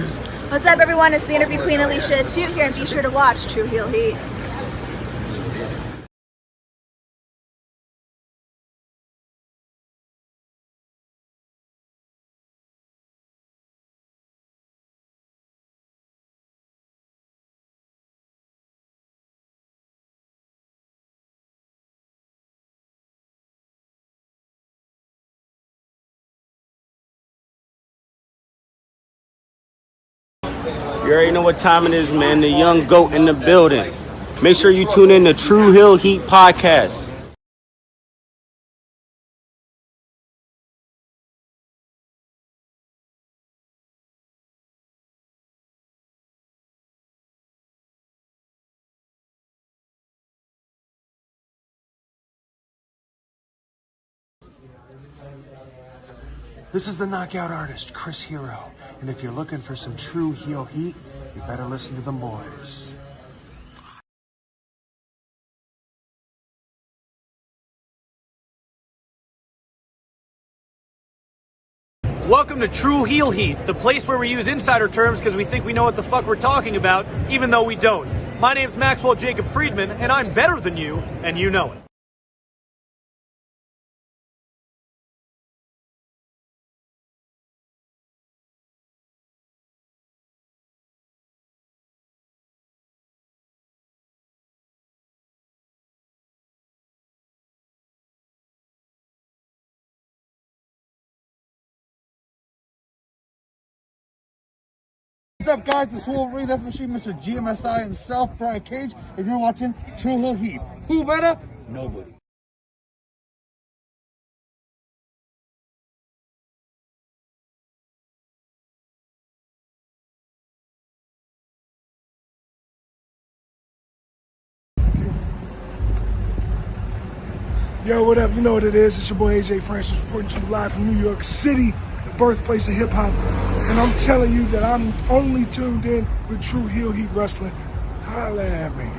What's up, everyone? It's the Interview Queen Alicia Toot here, and be sure to watch True Heel Heat. You already know what time it is, man. The young goat in the building. Make sure you tune in to True Heel Heat podcast. This is the knockout artist, Chris Hero. And if you're looking for some true heel heat, you better listen to them boys. Welcome to True Heel Heat, the place where we use insider terms because we think we know what the fuck we're talking about, even though we don't. My name's Maxwell Jacob Friedman, and I'm better than you, and you know it. What's up, guys? It's Wolverine, Death Machine, Mr. GMSI himself, Brian Cage, and you're watching True Heel Heat. Who better? Nobody. Yo, what up? You know what it is. It's your boy AJ Francis reporting to you live from New York City, the birthplace of hip-hop. And I'm telling you that I'm only tuned in with True Heel Heat Wrestling. Holla at me.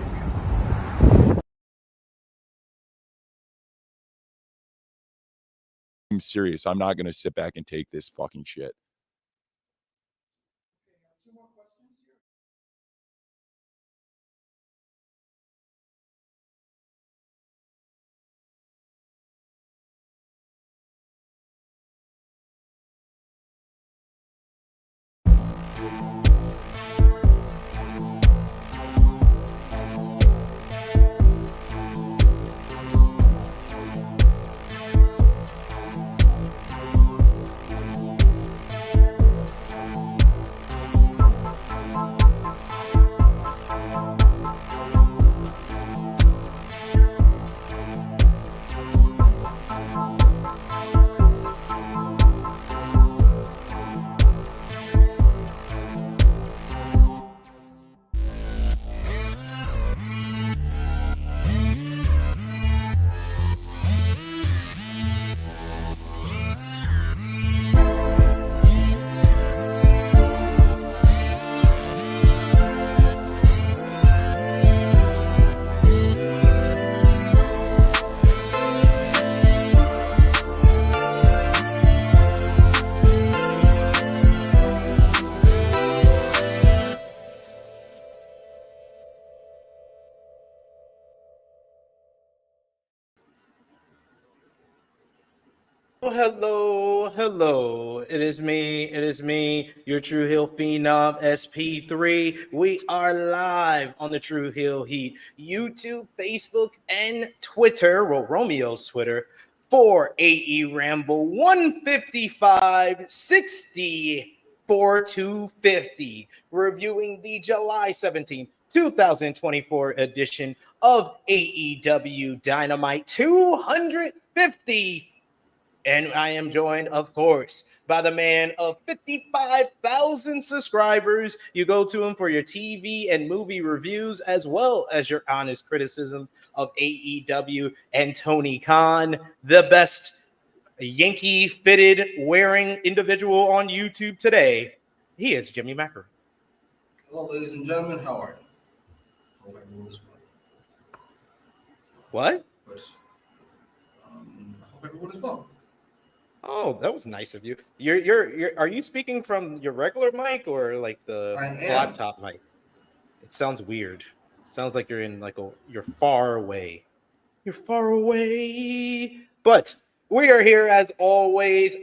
I'm serious. I'm not going to sit back and take this fucking shit. Hello. It is me, your True Heel Phenom, SP3. We are live on the True Heel Heat YouTube, Facebook, and Twitter. Well, Romeo's Twitter for AEWramble 155-60-4250. Reviewing the July 17th, 2024 edition of AEW Dynamite 250. And I am joined, of course, by the man of 55,000 subscribers. You go to him for your TV and movie reviews, as well as your honest criticisms of AEW and Tony Khan, the best Yankee-fitted wearing individual on YouTube today. He is Jimmy Macram. Hello, ladies and gentlemen. How are you? Hope everyone is well. What? But, I hope everyone is well. Oh, that was nice of you. You're are you speaking from your regular mic or like the laptop mic? It sounds weird. Sounds like you're in like you're far away. You're far away. But we are here as always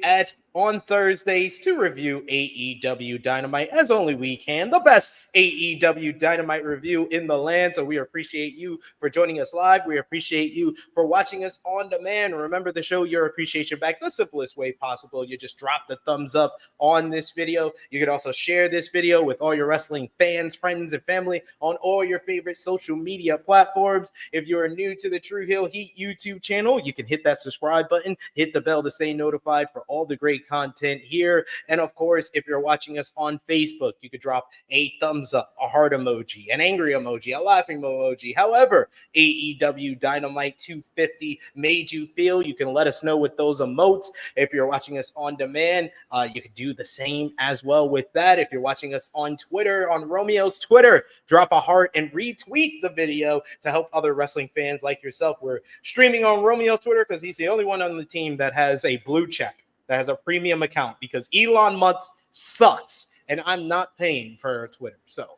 on Thursdays to review AEW Dynamite as only we can. The best AEW Dynamite review in the land. So we appreciate you for joining us live. We appreciate you for watching us on demand. Remember to show your appreciation back the simplest way possible. You just drop the thumbs up on this video. You can also share this video with all your wrestling fans, friends, and family on all your favorite social media platforms. If you are new to the True Heel Heat YouTube channel, you can hit that subscribe button, hit the bell to stay notified for all the great content here. And of course, if you're watching us on Facebook, you could drop a thumbs up, a heart emoji, an angry emoji, a laughing emoji. However, AEW Dynamite 250 made you feel. You can let us know with those emotes. If you're watching us on demand, you can do the same as well with that. If you're watching us on Twitter, on Romeo's Twitter, drop a heart and retweet the video to help other wrestling fans like yourself. We're streaming on Romeo's Twitter because he's the only one on the team that has a blue check, that has a premium account, because Elon Musk sucks and I'm not paying for Twitter. So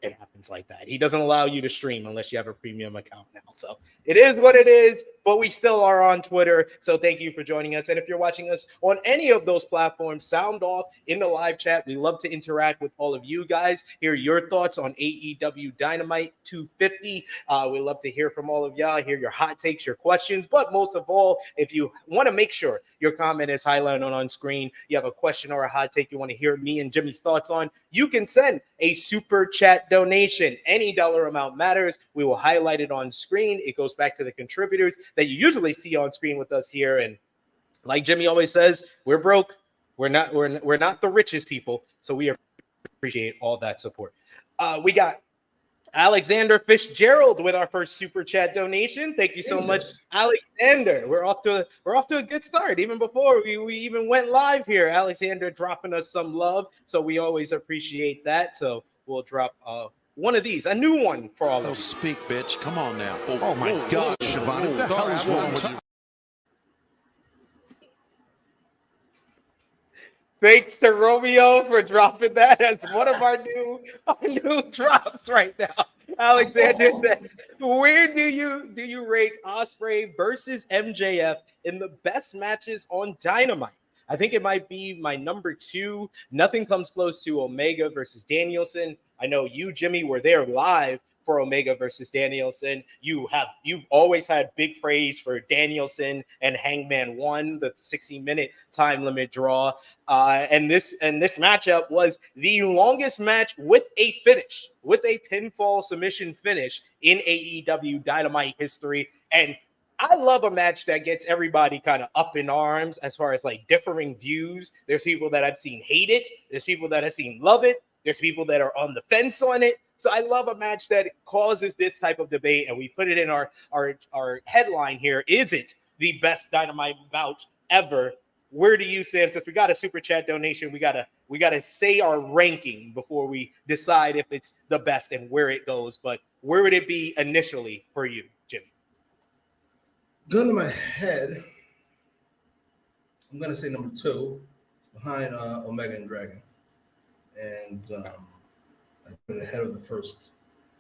it happens like that. He doesn't allow you to stream unless you have a premium account now. So it is what it is, but we still are on Twitter. So thank you for joining us. And if you're watching us on any of those platforms, sound off in the live chat. We love to interact with all of you guys, hear your thoughts on AEW Dynamite 250. We love to hear from all of y'all, hear your hot takes, your questions. But most of all, if you want to make sure your comment is highlighted on screen, you have a question or a hot take you want to hear me and Jimmy's thoughts on, you can send a super chat donation. Any dollar amount matters. We will highlight it on screen. It goes back to the contributors that you usually see on screen with us here. And like Jimmy always says, we're broke. We're not the richest people. So we appreciate all that support. We got Alexander Fitzgerald with our first super chat donation. Thank you so much, Alexander. We're off to a good start. Even before we even went live here, Alexander dropping us some love. So we always appreciate that. So we'll drop one of these, a new one for all of us. Speak, bitch. Come on now. Oh my God, Siobhan. What the hell is wrong with you? Thanks to Romeo for dropping that as one of our new drops right now. Alexander says, where do you rate Ospreay versus MJF in the best matches on Dynamite? I think it might be my number 2. Nothing comes close to Omega versus Danielson. I know you, Jimmy, were there live for Omega versus Danielson. You've always had big praise for Danielson and Hangman 1, the 60-minute time limit draw. And this matchup was the longest match with a finish, with a pinfall submission finish in AEW Dynamite history. And I love a match that gets everybody kind of up in arms as far as like differing views. There's people that I've seen hate it. There's people that I've seen love it. There's people that are on the fence on it. So I love a match that causes this type of debate, and we put it in our headline here. Is it the best Dynamite bout ever? Where do you stand? Since we got a super chat donation, we gotta say our ranking before we decide if it's the best and where it goes. But where would it be initially for you, Jimmy? Gun to my head, I'm gonna say number 2, behind Omega and Dragon, and I put it ahead of the first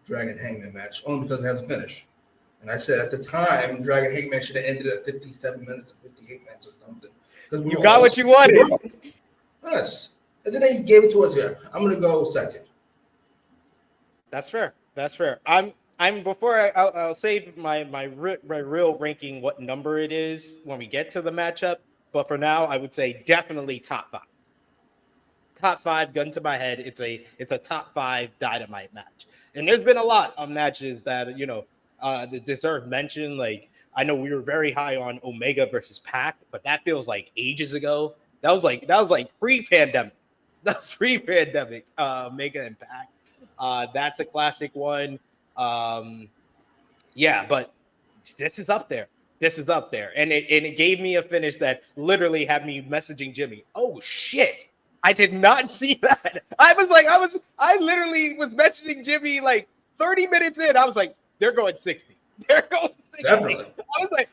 Dragon Hangman match only because it has a finish. And I said at the time, Dragon Hangman should have ended at 57 minutes or 58 minutes or something. You got what you wanted. Yes. And then they gave it to us here. I'm gonna go second. That's fair. That's fair. I'll save my real ranking what number it is when we get to the matchup. But for now, I would say definitely top 5. Top 5, gun to my head. It's a top 5 Dynamite match. And there's been a lot of matches that that deserve mention. Like I know we were very high on Omega versus Pac, but that feels like ages ago. That was like pre-pandemic. That's pre-pandemic. Omega and Pac. That's a classic one. Yeah, but this is up there. And it gave me a finish that literally had me messaging Jimmy. Oh shit. I did not see that. I literally was mentioning Jimmy like 30 minutes in. I was like, they're going 60. They're going 60. Definitely.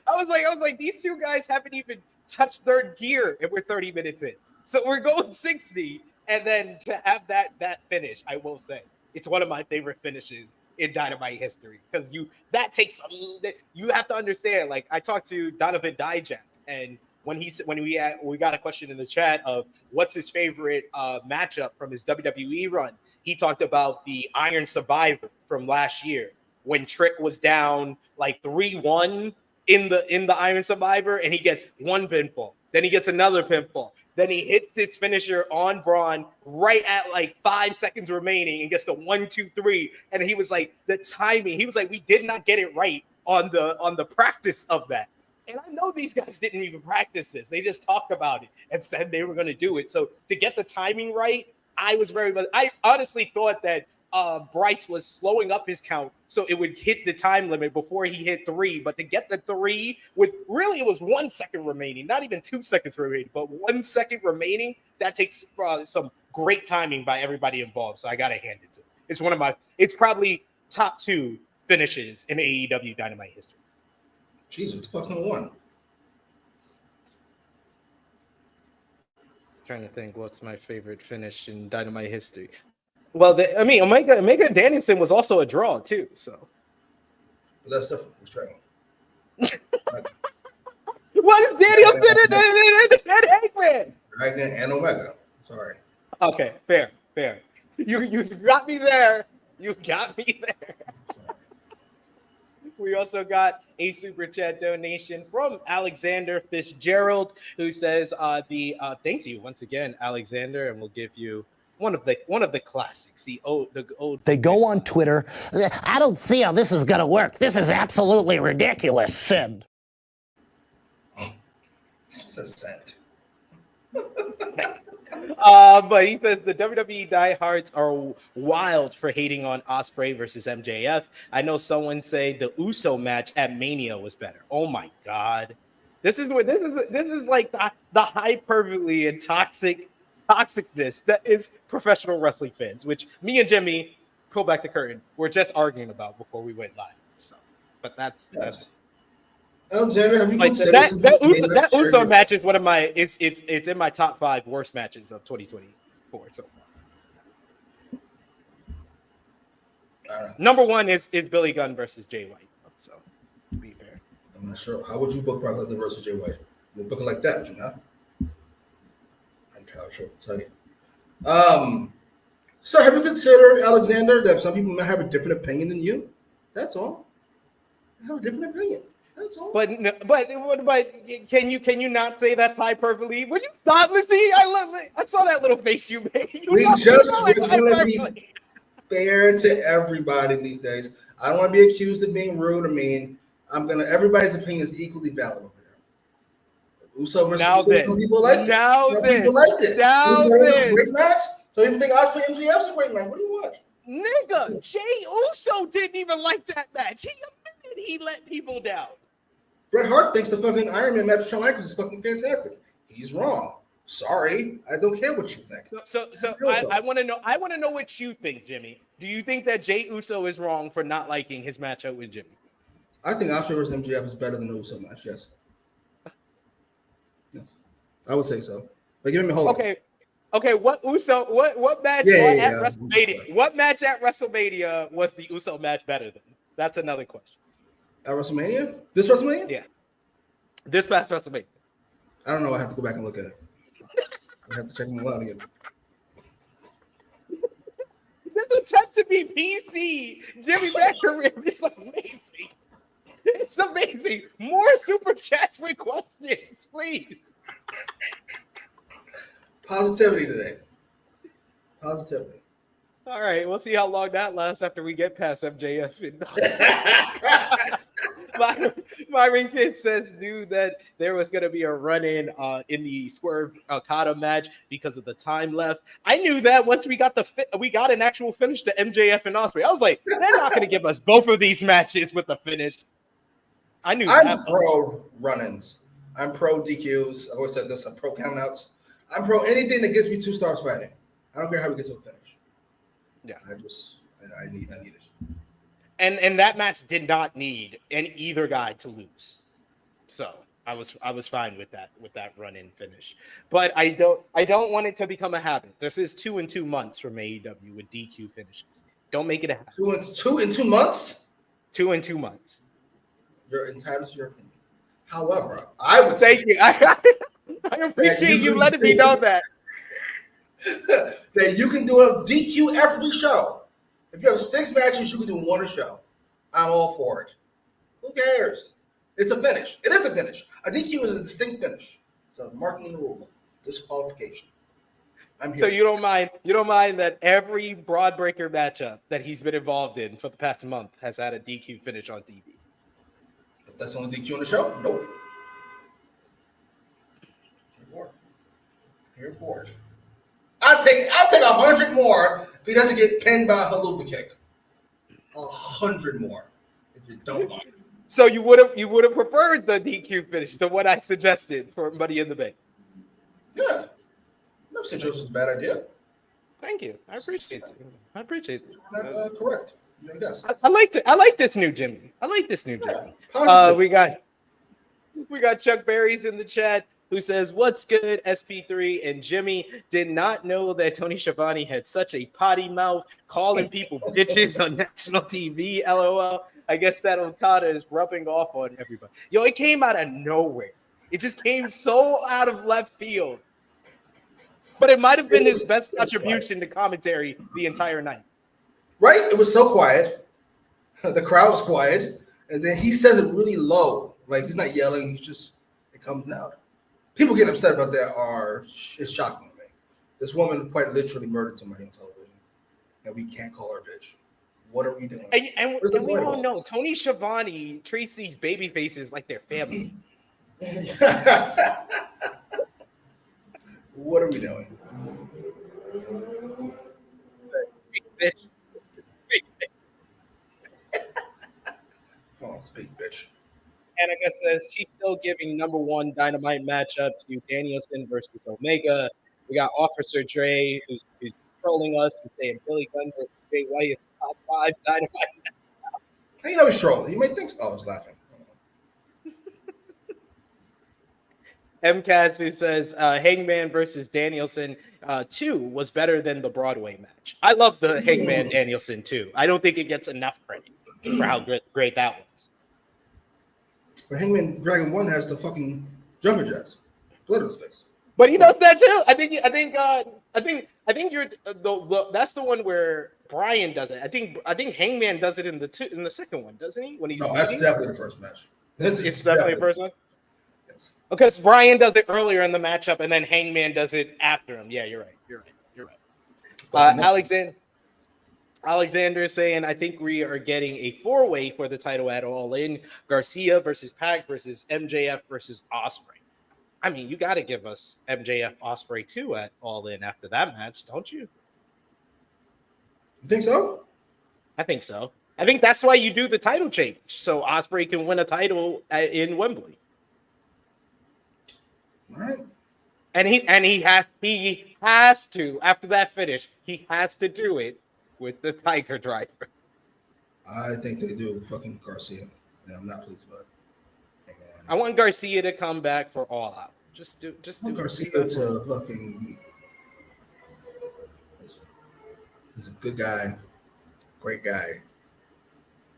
I was like, these two guys haven't even touch third gear and we're 30 minutes in. So we're going 60. And then to have that finish, I will say, it's one of my favorite finishes in Dynamite history. Because you have to understand, like I talked to Donovan Dijak, and when we got a question in the chat of what's his favorite matchup from his WWE run, he talked about the Iron Survivor from last year when Trick was down like 3-1 in the Iron Survivor, and he gets one pinfall, then he gets another pinfall, then he hits his finisher on Braun right at like 5 seconds remaining and gets the 1, 2, 3, and he was like the timing. He was like, we did not get it right on the practice of that. And I know these guys didn't even practice this. They just talked about it and said they were going to do it. So to get the timing right, I honestly thought that Bryce was slowing up his count so it would hit the time limit before he hit 3. But to get the 3 with really it was 1 second remaining, not even 2 seconds remaining, but 1 second remaining. That takes some great timing by everybody involved. So I got to hand it to him. It's probably top 2 finishes in AEW Dynamite history. Jesus, what the fuck's number 1? Trying to think what's my favorite finish in Dynamite history. Well, Omega Danielson was also a draw too. So that's different. It's Dragon. What is Danielson and Hangman? Dragon and Omega. Sorry. Okay, fair. You got me there. We also got a super chat donation from Alexander Fitzgerald, who says thanks you once again, Alexander, and we'll give you one of the classics. The old. They go on Twitter. I don't see how this is gonna work. This is absolutely ridiculous, Sid. It's a scent. But he says the WWE diehards are wild for hating on Ospreay versus MJF. I know someone say the Uso match at Mania was better. Oh my God, this is like the hyperbole and toxicness that is professional wrestling fans, which me and Jimmy, pull back the curtain, were just arguing about before we went live. So, but that's. Alexander, have you like that Uso match is one of my it's in my top 5 worst matches of 2024 so far. Number 1 is Billy Gunn versus Jay White. So to be fair. I'm not sure. How would you book Brock Lesnar versus Jay White? You book it like that, would you not? I'm kind of sure to tell you. So have you considered, Alexander, that some people might have a different opinion than you? That's all. I have a different opinion. That's all. But can you not say that's hyperbole? Would you stop, Missy? I saw that little face you made. We just want to be fair to everybody these days. I don't want to be accused of being rude or mean. Everybody's opinion is equally valid over here. Uso versus some people like it. Great match. Some people think Osprey MJF's a great match. What do you watch? Nigga, Jay Uso didn't even like that match. He admitted he let people down. Bret Hart thinks the fucking Iron Man match with Shawn Michaels is fucking fantastic. He's wrong. Sorry, I don't care what you think. So I want to know. I want to know what you think, Jimmy. Do you think that Jay Uso is wrong for not liking his matchup with Jimmy? I think Osprey versus MJF is better than the Uso match. Yes. I would say so. But give me a hold. Okay. What match at WrestleMania? What match at WrestleMania was the Uso match better than? That's another question. At WrestleMania? This WrestleMania? Yeah. This past WrestleMania. I don't know. I have to go back and look at it. I have to check my out again. This attempt to be PC, Jimmy Macram, is amazing. It's amazing. More super chats with questions, please. Positivity today. Positivity. All right, we'll see how long that lasts after we get past MJF. Myron Kid says knew that there was going to be a run-in in the Swerve Okada match because of the time left. I knew that once we got an actual finish to MJF and Osprey. I was like, they're not going to give us both of these matches with the finish. I knew. I'm pro run-ins. I'm pro DQs. I always said this. I'm pro countouts. I'm pro anything that gives me 2 stars fighting. I don't care how we get to a finish. Yeah, I need it. And that match did not need either guy to lose. So I was fine with that run-in finish. But I don't want it to become a habit. This is 2 in 2 months from AEW with DQ finishes. Don't make it a habit. 2 in 2 months? 2 in 2 months. You're entitled to your opinion. However, I would thank you. I appreciate you letting me know that. That you can do a DQ every show. If you have 6 matches, you can do 1 a show. I'm all for it. Who cares? It's a finish. It is a finish. A DQ is a distinct finish. It's a marking in the rule. Disqualification. I'm here. So you don't mind that every Broadbreaker matchup that he's been involved in for the past month has had a DQ finish on TV. If that's the only DQ on the show, nope. Here for it. I'll take 100 more if he doesn't get pinned by a haluva kick. 100 more if you don't mind. So you would have preferred the DQ finish to what I suggested for Money in the Bank. Yeah. No said yours was a bad idea. Thank you. I appreciate it. Correct. Yeah, I guess. I like this new Jimmy. We got Chuck Berry's in the chat who says, "What's good, SP3 and Jimmy? Did not know that Tony Schiavone had such a potty mouth, calling people bitches on national TV. LOL. I guess that Okada is rubbing off on everybody." Yo, it came out of nowhere. It just came so out of left field. But it might have been his best contribution to commentary the entire night. Right? It was so quiet. The crowd was quiet. And then he says it really low. Like, he's not yelling. It comes out. People getting upset about that it's shocking to me. This woman quite literally murdered somebody on television. And we can't call her a bitch. What are we doing? And we all know Tony Schiavone treats these baby faces like their family. What are we doing? Big bitch. Oh, it's big bitch. Annika says she's still giving #1 Dynamite matchup to Danielson versus Omega. We got Officer Dre who's trolling us and saying Billy Gunn versus Jay White is the top 5 Dynamite. How you know he's trolling? He might think so. I was laughing. MCAS who says Hangman versus Danielson 2 was better than the Broadway match. I love the Hangman Danielson 2. I don't think it gets enough credit for how great that was. But Hangman Dragon 1 has the fucking jumper jacks. Blood on his face. But you know that too. I think you're that's the one where Brian does it. I think Hangman does it in the second one, doesn't he? When he's that's definitely the first match. It's definitely the first one. Yes. Because Brian does it earlier in the matchup, and then Hangman does it after him. Yeah, you're right. Alexander is saying, I think we are getting a 4-way for the title at All In. Garcia versus Pac versus MJF versus Osprey. I mean, you got to give us MJF Osprey 2 at All In after that match, don't you? You think so? I think so. I think that's why you do the title change, so Osprey can win a title in Wembley. All right. And he has to, after that finish, he has to do it with the Tiger Driver. I think they do fucking Garcia, and I'm not pleased about it. I want Garcia to come back for All Out. Just do Garcia to fucking. He's a good guy, great guy.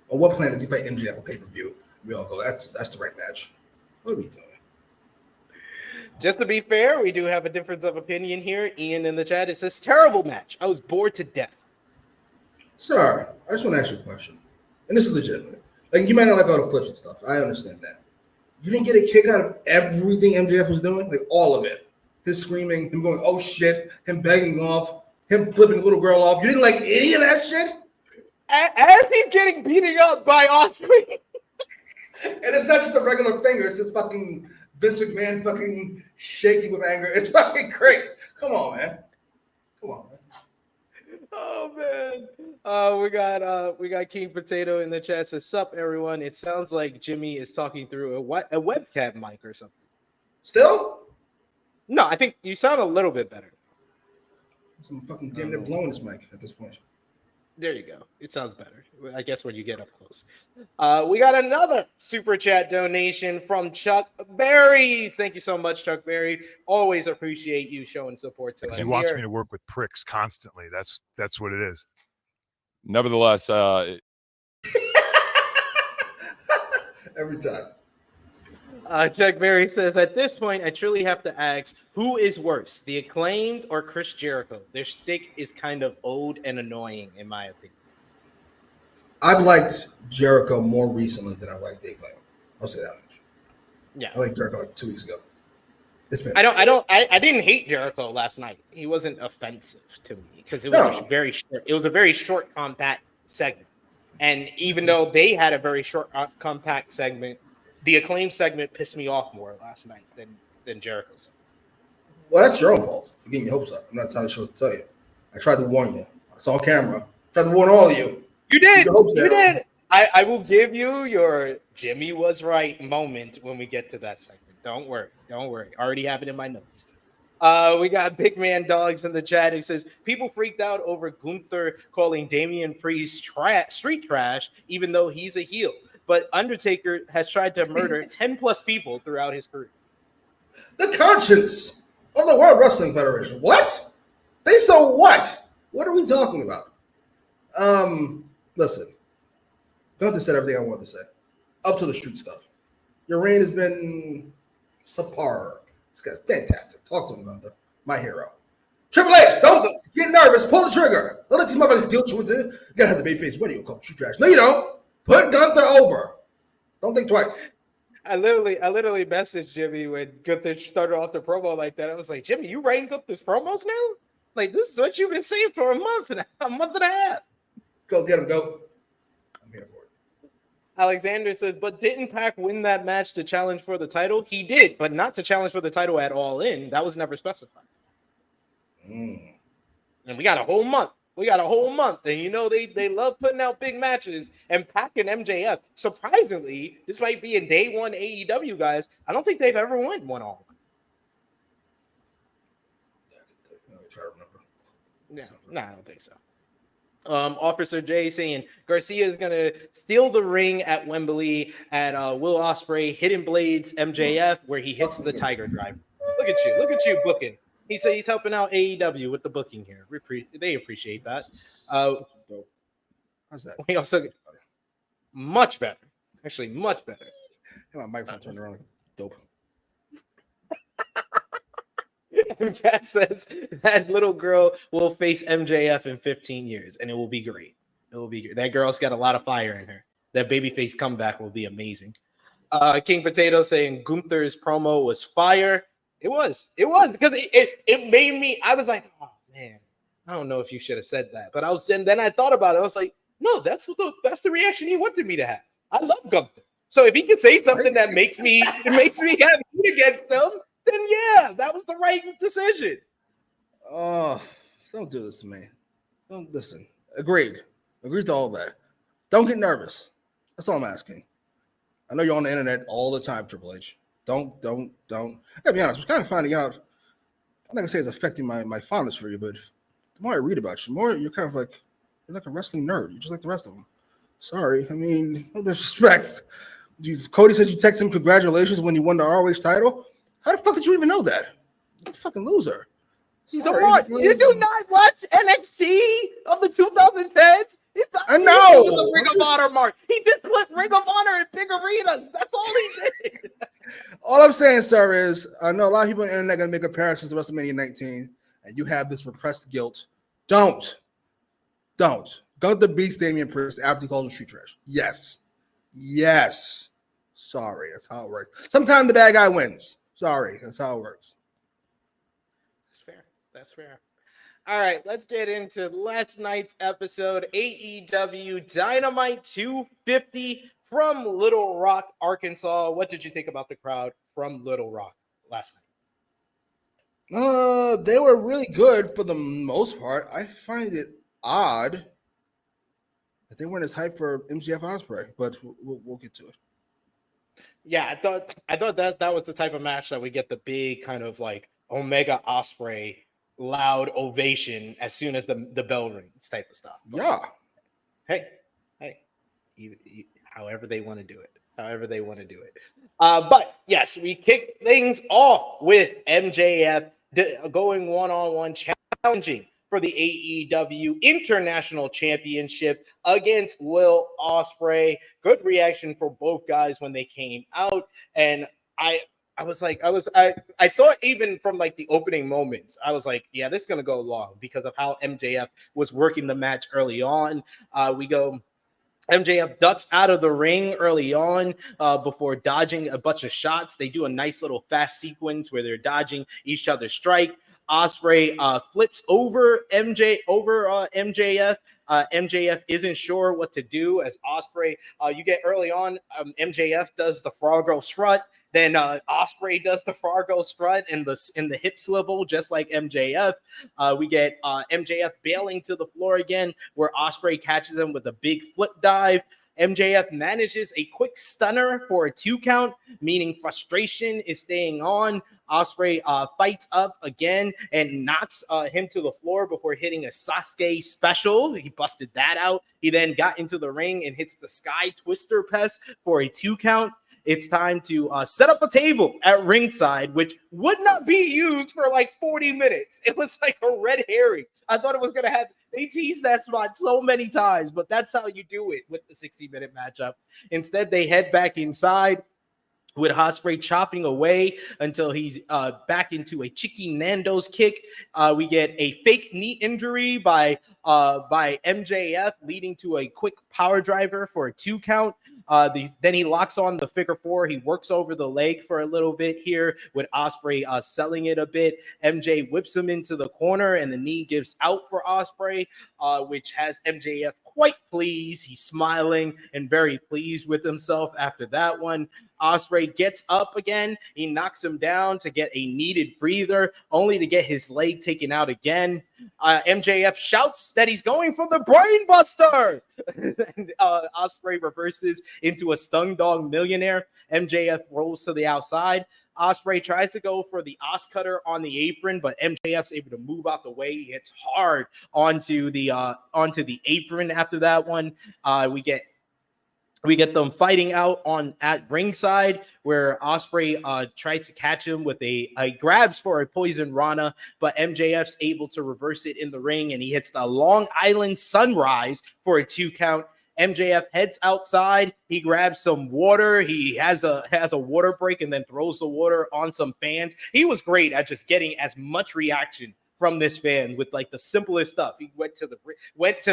On what planet does he fight MJF for pay-per-view? We all go, that's the right match. What are we doing? Just to be fair, we do have a difference of opinion here. Ian in the chat, it says terrible match. I was bored to death. Sir, I just want to ask you a question. And this is legitimate. Like, you might not like all the flips and stuff. I understand that. You didn't get a kick out of everything MJF was doing? Like, all of it. His screaming, him going, oh shit, him begging off, him flipping the little girl off. You didn't like any of that shit? As he's getting beaten up by Osprey. And it's not just a regular finger. It's just fucking Vince McMahon fucking shaking with anger. It's fucking great. Come on, man. Come on, man. Oh man. We got King Potato in the chat. Says, sup everyone. It sounds like Jimmy is talking through a webcam mic or something. Still? No, I think you sound a little bit better. I'm fucking damn near blowing this mic at this point. There you go. It sounds better. I guess when you get up close. We got another super chat donation from Chuck Berries. Thank you so much, Chuck Berry. Always appreciate you showing support to us. He wants me to work with pricks constantly. That's what it is. Nevertheless, Every time. Chuck Berry says, at this point, I truly have to ask, who is worse, the Acclaimed or Chris Jericho? Their shtick is kind of old and annoying, in my opinion. I've liked Jericho more recently than I liked the Acclaimed. I'll say that much. Yeah, I liked Jericho like 2 weeks ago. I didn't hate Jericho last night. He wasn't offensive to me because it was very short. It was a very short, compact segment, and even though they had a very short, compact segment, the Acclaim segment pissed me off more last night than Jericho's. Well, that's your own fault for getting your hopes up. I'm not entirely sure what to tell you. I tried to warn you. I saw on camera. I tried to warn all of you. You did. You did. I will give you your Jimmy was right moment when we get to that segment. Don't worry. I already have it in my notes. We got Big Man Dogs in the chat who says, people freaked out over Gunther calling Damian Priest street trash, even though he's a heel. But Undertaker has tried to murder 10 plus people throughout his career. The conscience of the World Wrestling Federation. What? They so what? What are we talking about? Listen. Gunther said everything I wanted to say. Up to the street stuff. Your reign has been subpar. This guy's fantastic. Talk to him, Gunther. My hero. Triple H, don't get nervous. Pull the trigger. Don't let these motherfuckers guilt you with it. You gotta have the babyface win. You'll call street trash. No, you don't. Put Gunther over. Don't think twice. I literally messaged Jimmy when Gunther started off the promo like that. I was like, Jimmy, you writing Gunther's promos now? Like, this is what you've been saying for a month and a half. Go get him, go. I'm here for it. Alexander says, but didn't Pac win that match to challenge for the title? He did, but not to challenge for the title at All In. That was never specified. And we got a whole month. And you know they love putting out big matches. And Pac and MJF, surprisingly, despite being day one AEW guys, I don't think they've ever won one all. Yeah, no, I don't think so. Officer J saying Garcia is gonna steal the ring at Wembley at Will Ospreay Hidden Blades MJF, where he hits the Tiger Driver. Look at you booking. He said he's helping out AEW with the booking here. They appreciate that. How's that? We also much better. Actually, much better. My microphone turned around like dope. MJF says that little girl will face MJF in 15 years, and it will be great. It will be great. That girl's got a lot of fire in her. That babyface comeback will be amazing. King Potato saying Gunther's promo was fire. It was because it made me. I was like, oh man, I don't know if you should have said that, but then I thought about it. I was like, no, that's the reaction he wanted me to have. I love Gunther, so if he could say something that makes me have heat against him, then yeah, that was the right decision. Oh, don't do this to me. Don't listen. Agreed to all that. Don't get nervous. That's all I'm asking. I know you're on the internet all the time, Triple H. Don't. I gotta be honest, I'm kind of finding out. I'm not gonna say it's affecting my fondness for you, but the more I read about you, the more you're kind of like you're like a wrestling nerd. You're just like the rest of them. Sorry, I mean, no disrespect. Cody said you texted him congratulations when he won the ROH title. How the fuck did you even know that? You're a fucking loser. He's a what? You do not watch NXT of the 2010s? I know. The Ring of Honor mark. He just put Ring of Honor in big arenas. That's all he did. All I'm saying, sir, is I know a lot of people on the internet are going to make appearances to WrestleMania 19, and you have this repressed guilt. Don't. Gunther beats Damian Priest after he calls him street trash. Yes. Sorry, that's how it works. Sometimes the bad guy wins. Sorry, that's how it works. That's fair. All right, let's get into last night's episode, AEW Dynamite 250 from Little Rock, Arkansas. What did you think about the crowd from Little Rock last night? They were really good for the most part. I find it odd that they weren't as hyped for MJF Ospreay, but we'll get to it. Yeah, I thought that was the type of match that we get the big kind of like Omega Ospreay loud ovation as soon as the bell rings type of stuff. Yeah. Hey, however they want to do it. But yes, we kick things off with MJF going one-on-one challenging for the AEW International Championship against Will Ospreay. Good reaction for both guys when they came out, and I thought even from like the opening moments, I was like, yeah, this is gonna go long because of how MJF was working the match early on. MJF ducks out of the ring early on before dodging a bunch of shots. They do a nice little fast sequence where they're dodging each other's strike. Ospreay flips over MJF. MJF isn't sure what to do as Ospreay. You get early on, MJF does the Fargo strut. Then Ospreay does the Fargo strut and the hip swivel, just like MJF. We get MJF bailing to the floor again, where Ospreay catches him with a big flip dive. MJF manages a quick stunner for a 2 count, meaning frustration is staying on. Ospreay fights up again and knocks him to the floor before hitting a Sasuke special. He busted that out. He then got into the ring and hits the Sky Twister Pest for a 2 count. It's time to set up a table at ringside, which would not be used for like 40 minutes. It was like a red herring. I thought it was going to have, they teased that spot so many times, but that's how you do it with the 60-minute matchup. Instead, they head back inside with Ospreay chopping away until he's back into a Chicky Nando's kick. We get a fake knee injury by MJF, leading to a quick power driver for a 2 count. Then he locks on the figure 4. He works over the leg for a little bit here with Ospreay selling it a bit. MJ whips him into the corner and the knee gives out for Ospreay, which has MJF quite pleased. He's smiling and very pleased with himself after that one. Ospreay gets up again. He knocks him down to get a needed breather, only to get his leg taken out again. MJF shouts that he's going for the brain buster. And Ospreay reverses into a Stung Dog Millionaire. MJF rolls to the outside. Ospreay tries to go for the Os Cutter on the apron, but MJF's able to move out the way. He hits hard onto the apron after that one. We get them fighting out at ringside, where Ospreay tries to catch him with a grabs for a poison Rana, but MJF's able to reverse it in the ring, and he hits the Long Island Sunrise for a 2 count. MJF heads outside. He grabs some water. He has a water break and then throws the water on some fans. He was great at just getting as much reaction from this fan with like the simplest stuff. He went to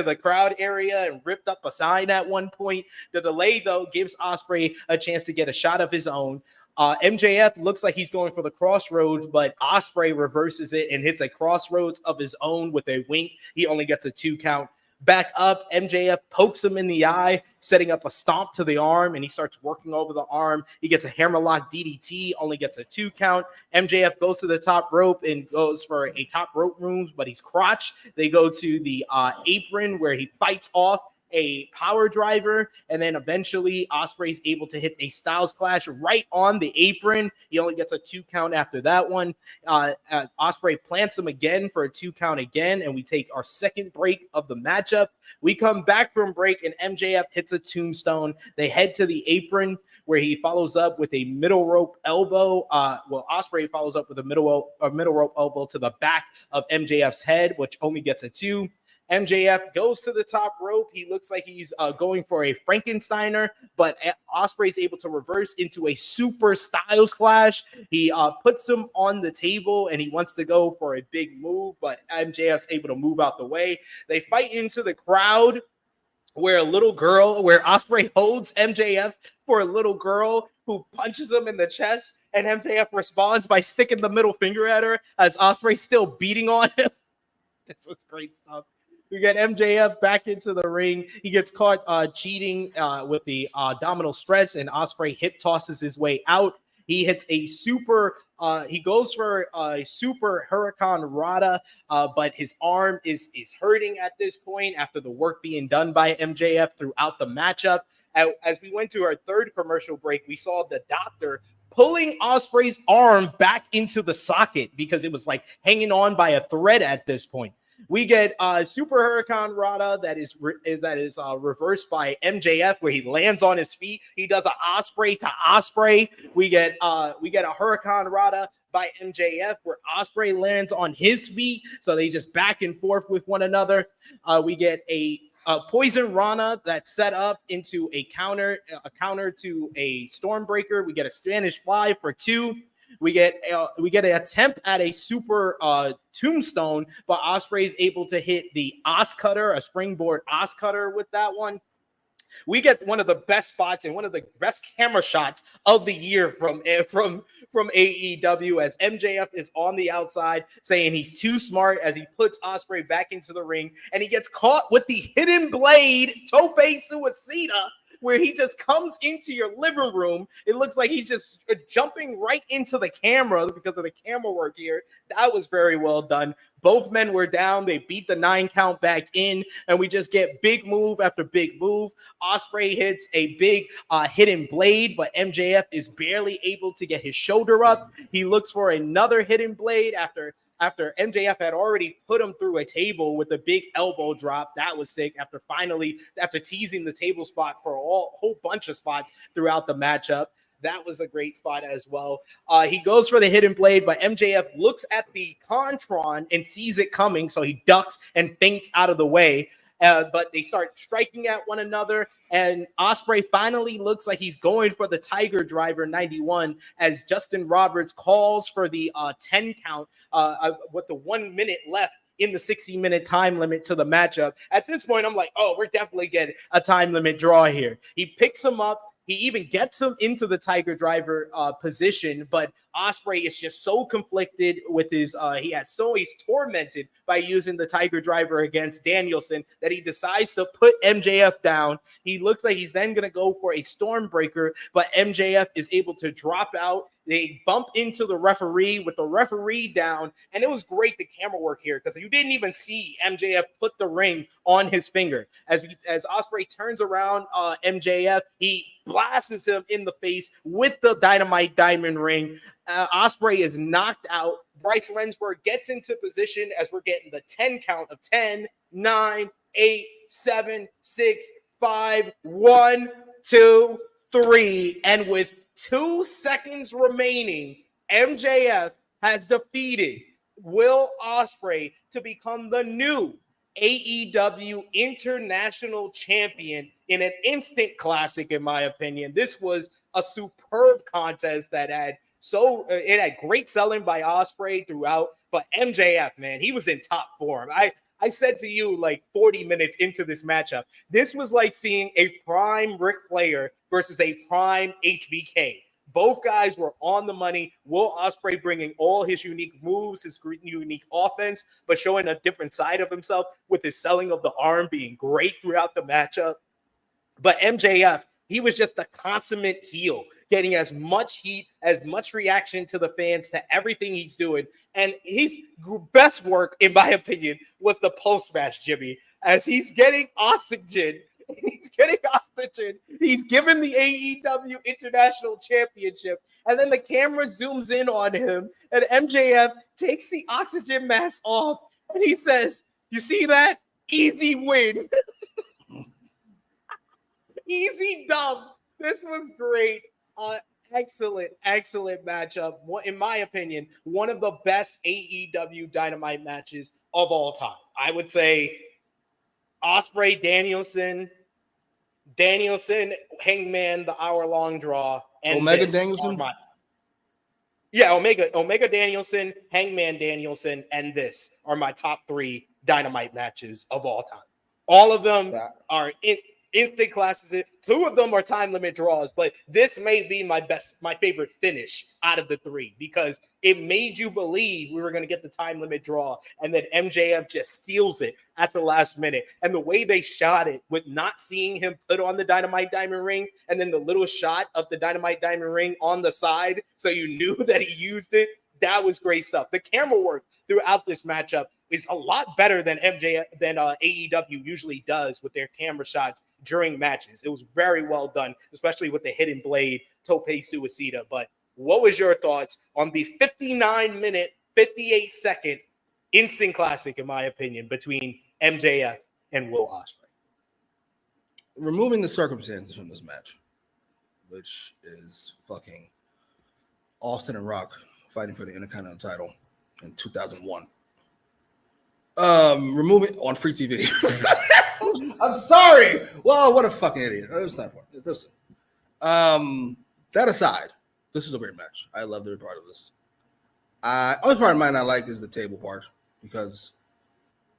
the crowd area and ripped up a sign at one point. The delay though gives Ospreay a chance to get a shot of his own. MJF looks like he's going for the crossroads, but Ospreay reverses it and hits a crossroads of his own with a wink. He only gets a 2 count. Back up, MJF pokes him in the eye, setting up a stomp to the arm, and he starts working over the arm. He gets a hammerlock DDT, only gets a 2 count. MJF goes to the top rope and goes for a top rope move, but he's crotched. They go to the apron where he fights off a power driver, and then eventually Ospreay's able to hit a Styles Clash right on the apron. He only gets a 2 count after that one. Ospreay plants him again for a 2 count again, and we take our second break of the matchup. We come back from break, and MJF hits a tombstone. They head to the apron where he follows up with a middle rope elbow. Ospreay follows up with a middle rope elbow to the back of MJF's head, which only gets a 2. MJF goes to the top rope. He looks like he's going for a Frankensteiner, but Ospreay's able to reverse into a super Styles Clash. He puts him on the table, and he wants to go for a big move, but MJF's able to move out the way. They fight into the crowd where Ospreay holds MJF for a little girl who punches him in the chest, and MJF responds by sticking the middle finger at her as Ospreay's still beating on him. This was great stuff. We get MJF back into the ring. He gets caught cheating with the abdominal stretch, and Ospreay hip tosses his way out. He hits a super. He goes for a super Hurricane Rana, but his arm is hurting at this point after the work being done by MJF throughout the matchup. As we went to our third commercial break, we saw the doctor pulling Ospreay's arm back into the socket because it was like hanging on by a thread at this point. We get Super Hurricane Rana that is reversed by MJF, where he lands on his feet. He does an Osprey to Osprey. We get a Hurricane Rana by MJF, where Osprey lands on his feet. So they just back and forth with one another. We get a Poison Rana that's set up into a counter to a Stormbreaker. We get a Spanish Fly for 2. We get an attempt at a super tombstone, but Osprey is able to hit the Os Cutter, a springboard Os Cutter with that one. We get one of the best spots and one of the best camera shots of the year from AEW, as MJF is on the outside saying he's too smart as he puts Osprey back into the ring, and he gets caught with the hidden blade Tope Suicida, where he just comes into your living room. It looks like he's just jumping right into the camera because of the camera work here. That was very well done. Both men were down. They beat the 9 count back in, and we just get big move after big move. Osprey hits a big hidden blade, but MJF is barely able to get his shoulder up. He looks for another hidden blade after MJF had already put him through a table with a big elbow drop. That was sick. After teasing the table spot for a whole bunch of spots throughout the matchup. That was a great spot as well. He goes for the hidden blade, but MJF looks at the Contron and sees it coming, so he ducks and feints out of the way. But they start striking at one another, and Osprey finally looks like he's going for the Tiger Driver 91 as Justin Roberts calls for the 10 count with the 1 minute left in the 60-minute time limit to the matchup. At this point, I'm like, oh, we're definitely getting a time limit draw here. He picks him up. He even gets him into the Tiger Driver position, but Osprey is just so conflicted with his, he's tormented by using the Tiger Driver against Danielson that he decides to put MJF down. He looks like he's then going to go for a Stormbreaker, but MJF is able to drop out. They bump into the referee with the referee down, and it was great, the camera work here, because you didn't even see MJF put the ring on his finger. As Osprey turns around MJF, he blasts him in the face with the Dynamite Diamond ring. Osprey is knocked out. Bryce Lensberg gets into position as we're getting the 10 count of 10, 9, 8, 7, 6, 5, 1, 2, 3, and with 2 seconds remaining, MJF has defeated Will Ospreay to become the new AEW International Champion in an instant classic, in my opinion. This was a superb contest that had great selling by Ospreay throughout, but MJF, man, he was in top form. I said to you like 40 minutes into this matchup, this was like seeing a prime Ric Flair versus a prime HBK. Both guys were on the money. Will Ospreay bringing all his unique moves, his unique offense, but showing a different side of himself with his selling of the arm being great throughout the matchup. But MJF, he was just the consummate heel, getting as much heat, as much reaction to the fans, to everything he's doing. And his best work, in my opinion, was the post-match, Jimmy, as he's getting oxygen. He's getting oxygen. He's given the AEW International Championship. And then the camera zooms in on him, and MJF takes the oxygen mask off, and he says, "You see that? Easy win." Easy dub. This was great. Excellent matchup. In my opinion, one of the best AEW Dynamite matches of all time. I would say Ospreay, Danielson, Hangman, the hour-long draw, and Omega Danielson. Omega Danielson, Hangman Danielson, and this are my top 3 Dynamite matches of all time. All of them are instant classes. 2 of them are time limit draws, but this may be my favorite finish out of the 3 because it made you believe we were going to get the time limit draw, and then MJF just steals it at the last minute. And the way they shot it with not seeing him put on the Dynamite Diamond ring, and then the little shot of the Dynamite Diamond ring on the side, so you knew that he used it. That was great stuff. The camera work throughout this matchup is a lot better than AEW usually does with their camera shots during matches. It was very well done, especially with the hidden blade, Tope Suicida. But what was your thoughts on the 59-minute, 58-second instant classic, in my opinion, between MJF and Will Ospreay. Removing the circumstances from this match, which is fucking Austin and Rock fighting for the Intercontinental title in 2001. Removing on free TV. I'm sorry. Well, what a fucking idiot. It's not important. Listen. That aside, this is a great match. I love every part of this. Only part of mine I like is the table part because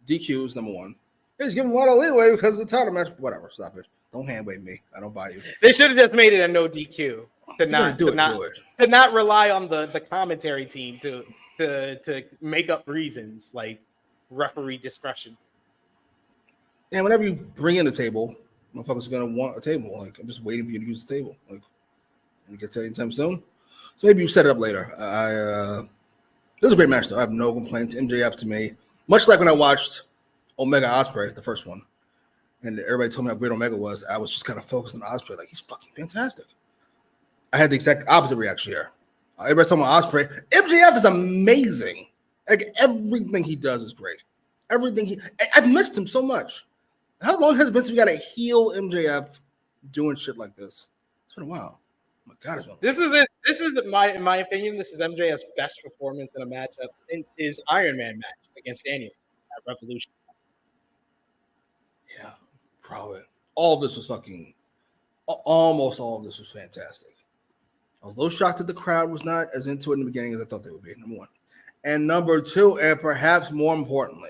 DQ is number one. He's giving a lot of leeway because it's a title match. Whatever, stop it. Don't hand wave me. I don't buy you. They should have just made it a no DQ to not rely on the commentary team to make up reasons like referee discretion. And whenever you bring in a table, motherfuckers are gonna want a table. Like I'm just waiting for you to use the table. Like, and get to you anytime soon. So maybe you set it up later. This is a great match though. I have no complaints. MJF to me, much like when I watched Omega Osprey, the first one, and everybody told me how great Omega was. I was just kind of focused on Osprey. Like he's fucking fantastic. I had the exact opposite reaction here. Everybody's talking about Osprey. MJF is amazing. Like everything he does is great. I've missed him so much. How long has it been since we got a heel MJF doing shit like this? It's been a while. Oh my God, this is in my opinion, this is MJF's best performance in a matchup since his Iron Man match against Daniels at Revolution. Yeah, probably. All of this was almost all of this was fantastic. I was a little shocked that the crowd was not as into it in the beginning as I thought they would be, number one. And number two, and perhaps more importantly,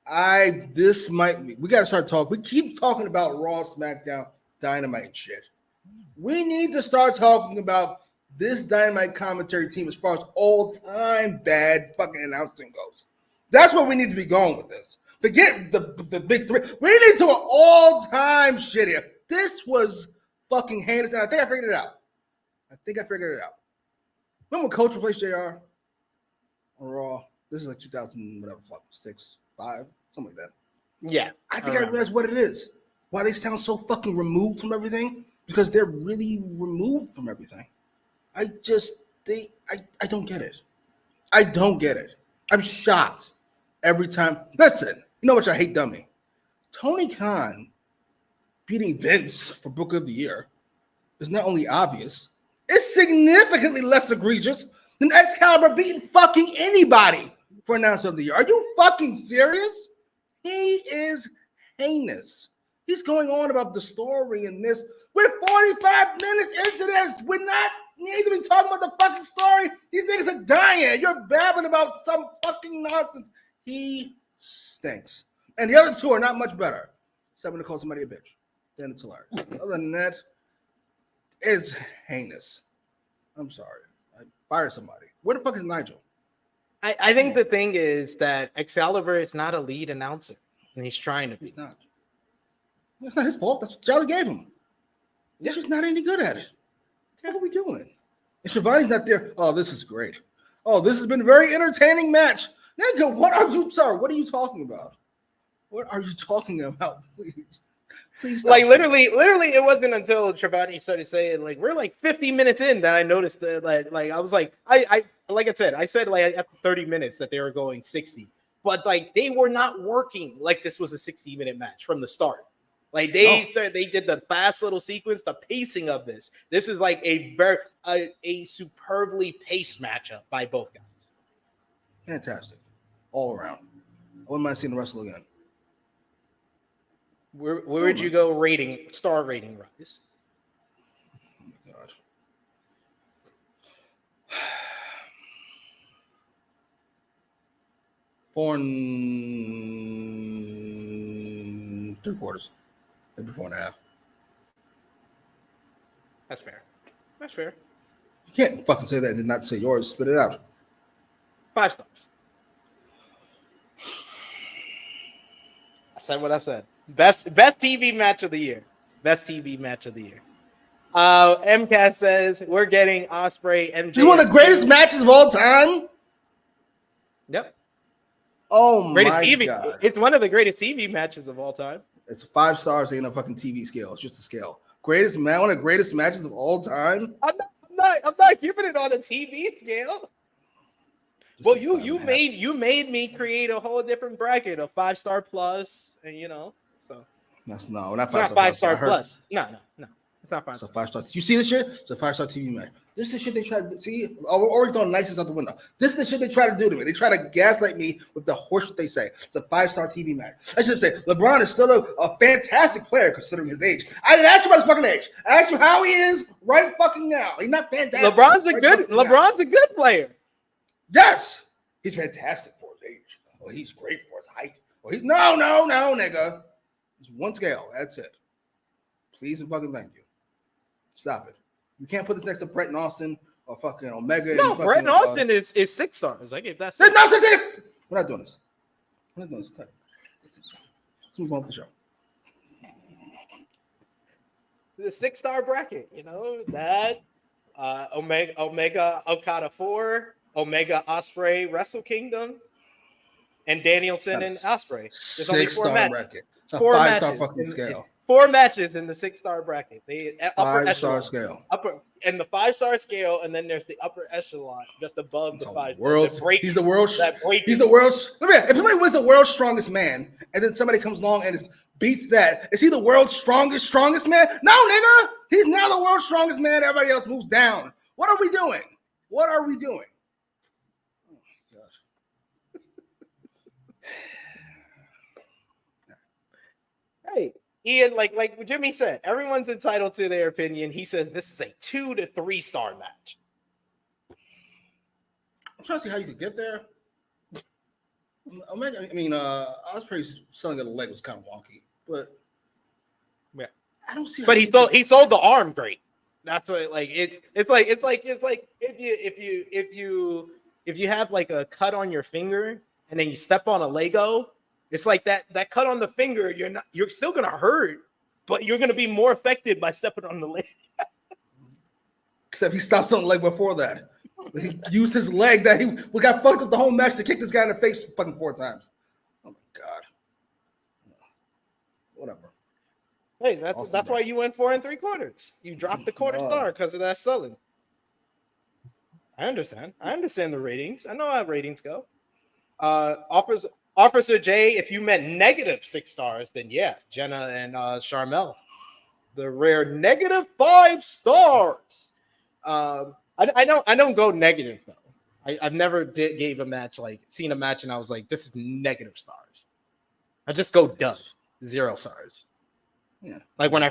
we got to start talking. We keep talking about Raw, SmackDown, Dynamite and shit. We need to start talking about this Dynamite commentary team as far as all-time bad fucking announcing goes. That's where we need to be going with this. Forget the big three. We need to an all-time shit here. This was fucking heinous, and I think I figured it out. Remember when Coach replaced JR on Raw? This is like 2000, whatever, 6, 5, something like that. Yeah. I think I realized what it is. Why they sound so fucking removed from everything. Because they're really removed from everything. I don't get it. I don't get it. I'm shocked every time. Listen, you know what I hate dummy? Tony Khan beating Vince for Book of the Year is not only obvious, it's significantly less egregious than Excalibur beating fucking anybody for Announcer of the Year. Are you fucking serious? He is heinous. He's going on about the story and this. We're 45 minutes into this. We need to be talking about the fucking story. These niggas are dying. You're babbling about some fucking nonsense. He stinks. And the other two are not much better. Except when they call somebody a bitch. Then it's hilarious. Other than that, it's heinous. I'm sorry. Fire somebody. Where the fuck is Nigel? I think the thing is that Excalibur is not a lead announcer. And he's trying to be. He's not. It's not his fault. That's what Jolly gave him. He's just not any good at it. What are we doing? And Shivani's not there. Oh, this is great. Oh, this has been a very entertaining match. Nigga, what are you talking about? What are you talking about? Please stop. Like literally, it wasn't until Shivani started saying, like, we're like 50 minutes in that I noticed that like I was like, I said like after 30 minutes that they were going 60. But like they were not working like this was a 60-minute match from the start. Like they did the fast little sequence, the pacing of this. This is like a superbly paced matchup by both guys. Fantastic, all around. I wouldn't mind seeing the wrestle again. Where would you go star rating rise? Oh my God. 4 3/4. Maybe 4.5. That's fair. That's fair. You can't fucking say that and not say yours. Spit it out. 5 stars. I said what I said. Best TV match of the year. Best TV match of the year. MCAS says we're getting Ospreay and This is one of the greatest matches of all time. Yep. Oh greatest my TV. God. It's one of the greatest TV matches of all time. It's 5 stars. Ain't a fucking TV scale. It's just a scale. One of the greatest matches of all time. I'm not giving it on a TV scale. Well, you made me create a whole different bracket of 5-star plus, and so That's not it's not 5-star plus. No, it's not 5-star. It's a 5-star. You see this shit? It's a 5-star TV match. This is the shit they try to do. See, always throwing niceness out the window. This is the shit they try to do to me. They try to gaslight me with the horse that they say. It's a 5-star TV match. I should say LeBron is still a fantastic player considering his age. I didn't ask you about his fucking age. I asked you how he is right fucking now. He's not fantastic. LeBron's a good player. Yes, he's fantastic for his age. Oh, he's great for his height. Oh, no, nigga. It's one scale. That's it. Please and fucking thank you. Stop it. You can't put this next to Brett and Austin or fucking Omega. No, Brett and Austin is 6 stars. I gave that. There's no such thing. We're not doing this. Cut. Let's move on with the show. The 6-star bracket, that Omega Okada 4, Omega Osprey Wrestle Kingdom, and Danielson and Osprey. There's only 4 matches. Bracket. It's a 4 5-star matches fucking scale. 4 matches in the 6-star bracket. The upper 5-star echelon, scale. And the 5-star scale, and then there's the upper echelon just above the 5. He's the world's. He's the world's. If somebody wins the world's strongest man, and then somebody comes along and beats that, is he the world's strongest man? No, nigga. He's now the world's strongest man. Everybody else moves down. What are we doing? Hey, Ian, like Jimmy said, everyone's entitled to their opinion. He says this is a 2 to 3-star match. I'm trying to see how you could get there. Osprey's selling of the leg was kind of wonky, but yeah, I don't see. But he sold the arm great. That's what it's like if you have like a cut on your finger and then you step on a Lego. It's like that cut on the finger. You're still gonna hurt, but you're gonna be more affected by stepping on the leg. Except he stopped on the leg before that. He used his leg that we got fucked up the whole match to kick this guy in the face fucking 4 times. Oh my god. Whatever. Hey, that's why you went 4 3/4. You dropped the quarter star because of that selling. I understand the ratings. I know how ratings go. Officer J, if you meant negative 6 stars, then yeah, Jenna and Charmel. The rare negative 5 stars. I don't go negative though. I've never seen a match and I was like, this is negative stars. I just go dumb, 0 stars. Yeah. Like when I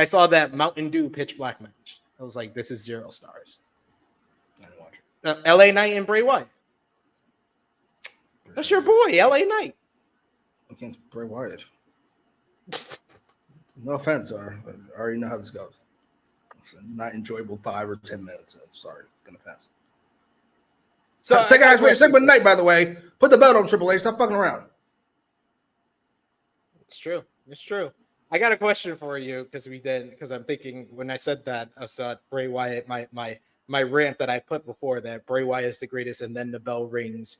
saw that Mountain Dew pitch black match, I was like, this is 0 stars. I didn't watch it. LA Knight and Bray Wyatt. That's your boy, LA Knight. Against Bray Wyatt. No offense, sir. But I already know how this goes. It's a not enjoyable 5 or 10 minutes. Sorry, gonna pass. So, segment night, by the way. Put the belt on Triple H. Stop fucking around. It's true. I got a question for you because I'm thinking when I said that I saw Bray Wyatt, my rant that I put before that Bray Wyatt is the greatest, and then the bell rings.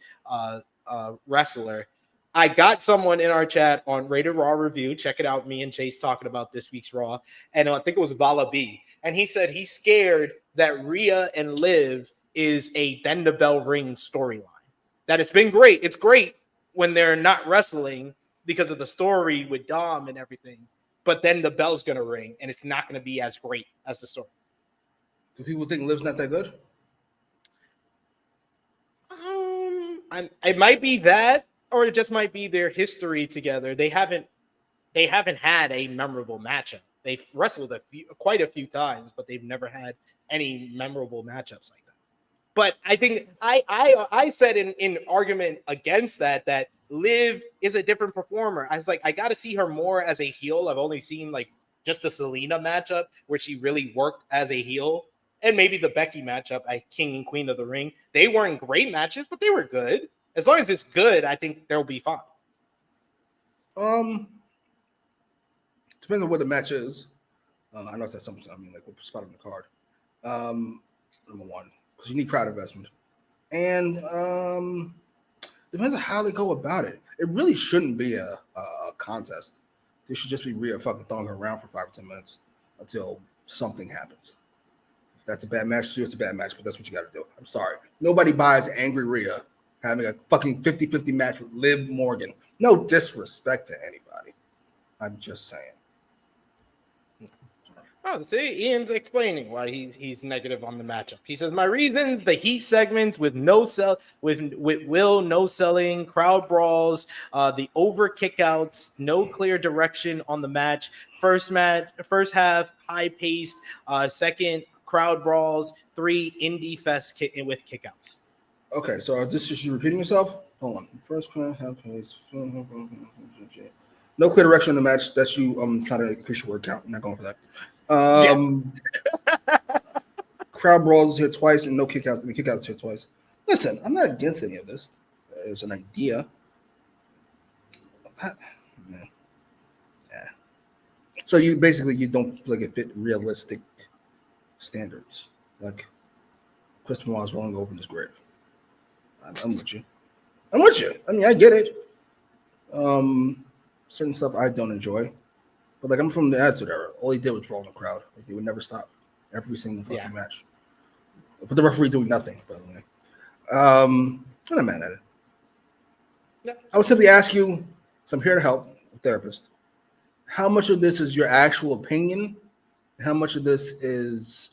Wrestler. I got someone in our chat on Rated Raw Review. Check it out. Me and Chase talking about this week's Raw. And I think it was Vala B. And he said he's scared that Rhea and Liv is a then the bell ring storyline. That it's been great. It's great when they're not wrestling because of the story with Dom and everything. But then the bell's going to ring and it's not going to be as great as the story. Do people think Liv's not that good? It might be that, or it just might be their history together. They haven't had a memorable matchup. They've wrestled quite a few times, but they've never had any memorable matchups like that. But I think I said in argument against that Liv is a different performer. I was like, I got to see her more as a heel. I've only seen like just the Selena matchup where she really worked as a heel. And maybe the Becky matchup at King and Queen of the Ring. They weren't great matches, but they were good. As long as it's good, I think they'll be fine. Depends on what the match is. I know it's something. I mean, like what spot on the card. Number one, because you need crowd investment, and depends on how they go about it. It really shouldn't be a contest. It should just be Rhea fucking throwing her around for 5 or 10 minutes until something happens. If that's a bad match, it's a bad match, but that's what you got to do. I'm sorry. Nobody buys angry Rhea having a fucking 50-50 match with Liv Morgan. No disrespect to anybody. I'm just saying. Oh, see, Ian's explaining why he's negative on the matchup. He says, my reasons: the heat segments with no selling, crowd brawls, the over kickouts, no clear direction on the match. First half high paced, second crowd brawls, 3 indie fest with kickouts. Okay, so this is you repeating yourself. Hold on. First half pace. No clear direction on the match. That's you trying to increase your word count. I'm not going for that. Crowd brawls here twice and no kickouts. Kickouts here twice. Listen, I'm not against any of this. It's an idea. Yeah. So you don't feel like it fit realistic standards, like Chris Benoit's rolling over in his grave. I'm with you. I mean, I get it. Certain stuff I don't enjoy. But like I'm from the Attitude Era. All he did was roll in the crowd. Like they would never stop. Every single fucking match. But the referee doing nothing, by the way. I'm not mad at it. Yeah. I would simply ask you, so I'm here to help, a therapist. How much of this is your actual opinion? How much of this is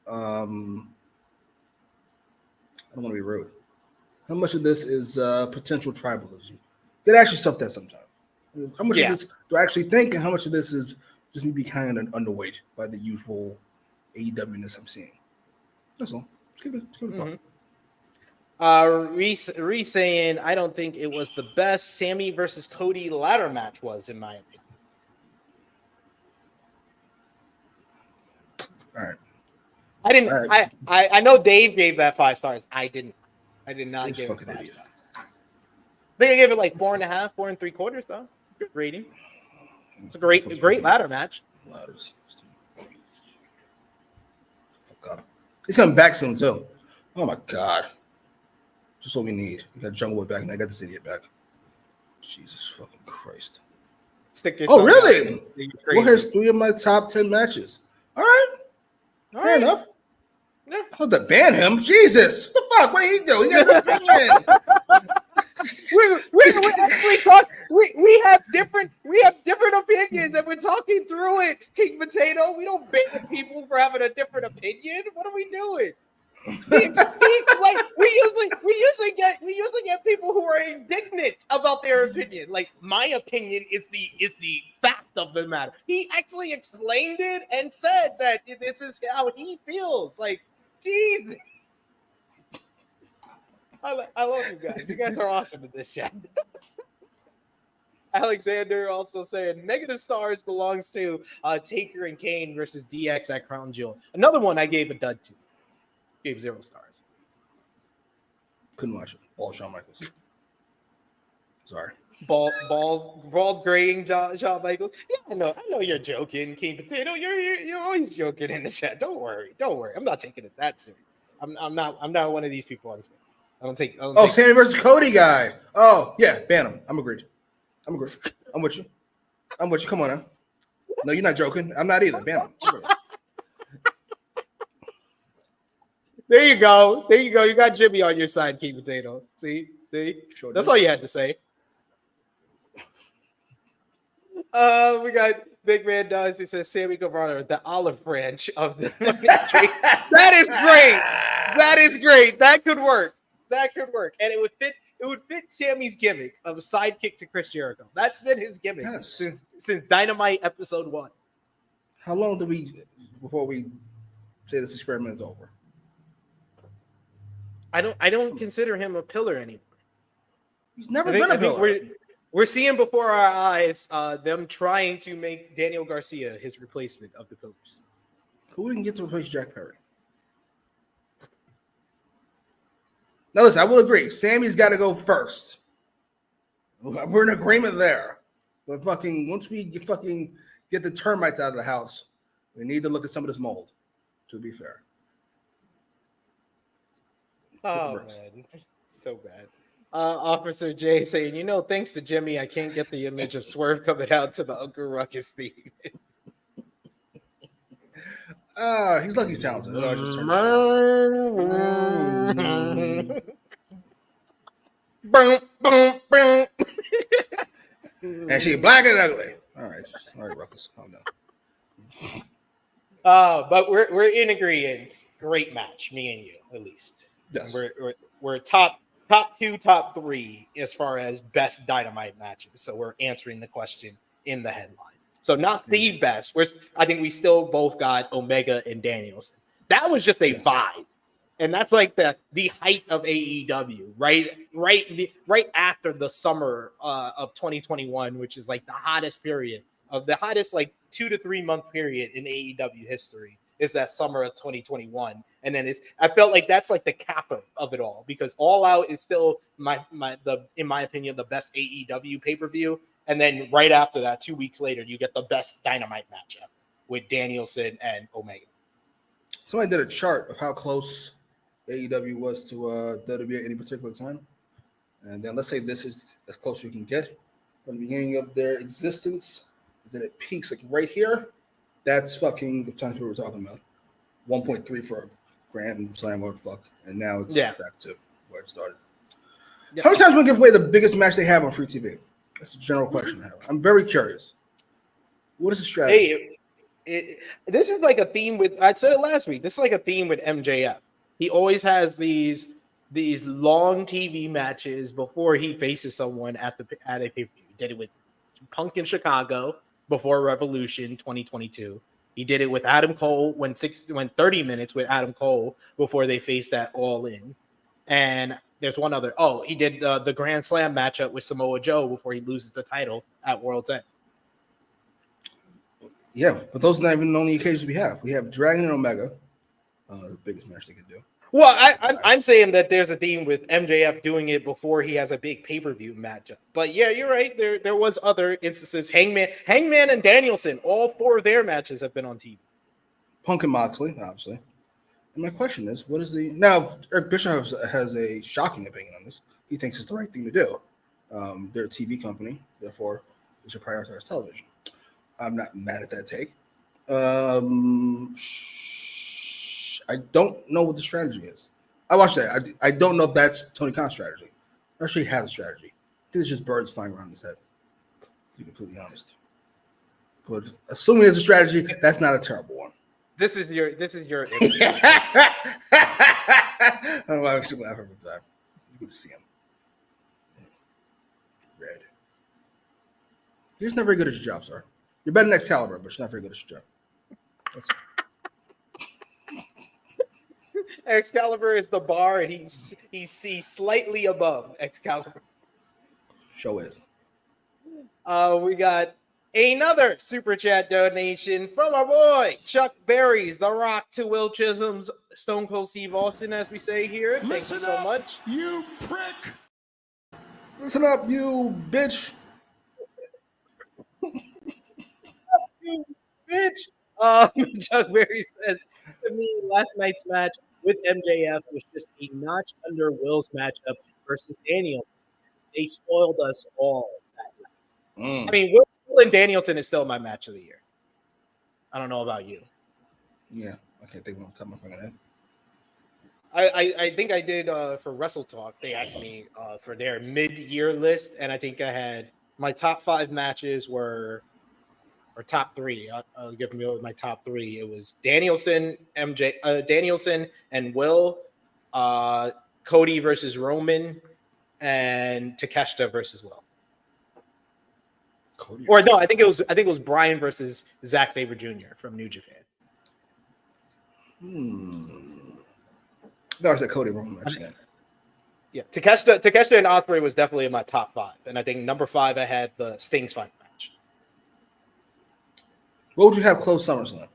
I don't want to be rude. How much of this is potential tribalism? You gotta ask yourself that sometimes. How much of this do I actually think, and how much of this is just me being kind of underweight by the usual AEW-ness I'm seeing? That's all. Let's give it a thought. Reese saying, I don't think it was the best Sammy versus Cody ladder match was, in my opinion. All right. I didn't. I know Dave gave that 5 stars. I didn't. I did not give it 5 stars. I think I gave it like 4.5, 4 3/4 though. Good rating. It's a great ladder match. Ladders. God. He's coming back soon too. Oh my God. Just what we need. We got Jungle Boy back, and I got this idiot back. Jesus fucking Christ. Stick your really? Well, here's 3 of my top 10 matches. All right. Fair enough. Yeah. I'll have to ban him. Jesus. What the fuck? What did he do? He has an opinion. we actually talk. We have different opinions, and we're talking through it. King Potato. We don't ban people for having a different opinion. What are we doing? We usually get people who are indignant about their opinion. Like, my opinion is the fact of the matter. He actually explained it and said that this is how he feels. Like, jeez. I love you guys. You guys are awesome in this chat. Alexander also saying negative stars belongs to Taker and Kane versus DX at Crown Jewel. Another one I gave a dud to. Gave 0 stars. Couldn't watch it. All Shawn Michaels. Sorry. Bald graying Shawn Michaels. Yeah, I know you're joking, King Potato. You're always joking in the chat. Don't worry. I'm not taking it that serious. I'm not one of these people on Twitter. I don't take Sammy versus Cody guy. Oh yeah, ban him. I'm agreed. I'm with you. Come on now. No, you're not joking. I'm not either. Ban him. There you go. You got Jimmy on your side, King Potato. See? Sure. That's all you had to say. We got Big Man Does. He says Sammy Guevara, the olive branch of the That is great. That could work. And it would fit Sammy's gimmick of a sidekick to Chris Jericho. That's been his gimmick since Dynamite episode 1. How long before we say this experiment is over? I don't consider him a pillar anymore. He's never been a pillar. We're seeing before our eyes them trying to make Daniel Garcia his replacement of the pillars. Who we can get to replace Jack Perry? Now listen, I will agree. Sammy's got to go first. We're in agreement there. But once we get the termites out of the house, we need to look at some of this mold. To be fair. Oh man, so bad. Officer J saying, thanks to Jimmy, I can't get the image of Swerve coming out to the Uncle Ruckus theme. He's lucky he's talented. Boom, boom, boom. And she black and ugly. All right, Ruckus, calm down. But we're in agreement. Great match, me and you, at least. Yes. We're top two, top three as far as best Dynamite matches. So we're answering the question in the headline. So not the best. I think we still both got Omega and Danielson. That was just a vibe. And that's like the height of AEW, right after the summer of 2021, which is like the hottest period of the hottest like 2 to 3 month period in AEW history is that summer of 2021. And then I felt like that's like the capper of it all, because All Out is still in my opinion, the best AEW pay-per-view. And then right after that, 2 weeks later, you get the best Dynamite matchup with Danielson and Omega. Somebody did a chart of how close AEW was to WWE at any particular time. And then let's say this is as close as you can get from the beginning of their existence. Then it peaks like right here. That's fucking the time we were talking about. 1.3 for a Grand Slam or fuck. And now it's back to where it started. How many times will we give away the biggest match they have on free TV? That's a general question I have. I'm very curious. What is the strategy? This is like a theme with, I said it last week, this is like a theme with MJF. He always has these long TV matches before he faces someone at a pay-per-view. He did it with Punk in Chicago before Revolution 2022. He did it with Adam Cole when 30 minutes with Adam Cole before they faced that All In. And there's one other. Oh, he did the Grand Slam matchup with Samoa Joe before he loses the title at World's End. Yeah, but those are not even the only occasions we have. We have Dragon and Omega, the biggest match they could do. Well, I'm saying that there's a theme with MJF doing it before he has a big pay-per-view matchup. But yeah, you're right. There was other instances. Hangman and Danielson, all 4 of their matches have been on TV. Punk and Moxley, obviously. And my question is, what is now? Eric Bischoff has a shocking opinion on this. He thinks it's the right thing to do. They're a TV company, therefore they should prioritize television. I'm not mad at that take. I don't know what the strategy is. I watched that. I don't know if that's Tony Khan's strategy. I'm sure he has a strategy. I think it's just birds flying around his head, to be completely honest. But assuming it's a strategy, that's not a terrible one. This is your I don't know why I should laugh every time. You can see him. Red. You're just not very good at your job, sir. You're better than Excalibur, but you're not very good at your job. That's it. Excalibur is the bar, and he's slightly above Excalibur. Show is. We got another super chat donation from our boy Chuck Berry's The Rock to Will Chisholm's Stone Cold Steve Austin, as we say here. Thank you so much. You prick. Listen up, you bitch. You bitch. Chuck Berry says, to me, last night's match with MJF was just a notch under Will's matchup versus Danielson. They spoiled us all that night. I mean, Will and Danielson is still my match of the year. I don't know about you. Yeah, I can't think of what I'm talking about. I think I did for Wrestle Talk. They asked me for their mid-year list, and I think I had my top 5 matches or top 3. I'll give me my top 3. It was Danielson, Danielson and Will, Cody versus Roman, and Takeshita versus Will. Cody. Or no, I think it was Bryan versus Zack Sabre Jr. from New Japan. That was that Cody Roman match again. Yeah, Takeshita and Osprey was definitely in my top 5, and I think number 5 I had the Sting's fight match. What would you have close SummerSlam?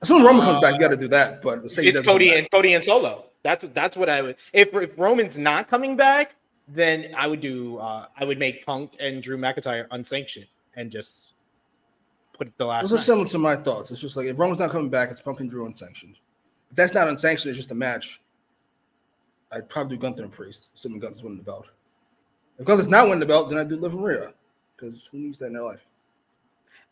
Assuming Roman comes back, you got to do that. But let's say it's Cody and Solo. That's what I would. If Roman's not coming back, then I would do. I would make Punk and Drew McIntyre unsanctioned and just put the last. This is similar to my thoughts. It's just like if Roman's not coming back, it's Punk and Drew unsanctioned. If that's not unsanctioned, it's just a match. I'd probably do Gunther and Priest, assuming Gunther's winning the belt. If Gunther's not winning the belt, then I'd do Liv and Rhea, because who needs that in their life?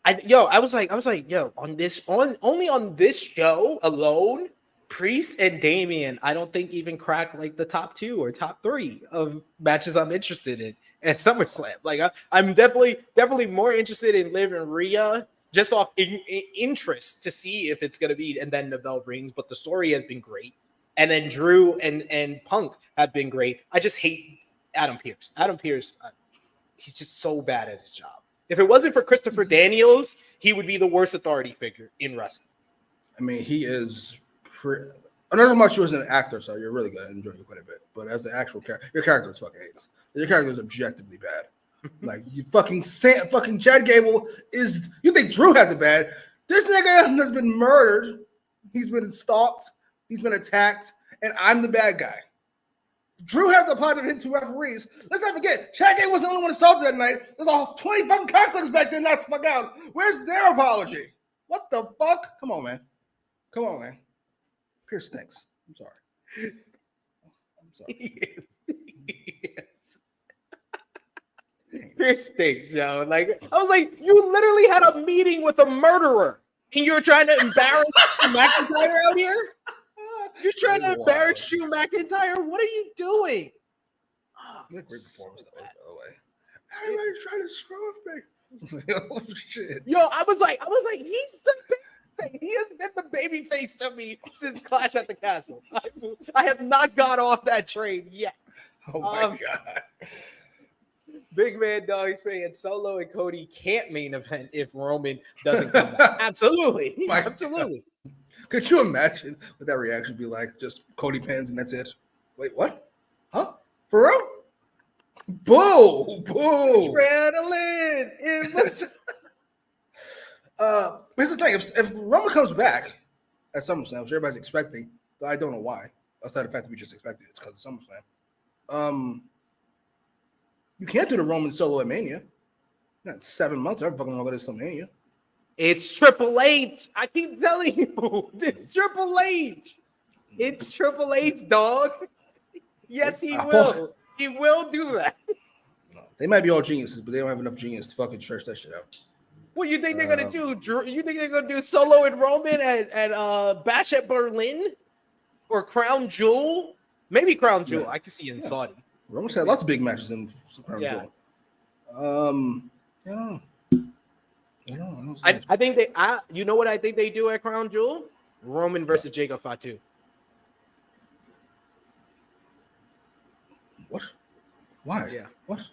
I was like, only on this show alone, Priest and Damian, I don't think even crack like the top 2 or top 3 of matches I'm interested in at SummerSlam. Like I'm definitely more interested in Liv and Rhea just off interest to see if it's gonna be, and then the bell rings. But the story has been great, and then Drew and Punk have been great. I just hate Adam Pearce. Adam Pearce, he's just so bad at his job. If it wasn't for Christopher Daniels, he would be the worst authority figure in wrestling. I mean, he is. Not so much you as an actor, so you're really good. I enjoy you quite a bit. But as the actual character, your character is fucking heinous. Your character is objectively bad. Like you fucking Chad Gable is. You think Drew has it bad? This nigga has been murdered. He's been stalked. He's been attacked, and I'm the bad guy. Drew has the part to hit 2 referees. Let's not forget, Chad Gable was the only one assaulted that night. There's all 20 fucking cocksuckers back there knocked the fuck out. Where's their apology? What the fuck? Come on, man. Come on, man. Pierce stinks. I'm sorry. Yes. Pierce stinks, yo. Like I was like, you literally had a meeting with a murderer, and you're trying to embarrass Drew McIntyre out here. You're trying to embarrass Drew McIntyre. What are you doing? Great performance, by the way. Everybody trying to screw me. Oh shit. Yo, I was like, he's the. He has been the baby face to me since Clash at the Castle. I have not got off that train yet. Oh my god. Big Man Dog saying Solo and Cody can't main event if Roman doesn't come back. Absolutely. Absolutely. God. Could you imagine what that reaction would be like? Just Cody pins and that's it. Wait, what? Huh? For real? Boo! Boo! Adrenaline! It was... Here's the thing: if Roman comes back at SummerSlam, which everybody's expecting, but I don't know why, outside the fact that we just expected it's because of SummerSlam. You can't do the Roman solo at Mania. Not 7 months. I fucking know what it is till Mania. It's Triple H. I keep telling you, it's Triple H. It's Triple H, dog. Yes, he will. He will do that. No, they might be all geniuses, but they don't have enough genius to fucking stretch that shit out. What you think they're gonna do? You think they're gonna do Solo and Roman at Bash at Berlin or Crown Jewel? Maybe Crown Jewel. I can see in Saudi. Roman's had lots of big matches in Crown Jewel. I think they. You know what I think they do at Crown Jewel? Roman versus Jacob Fatu. What? Why? Yeah. What?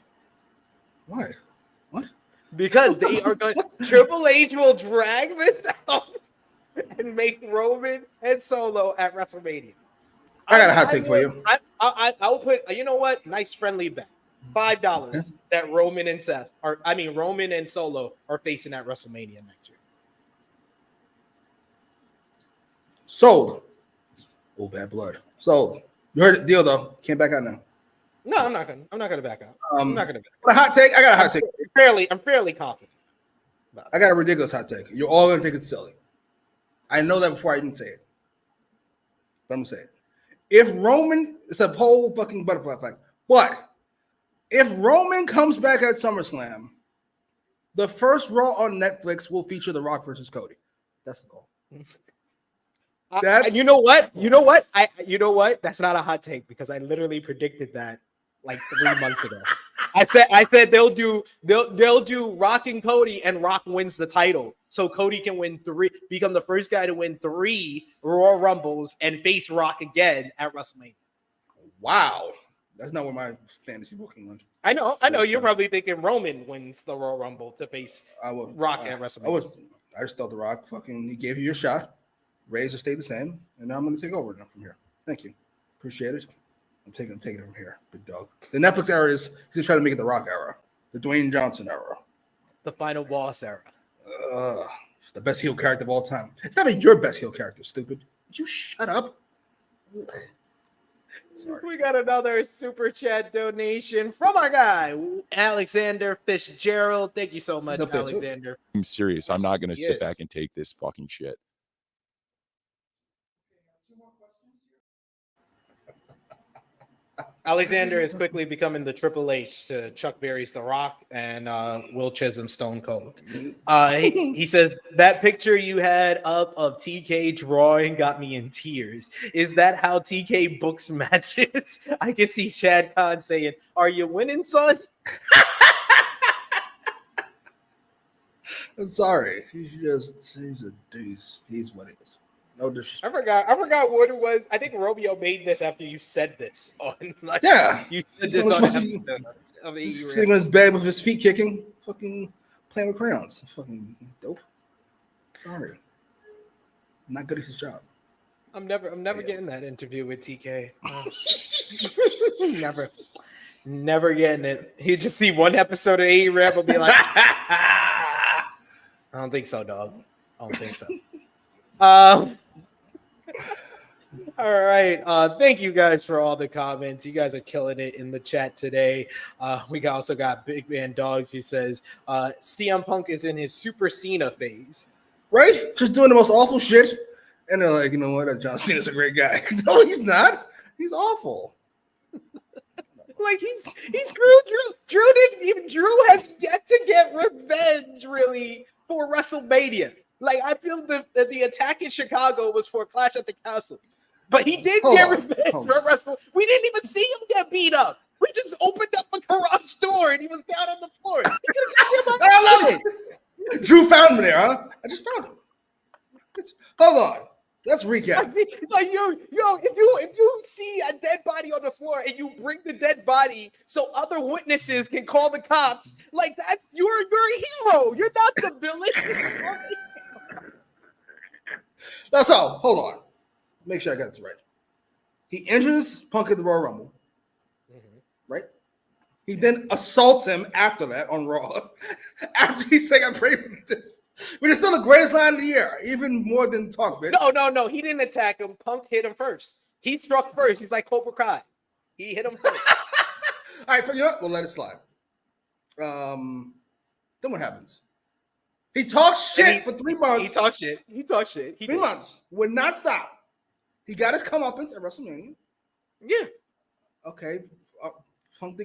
Why? What? Because they are going. Triple H will drag this out and make Roman and Solo at WrestleMania. I got a hot take for you. I'll put. You know what? Nice friendly bet. $5 that Roman and Solo are facing at WrestleMania next year. Sold. Oh, bad blood. Sold. You heard the deal though. Can't back out now. No, I'm not gonna back out. I'm not gonna back out. A hot take. I got a hot take. I'm fairly confident. I got a ridiculous hot take. You're all gonna think it's silly. I know that before I even say it. But I'm gonna say it. If Roman, it's a whole fucking butterfly flag. But if Roman comes back at SummerSlam, the first Raw on Netflix will feature The Rock versus Cody. That's the goal. You know what? You know what? That's not a hot take because I literally predicted that like 3 months ago. I said they'll do Rock and Cody, and Rock wins the title, so Cody can become the first guy to win 3 Royal Rumbles and face Rock again at WrestleMania. Wow, that's not where my fantasy booking went. I know. You're probably thinking Roman wins the Royal Rumble to face Rock at WrestleMania. I just thought The Rock he gave you your shot. Razor stayed the same, and now I'm going to take over now from here. Thank you, appreciate it. I'm taking it from here, big dog. The Netflix era is he's trying to make it the Rock era, the Dwayne Johnson era, the Final Boss era. It's the best heel character of all time. It's not even your best heel character, stupid. Would you shut up? Sorry. We got another super chat donation from our guy Alexander Fitzgerald. Thank you so much, Alexander. I'm serious. I'm not going to sit back and take this fucking shit. Alexander is quickly becoming the Triple H to Chuck Berry's The Rock and Will Chisholm Stone Cold. He says, that picture you had up of TK drawing got me in tears. Is that how TK books matches? I can see Shad Khan saying, are you winning, son? I'm sorry. He's what it is. No disrespect. I forgot what it was. I think Romeo made this after you said this on you said this on an episode of AEW. Sitting on his bed with his feet kicking, fucking playing with crayons. Fucking dope. Sorry. Not good at his job. I'm never getting that interview with TK. Never getting it. He'd just see one episode of AEW and be like, I don't think so, dog. I don't think so. All right. Thank you guys for all the comments. You guys are killing it in the chat today. We also got Big Man Dogs who says CM Punk is in his Super Cena phase. Right? Just doing the most awful shit. And they're like, you know what? John Cena's a great guy. No, he's not. He's awful. Like he screwed Drew. Drew has yet to get revenge really for WrestleMania. Like I feel that the attack in Chicago was for Clash at the Castle. But he did get revenge for WrestleMania. We didn't even see him get beat up. We just opened up a garage door and he was down on the floor. I love it. Drew found me there, huh? I just found him. Hold on. Let's recap. Like if you see a dead body on the floor and you bring the dead body so other witnesses can call the cops, like that's you're a hero. You're not the villain. That's all. Hold on. Make sure I got this right. He injures Punk at the Royal Rumble. Right? He then assaults him after that on Raw. After he's saying, I pray for this. But it's still the greatest line of the year, even more than talk, bitch. No. He didn't attack him. Punk hit him first. He struck first. He's like Cobra Kai. He hit him first. All right, you know what? We'll let it slide. Then what happens? He talks shit for 3 months. He talks shit. 3 months. Would not stop. He got his comeuppance at WrestleMania. Yeah. Okay.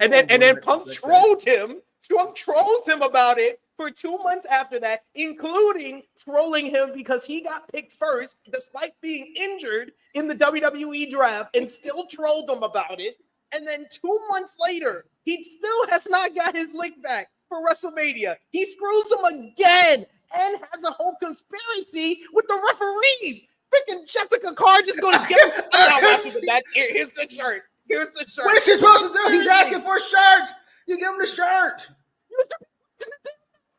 And then Punk trolled him. Punk trolls him about it for 2 months after that, including trolling him because he got picked first, despite being injured in the WWE draft, and still trolled him about it. And then 2 months later, he still has not got his lick back for WrestleMania. He screws him again and has a whole conspiracy with the referees. Freaking Jessica Carr just going to give him. Here's the shirt. Here's the shirt. What is she supposed to do? He's asking for a shirt. You give him the shirt.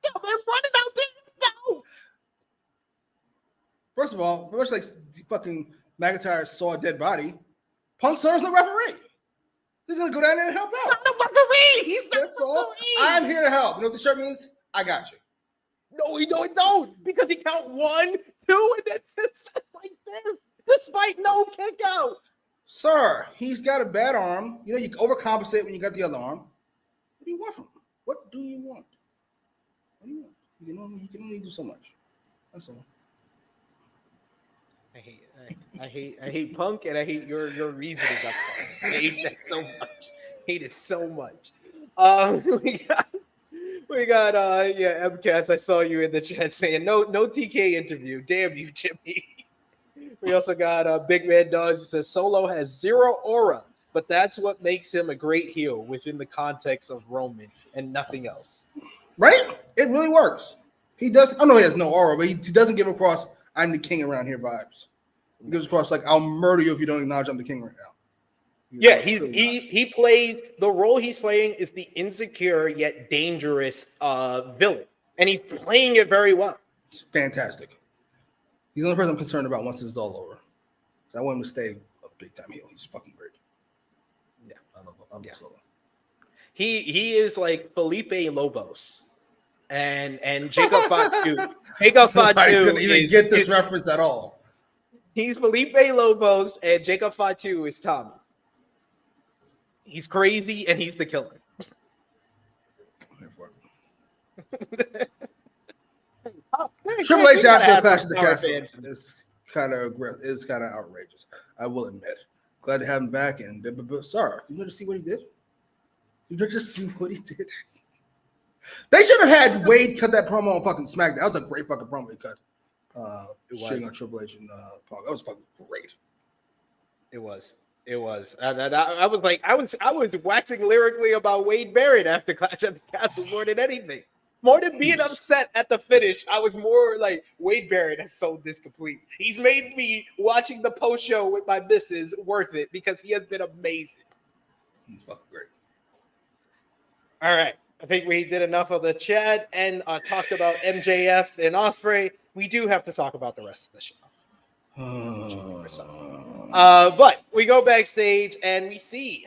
Man, running out there. No. First of all, much like fucking McIntyre saw a dead body, Punk serves the referee. He's gonna go down there and help out. Not the referee. He's the That's all. I'm here to help. You know what the shirt means? I got you. No, he don't. Because he count 1, 2, and then it's like this, despite no kick out. Sir, he's got a bad arm. You know, you overcompensate when you got the other arm. What do you want from him? What do you want? What do you want? He can only do so much. That's all. I hate Punk, and I hate your reasoning. I hate that so much. Hate it so much. We got MCAS. I saw you in the chat saying no TK interview. Damn you, Jimmy. We also got Big Man Dogs. It says Solo has zero aura, but that's what makes him a great heel within the context of Roman and nothing else. Right? It really works. He does. I know he has no aura, but he doesn't give across "I'm the king around here" vibes. He gives across like "I'll murder you if you don't acknowledge I'm the king right now." He plays the role he's playing is the insecure yet dangerous villain, and he's playing it very well. It's fantastic. He's the only person I'm concerned about once this is all over. So I want him to stay a big time heel. He's fucking great. Yeah, I love Solo. He is like Felipe Lobos and Jacob Fatu. Jacob Fatu didn't even get this reference at all. He's Felipe Lobos and Jacob Fatu is Tommy. He's crazy and he's the killer. Triple H after the Clash of the Castle is kind of outrageous. I will admit. Glad to have him back. And sorry, you just see what he did. You just see what he did. They should have had Wade cut that promo on fucking SmackDown. That was a great fucking promo they cut. Shitting on Triple H and Punk. That was fucking great. It was. I was like, I was waxing lyrically about Wade Barrett after Clash at the Castle more than anything. More than being upset at the finish, I was more like, Wade Barrett has sold this complete. He's made me watching the post show with my missus worth it because he has been amazing. He's fucking great. All right. I think we did enough of the chat and talked about MJF and Ospreay. We do have to talk about the rest of the show. But we go backstage and we see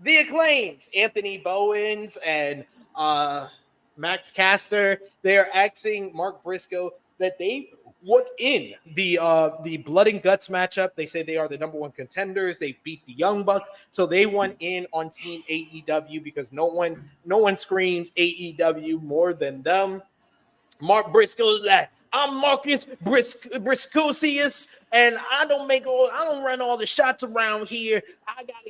the Acclaims, Anthony Bowens and Max Caster. They are asking Mark Briscoe that they want in the Blood and Guts matchup. They say they are the number one contenders. They beat the Young Bucks, so they want in on Team AEW because no one screams AEW more than them. Mark Briscoe is like, I'm Marcus Briscoesius, and I don't run all the shots around here.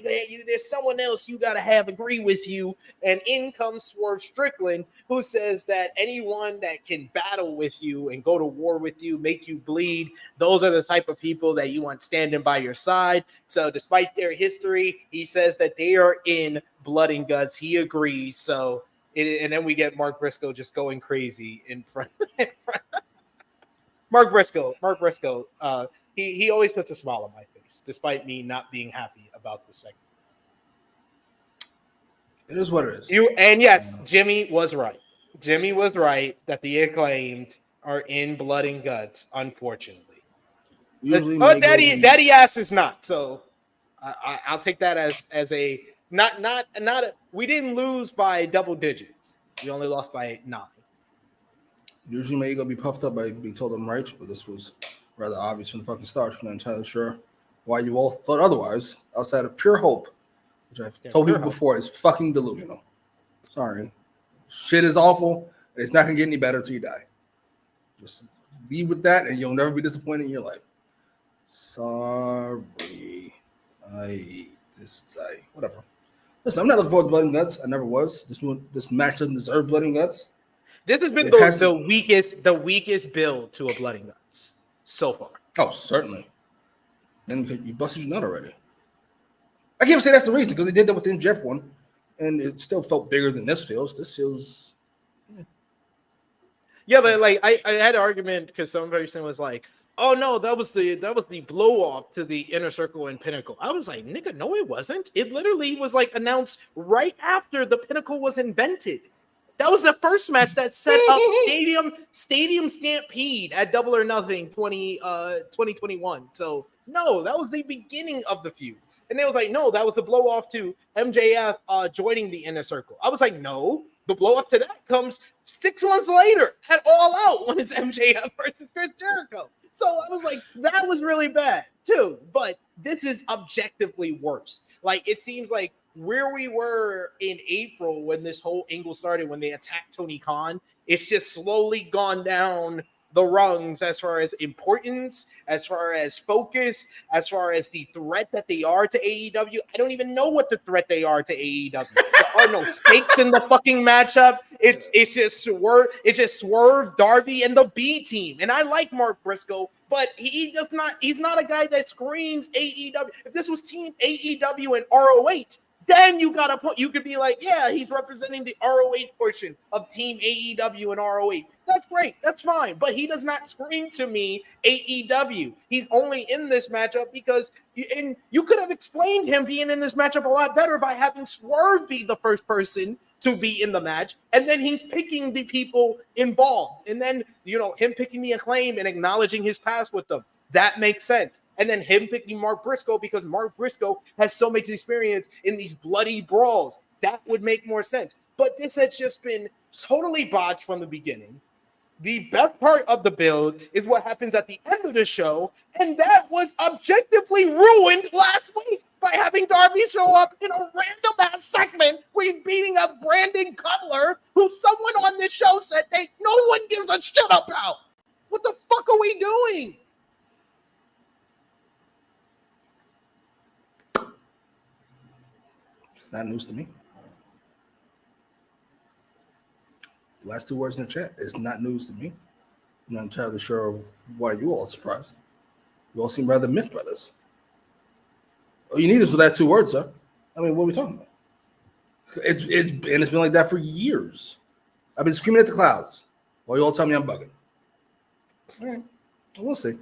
There's someone else you gotta have agree with you. And in comes Swerve Strickland, who says that anyone that can battle with you and go to war with you, make you bleed, those are the type of people that you want standing by your side. So despite their history, he says that they are in Blood and Guts. He agrees. So and then we get Mark Briscoe just going crazy in front. Mark Briscoe, he always puts a smile on my face, despite me not being happy about this segment. It is what it is. Yes, Jimmy was right. Jimmy was right that the Acclaimed are in Blood and Guts, unfortunately. Usually Daddy Ass is not. So I'll take that as a not a, we didn't lose by double digits. We only lost by 9. Usually my ego be puffed up by being told I'm right, but this was rather obvious from the fucking start. I'm not entirely sure why you all thought otherwise, outside of pure hope, which I've told people before is fucking delusional. Sorry. Shit is awful, and it's not going to get any better until you die. Just leave with that, and you'll never be disappointed in your life. Sorry. Whatever. Listen, I'm not looking forward to Blood and Guts. I never was. This match doesn't deserve Blood and Guts. This has been the weakest build to a Blood and Guts so far. Oh, certainly. Then you busted your nut already. I can't say that's the reason because they did that with the MJF one, and it still felt bigger than this feels. This feels. Yeah, but like I had an argument because some person was like, "Oh no, that was the blow off to the Inner Circle and Pinnacle." I was like, "Nigga, no, it wasn't. It literally was like announced right after the Pinnacle was invented." That was the first match that set up Stadium Stampede at Double or Nothing 2021. So no, that was the beginning of the feud. And it was like, no, that was the blow off to MJF joining the Inner Circle. I was like, no, the blow off to that comes 6 months later at All Out when it's MJF versus Chris Jericho. So I was like, that was really bad too. But this is objectively worse. Like it seems like where we were in April when this whole angle started, when they attacked Tony Khan, it's just slowly gone down the rungs as far as importance, as far as focus, as far as the threat that they are to AEW. I don't even know what the threat they are to AEW. There are no stakes in the fucking matchup. It's just Swerve, Darby, and the B team. And I like Mark Briscoe, but he's not a guy that screams AEW. If this was Team AEW and ROH, then you could be like, yeah, he's representing the ROH portion of Team AEW and ROH. That's great. That's fine. But he does not scream to me AEW. He's only in this matchup because you could have explained him being in this matchup a lot better by having Swerve be the first person to be in the match. And then he's picking the people involved. And then, him picking the Acclaim and acknowledging his past with them. That makes sense. And then him picking Mark Briscoe because Mark Briscoe has so much experience in these bloody brawls. That would make more sense. But this has just been totally botched from the beginning. The best part of the build is what happens at the end of the show, and that was objectively ruined last week by having Darby show up in a random ass segment where he's beating up Brandon Cutler, who someone on this show said no one gives a shit about. What the fuck are we doing? It's not news to me. The last two words in the chat is not news to me. I'm not entirely sure why you all are surprised. You all seem rather miffed by this. Oh, you need this for that two words, sir. I mean, what are we talking about? It's been like that for years. I've been screaming at the clouds while you all tell me I'm bugging. All right, we'll see.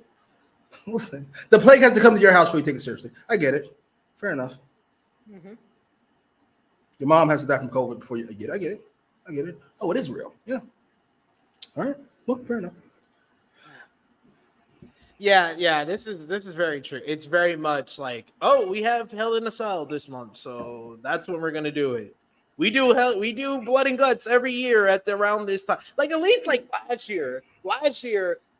We'll see. The plague has to come to your house before you take it seriously. I get it. Fair enough. Mm-hmm. Your mom has to die from COVID before you. I get it. I get it. Oh, it is real. Yeah. All right. Well, fair enough. Yeah. This is very true. It's very much like, oh, we have Hell in a Cell this month, so that's when we're gonna do it. We do Blood and Guts every year at around this time. Like at least like last year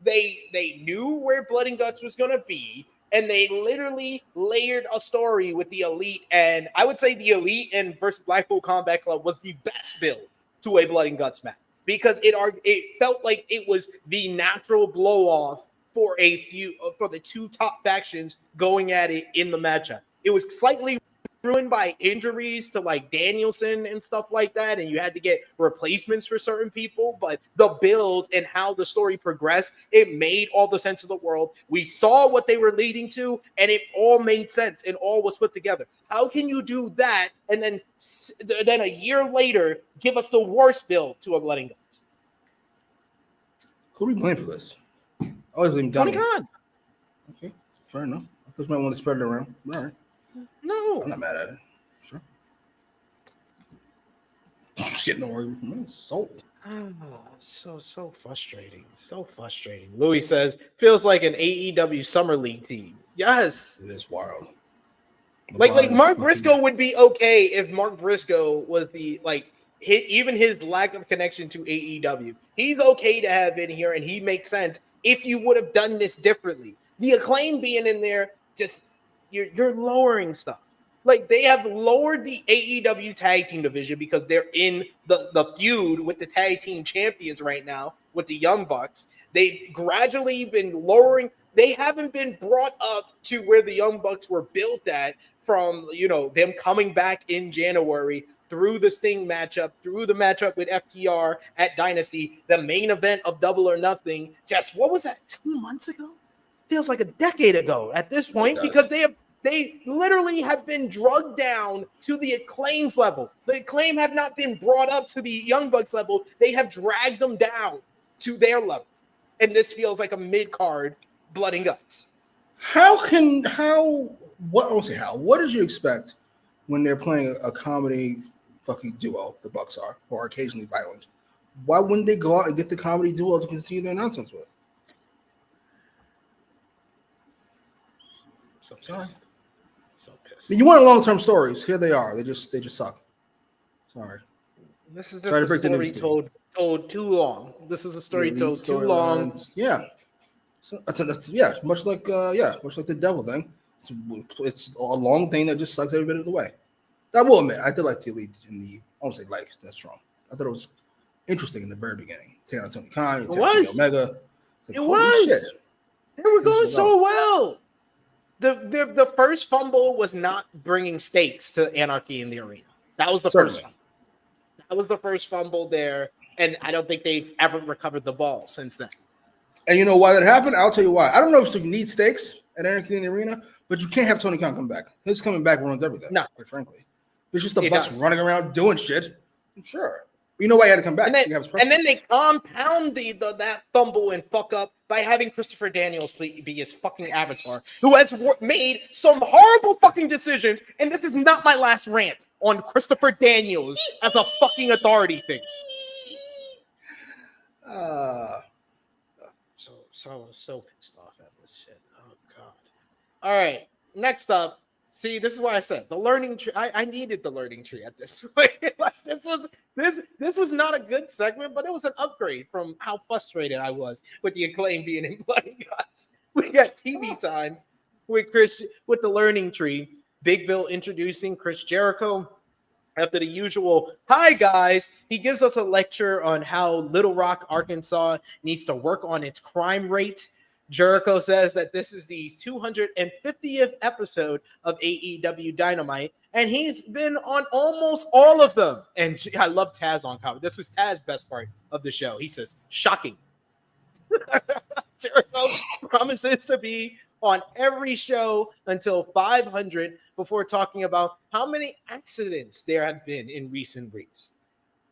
they knew where Blood and Guts was gonna be, and they literally layered a story with the Elite. And I would say the Elite and versus Blackpool Combat Club was the best build to a Blood and Guts match because it felt like it was the natural blow off for the two top factions going at it in the matchup. It was slightly ruined by injuries to like Danielson and stuff like that, and you had to get replacements for certain people, but the build and how the story progressed, it made all the sense of the world. We saw what they were leading to, and it all made sense and all was put together. How can you do that and then a year later give us the worst build to a Blood and Guts? Who are we playing for this? I always blame Tony Khan. Okay, fair enough. I thought you might want to spread it around. All right. No, I'm not mad at it. Sure. Getting no argument from me. Sold. Oh, so frustrating. So frustrating. Louis says, feels like an AEW Summer League team. Yes. It is wild. Like Mark Briscoe would be okay if Mark Briscoe was even his lack of connection to AEW. He's okay to have in here, and he makes sense if you would have done this differently. The Acclaim being in there, just you're lowering stuff. Like they have lowered the AEW tag team division because they're in the feud with the tag team champions right now with the Young Bucks. They've gradually been lowering. They haven't been brought up to where the Young Bucks were built at from, them coming back in January through the Sting matchup, through the matchup with FTR at Dynasty, the main event of Double or Nothing. Just what was that, 2 months ago? Feels like a decade ago at this point because they literally have been drugged down to the Acclaim's level. The Acclaim have not been brought up to the Young Bucks level. They have dragged them down to their level. And this feels like a mid-card Blood and Guts. What did you expect when they're playing a comedy fucking duo, the Bucks are, or occasionally violent? Why wouldn't they go out and get the comedy duo to continue their nonsense with? So pissed. So pissed. You want long-term stories. Here they are. They just suck. Sorry. This is just a story told too long. This is a story told too long. Yeah. So that's much like the devil thing. It's a long thing that just sucks every bit of the way. I will admit, I did like the Elite I won't say like, that's wrong. I thought it was interesting in the very beginning. Taking on Tony Khan, taking on Omega. It was. Shit. They were going so well. The first fumble was not bringing stakes to Anarchy in the arena. That was the first fumble. That was the first fumble there, and I don't think they've ever recovered the ball since then. And you know why that happened? I'll tell you why. I don't know if you need stakes at Anarchy in the arena, but you can't have Tony Khan come back. His coming back ruins everything. No, quite frankly, it's just the Bucks running around doing shit. I'm sure. You know why he had to come back. And then they compound that fumble and fuck up by having Christopher Daniels be his fucking avatar, who has made some horrible fucking decisions. And this is not my last rant on Christopher Daniels as a fucking authority thing. So pissed off at this shit. Oh god. All right, next up. See, this is why I said the learning tree. I needed the learning tree at this point. This was not a good segment, but it was an upgrade from how frustrated I was with the Acclaim being in Blood and Guts. We got TV time with Chris with the learning tree. Big Bill introducing Chris Jericho. After the usual, hi guys, he gives us a lecture on how Little Rock, Arkansas needs to work on its crime rate. Jericho says that this is the 250th episode of AEW Dynamite, and he's been on almost all of them. And I love Taz on comment. This was Taz's best part of the show. He says, shocking. Jericho promises to be on every show until 500 before talking about how many accidents there have been in recent weeks.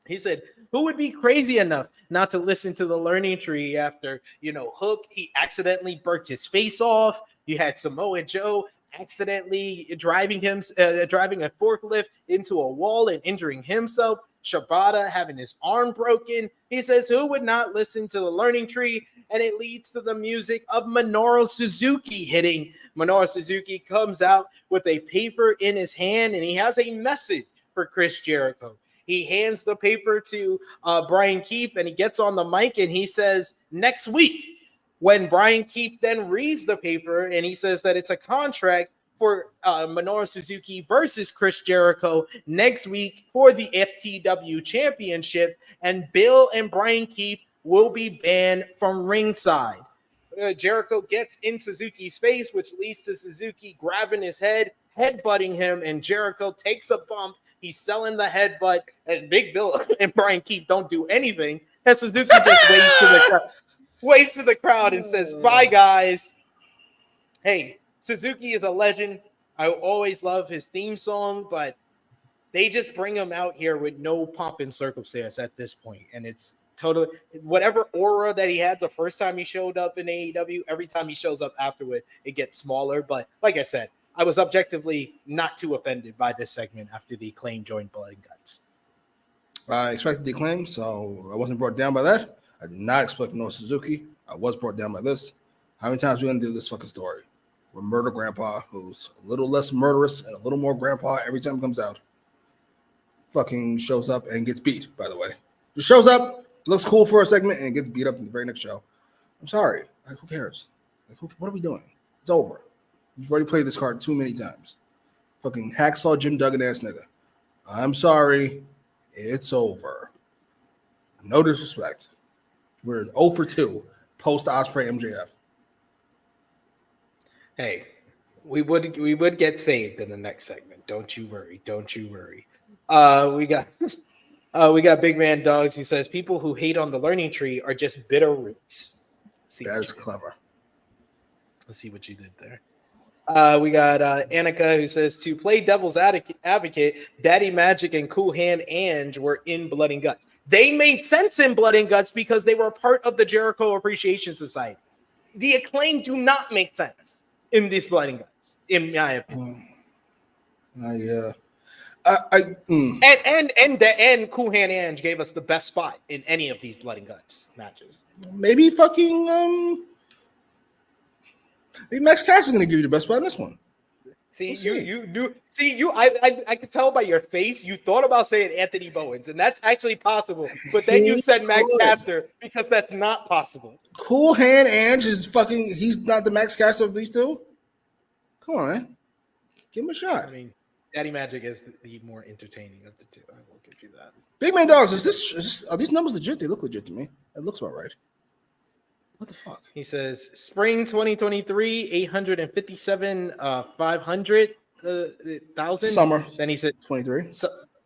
He said, who would be crazy enough not to listen to the learning tree after, Hook, he accidentally burnt his face off. You had Samoa Joe accidentally driving a forklift into a wall and injuring himself. Shibata having his arm broken. He says, who would not listen to the learning tree? And it leads to the music of Minoru Suzuki hitting. Minoru Suzuki comes out with a paper in his hand, and he has a message for Chris Jericho. He hands the paper to Brian Keith, and he gets on the mic, and he says, next week, when Brian Keith then reads the paper, and he says that it's a contract for Minoru Suzuki versus Chris Jericho next week for the FTW Championship, and Bill and Brian Keith will be banned from ringside. Jericho gets in Suzuki's face, which leads to Suzuki grabbing his head, headbutting him, and Jericho takes a bump. He's selling the headbutt, and Big Bill and Brian Keith don't do anything. And Suzuki just waves to the crowd and says, bye, guys. Hey, Suzuki is a legend. I always love his theme song, but they just bring him out here with no pomp and circumstance at this point. And it's totally whatever aura that he had the first time he showed up in AEW, every time he shows up afterward, it gets smaller. But like I said, I was objectively not too offended by this segment after the Acclaim joined Blood and Guts. I expected the Acclaim, so I wasn't brought down by that. I did not expect no Suzuki. I was brought down by this. How many times are we going to do this fucking story? We're Murder Grandpa, who's a little less murderous and a little more grandpa every time it comes out. Fucking shows up and gets beat, by the way. Just shows up, looks cool for a segment, and gets beat up in the very next show. I'm sorry. Who cares? What are we doing? It's over. You've already played this card too many times. Fucking hacksaw Jim Duggan ass nigga. I'm sorry. It's over. No disrespect. We're 0 for 2 post Ospreay MJF. Hey, we would get saved in the next segment. Don't you worry. Don't you worry. We got Big Man Dogs. He says people who hate on the learning tree are just bitter roots. That is clever. Let's see what you did there. We got Annika who says, to play devil's advocate, Daddy Magic and Cool Hand Ange were in Blood and Guts. They made sense in Blood and Guts because they were part of the Jericho Appreciation Society. The Acclaim do not make sense in this Blood and Guts, in my opinion. Yeah. And Cool Hand Ange gave us the best spot in any of these Blood and Guts matches. Maybe fucking maybe Max Cass is going to give you the best spot in this one. See, I could tell by your face you thought about saying Anthony Bowens, and that's actually possible. But then you said Max Caster because that's not possible. Cool Hand Ange is fucking. He's not the Max Caster of these two. Come on, man. Give him a shot. I mean, Daddy Magic is the more entertaining of the two. I will give you that. Big Man Dogs, are these numbers legit? They look legit to me. It looks about right. What the fuck? He says spring 2023, 857, 500,000. Summer. Then he said 23.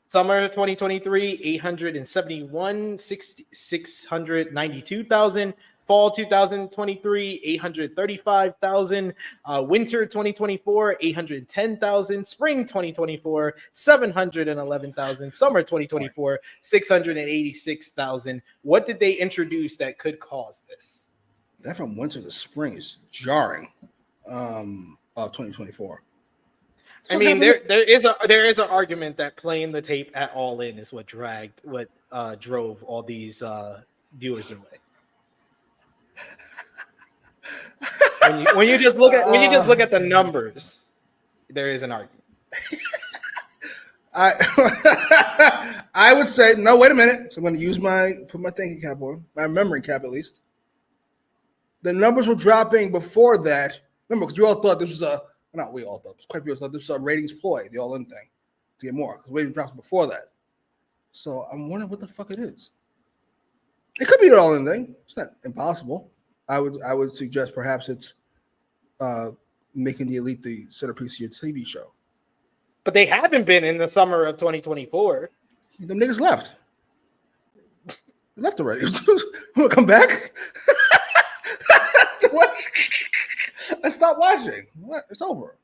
Summer 2023, 871, 692,000. Fall 2023, 835,000. Winter 2024, 810,000. Spring 2024, 711,000. Summer 2024, 686,000. What did they introduce that could cause this? That from winter to spring is jarring. Of 2024. I mean, there is an argument that playing the tape at All In is what drove all these viewers away. when you just look at the numbers, there is an argument. I would say no. Wait a minute. So I'm going to use put my thinking cap on, my memory cap at least. The numbers were dropping before that. Remember, because we all thought this was we all thought, quite a few thought this was a ratings ploy, the All In thing, to get more. Because ratings drops before that. So I'm wondering what the fuck it is. It could be an All In thing. It's not impossible. I would suggest perhaps it's making the Elite the centerpiece of your TV show. But they haven't been in the summer of 2024. Them niggas left. They left already. Want to come back? What? I stopped watching. What? It's over.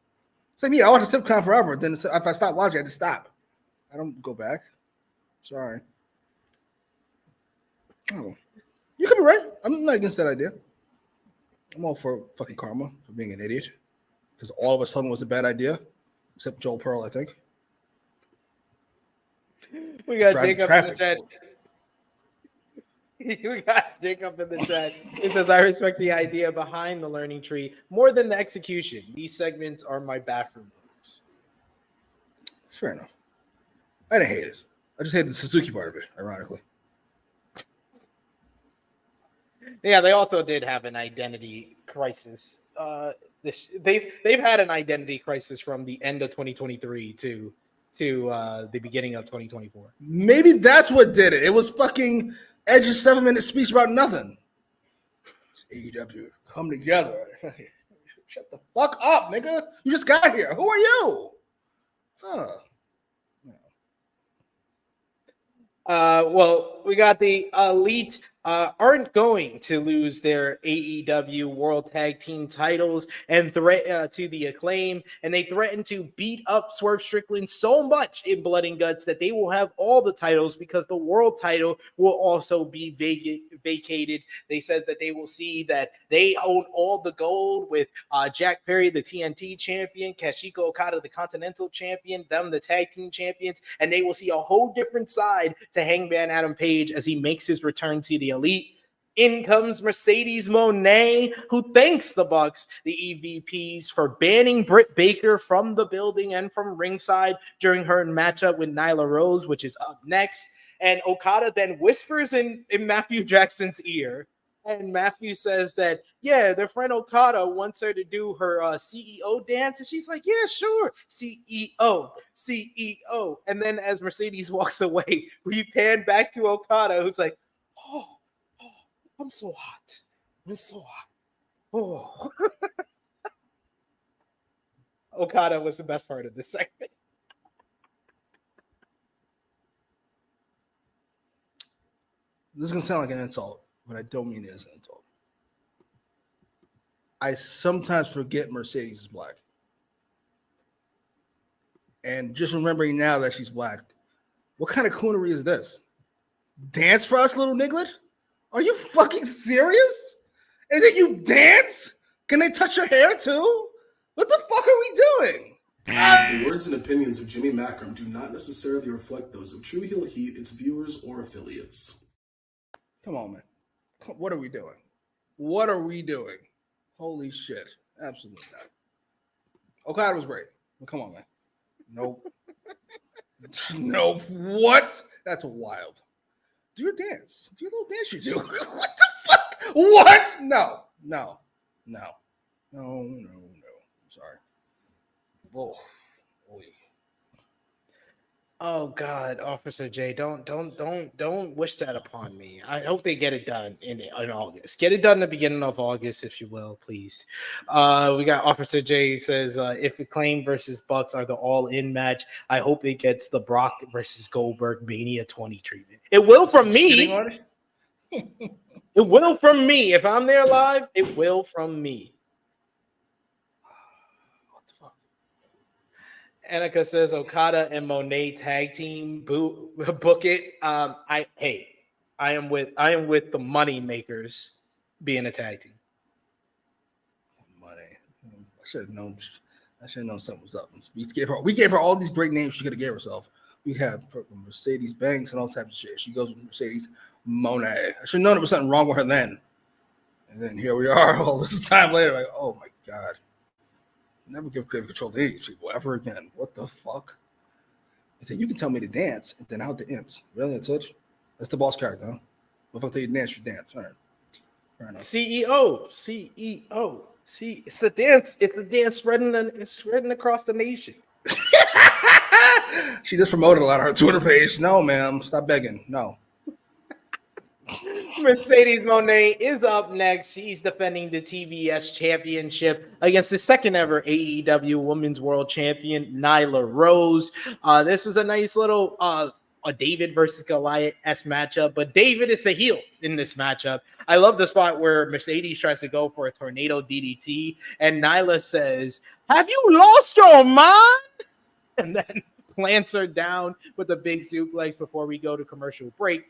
Same here. I watched a sitcom forever. Then if I stop watching, I just stop. I don't go back. Sorry. Oh, you could be right. I'm not against that idea. I'm all for fucking karma for being an idiot because all of us told me it was a bad idea, except Joel Pearl, I think. We got Jacob in the chat. We got Jacob in the chat. He says, I respect the idea behind the learning tree more than the execution. These segments are my bathroom books. Fair enough. I didn't hate it. I just hated the Suzuki part of it, ironically. Yeah, they also did have an identity crisis. They've had an identity crisis from the end of 2023 to the beginning of 2024. Maybe that's what did it. It was fucking Edge's 7-minute speech about nothing. AEW, come together. Shut the fuck up, nigga. You just got here. Who are you? Well, we got the Elite aren't going to lose their AEW World Tag Team titles and threat to the Acclaim, and they threaten to beat up Swerve Strickland so much in Blood and Guts that they will have all the titles because the world title will also be vacated. They said that they will see that they own all the gold with Jack Perry, the TNT champion, Kazuchika Okada, the Continental champion, them the tag team champions, and they will see a whole different side to Hangman Adam Page as he makes his return to the Elite. In comes Mercedes Mone, who thanks the Bucks, the EVPs, for banning Britt Baker from the building and from ringside during her matchup with Nyla Rose, which is up next. And Okada then whispers in Matthew Jackson's ear. And Matthew says that, yeah, their friend Okada wants her to do her CEO dance. And she's like, yeah, sure. CEO. And then as Mercedes walks away, we pan back to Okada, who's like, oh, I'm so hot. I'm so hot. Oh. Okada was the best part of this segment. This is going to sound like an insult, but I don't mean it as an insult. I sometimes forget Mercedes is black. And just remembering now that she's black, what kind of coonery is this? Dance for us, little niglet? Are you fucking serious? And then you dance? Can they touch your hair too? What the fuck are we doing? The words and opinions of Jimmy Macram do not necessarily reflect those of True Heel Heat, its viewers, or affiliates. Come on, man. What are we doing? What are we doing? Holy shit. Absolutely not. Okada was great. But come on, man. Nope. Nope. What? That's wild. Do your dance. Do your little dance you do. What the fuck? What? No. I'm sorry. Whoa. Oh God, Officer J, don't wish that upon me. I hope they get it done in August. Get it done in the beginning of August, if you will, please. We got Officer J says if Acclaim versus Bucks are the all-in match, I hope it gets the Brock versus Goldberg Mania 20 treatment. It will from me. It will from me. If I'm there live, it will from me. Annika says Okada and Monet tag team book it. I am with the money makers being a tag team. Money. I should have known something was up. We gave her all these great names she could have gave herself. We have Mercedes Banks and all types of shit. She goes with Mercedes Monet. I should have known there was something wrong with her then. And then here we are all this time later, like, oh my God. Never give creative control to any of these people ever again. What the fuck? I said, you can tell me to dance, and then out the ends. Really? That's it? That's the boss character, huh? If I tell you to dance, you dance. All right. Fair enough. CEO. See, it's the dance. It's the dance spreading across the nation. She just promoted a lot on her Twitter page. No, ma'am. Stop begging. No. Mercedes Moné is up next. She's defending the TBS championship against the second ever AEW Women's World Champion, Nyla Rose. This was a nice little a David versus Goliath-esque matchup, but David is the heel in this matchup. I love the spot where Mercedes tries to go for a tornado DDT, and Nyla says, "Have you lost your mind?" And then plants her down with a big suplex before we go to commercial break.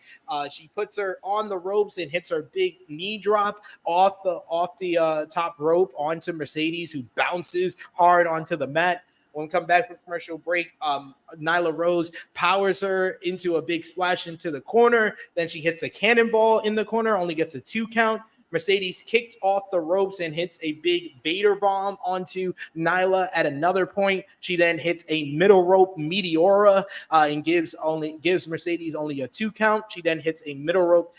She puts her on the ropes and hits her big knee drop off the top rope onto Mercedes, who bounces hard onto the mat. When we come back from commercial break, Nyla Rose powers her into a big splash into the corner. Then she hits a cannonball in the corner, only gets a 2 count. Mercedes kicks off the ropes and hits a big Vader bomb onto Nyla at another point. She then hits a middle rope Meteora and gives Mercedes only a 2 count. She then hits a middle rope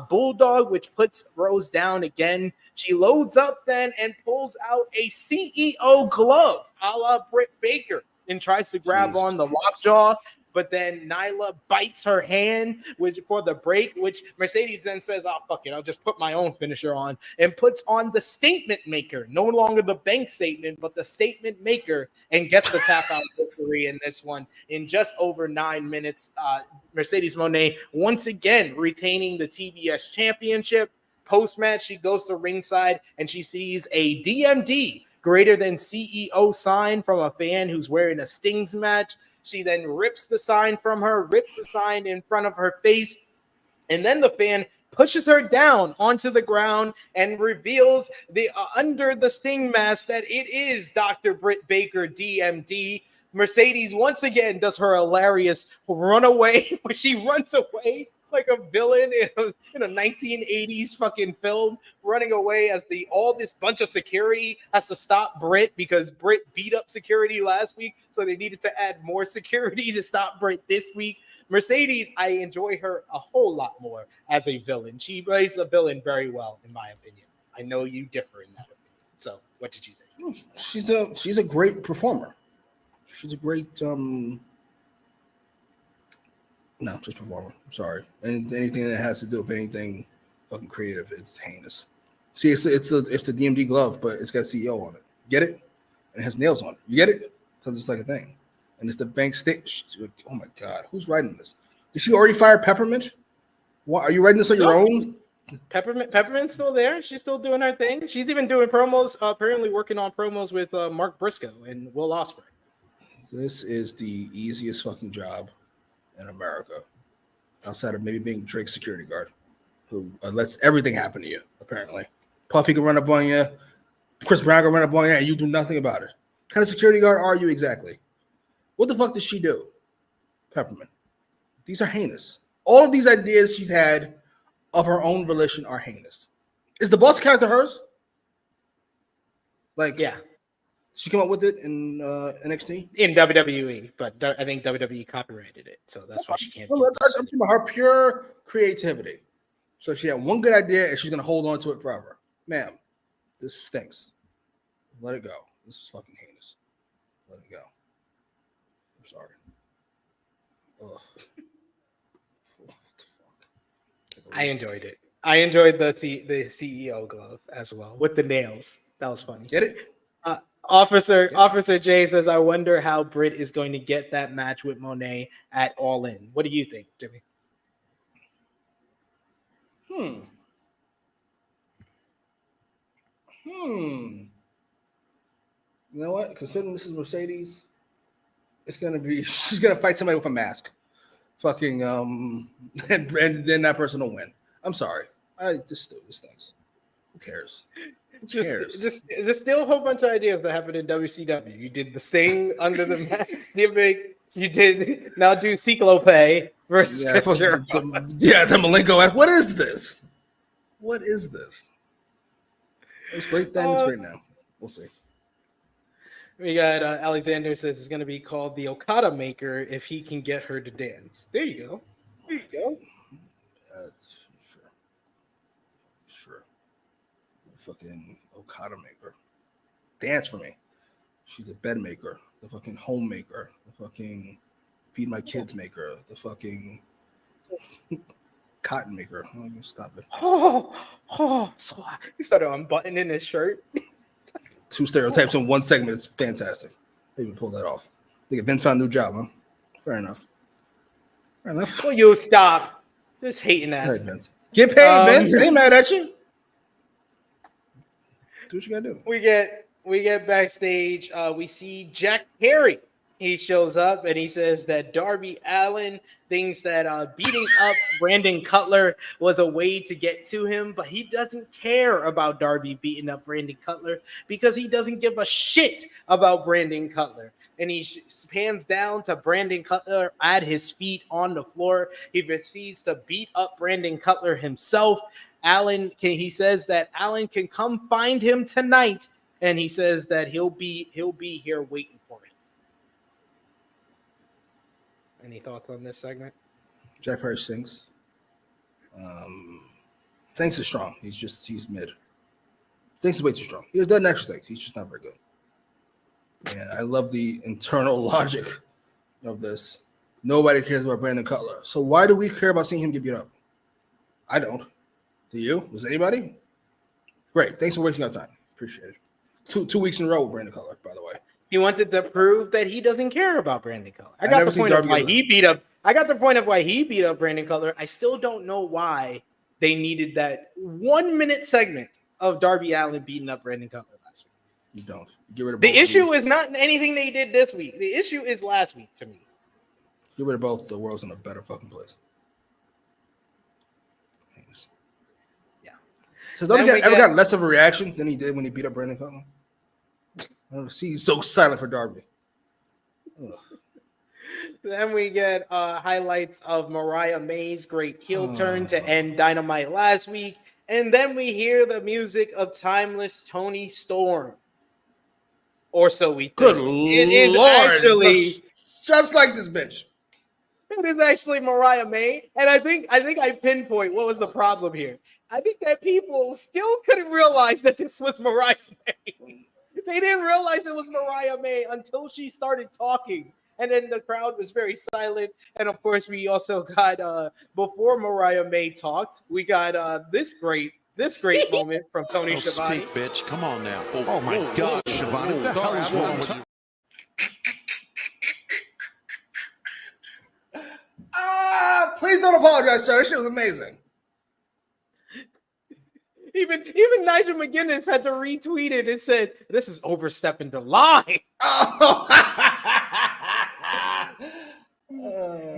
Bulldog, which puts Rose down again. She loads up then and pulls out a CEO glove a la Britt Baker and tries to grab on the lockjaw. But then Nyla bites her hand for the break, which Mercedes then says, "Oh, fuck it, I'll just put my own finisher on," and puts on the statement maker, no longer the bank statement, but the statement maker, and gets the tap out victory in this one in just over 9 minutes. Mercedes Moné once again retaining the TBS championship. Post-match, she goes to ringside and she sees a DMD, greater than CEO sign from a fan who's wearing a Stings match. She then rips the sign from her, rips the sign in front of her face, and then the fan pushes her down onto the ground and reveals the under the Sting mask that it is Dr. Britt Baker, DMD. Mercedes once again does her hilarious runaway, where she runs away like a villain in a 1980s fucking film, running away as all this bunch of security has to stop Britt because Britt beat up security last week, so they needed to add more security to stop Britt this week. Mercedes, I enjoy her a whole lot more as a villain. She plays a villain very well, in my opinion. I know you differ in that opinion. So, what did you think? She's a great performer. She's a great just performer. I'm sorry. Anything that has to do with anything fucking creative, it's heinous. See, it's the DMD glove, but it's got CEO on it. Get it? And it has nails on it. You get it? Because it's like a thing. And it's the bank stick. Oh my God, who's writing this? Did she already fire Peppermint? What, are you writing this on your own? Peppermint's still there. She's still doing her thing. She's even doing promos. Apparently, working on promos with Mark Briscoe and Will Ospreay. This is the easiest fucking job in America, outside of maybe being Drake's security guard, who lets everything happen to you, apparently. Puffy can run up on you, Chris Brown can run up on you, and you do nothing about it. What kind of security guard are you exactly? What the fuck does she do? Peppermint. These are heinous. All of these ideas she's had of her own volition are heinous. Is the boss character hers? Like, yeah. She came up with it in NXT? In WWE, but I think WWE copyrighted it, so that's why she can't. I'm talking about her pure creativity. So she had one good idea, and she's going to hold on to it forever. Ma'am, this stinks. Let it go. This is fucking heinous. Let it go. I'm sorry. Ugh. What the fuck? I enjoyed it. I enjoyed the CEO glove as well with the nails. That was funny. Get it? Officer J says, "I wonder how Britt is going to get that match with Moné at All In." What do you think, Jimmy? You know what? Considering this is Mercedes, she's gonna fight somebody with a mask. Fucking and then that person will win. I'm sorry. This stinks. Who cares? Just still a whole bunch of ideas that happened in WCW. You did the Sting under the mask gimmick. You did now do Cyclope versus Chris Jericho. The Malenko. What is this? What is this? It's great then. It's great now. We'll see. We got Alexander says it's going to be called the Okada Maker if he can get her to dance. There you go. There you go. Sure. Fucking Okada Maker. Dance for me. She's a bed maker. The fucking home maker. The fucking feed my kids maker. The fucking cotton maker. Stop it. So he started unbuttoning his shirt. 2 stereotypes in 1 segment. It's fantastic. They even pulled that off. Think Vince found a new job, huh? Fair enough. Will you stop? Just hating ass. Right, Vince. Get paid, Vince. They ain't mad at you. Do what you gotta do. We get backstage. We see Jack Perry. He shows up and he says that Darby Allin thinks that beating up Brandon Cutler was a way to get to him, but he doesn't care about Darby beating up Brandon Cutler because he doesn't give a shit about Brandon Cutler. And he pans down to Brandon Cutler at his feet on the floor. He proceeds to beat up Brandon Cutler himself. He says that Allin can come find him tonight, and he says that he'll be here waiting for him. Any thoughts on this segment? Jack Perry sings. Thanks is strong. He's mid. Thanks is way too strong. He has done extra things. He's just not very good. And I love the internal logic of this. Nobody cares about Brandon Cutler. So why do we care about seeing him get beat up? I don't. Do you? Does anybody? Great. Thanks for wasting our time. Appreciate it. Two weeks in a row with Brandon Cutler, by the way. He wanted to prove that he doesn't care about Brandon Cutler. I got the point of why he beat up Brandon Cutler. I still don't know why they needed that 1 minute segment of Darby Allin beating up Brandon Cutler last week. You don't. Get rid of the issue is not anything they did this week. The issue is last week to me. Get rid of both. The world's in a better fucking place. Thanks. Yeah. So Darby ever got less of a reaction than he did when he beat up Brandon Cutler? I don't see he's so silent for Darby. Ugh. Then we get highlights of Mariah May's great heel turn to end Dynamite last week. And then we hear the music of Timeless Tony Storm. Or so we think. Good Lord. Actually just like this bitch. It is actually Mariah May. And I think I pinpoint what was the problem here. I think that people still couldn't realize that this was Mariah May. They didn't realize it was Mariah May until she started talking. And then the crowd was very silent. And of course, we also got before Mariah May talked, we got this great moment from Tony Schiavone. Speak, bitch. Come on now. Oh my God, Schiavone. What the hell is wrong with you? Please don't apologize, sir. This shit was amazing. Even Nigel McGuinness had to retweet it and said, "This is overstepping the line."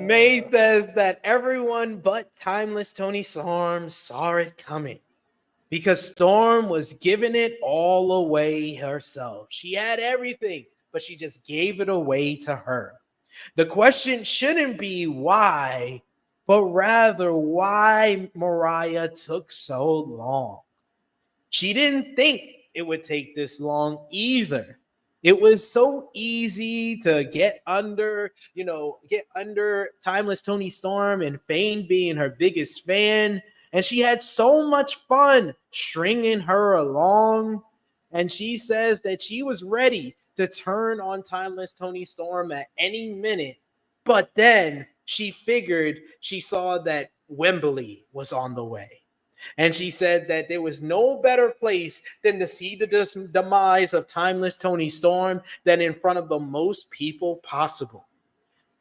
May says that everyone but Timeless Tony Storm saw it coming because Storm was giving it all away herself. She had everything, but she just gave it away to her. The question shouldn't be why, but rather why Mariah took so long. She didn't think it would take this long either. It was so easy to get under Timeless Tony Storm and feign being her biggest fan. And she had so much fun stringing her along. And she says that she was ready to turn on Timeless Tony Storm at any minute. But then she saw that Wembley was on the way. And she said that there was no better place than to see the demise of Timeless Tony Storm than in front of the most people possible.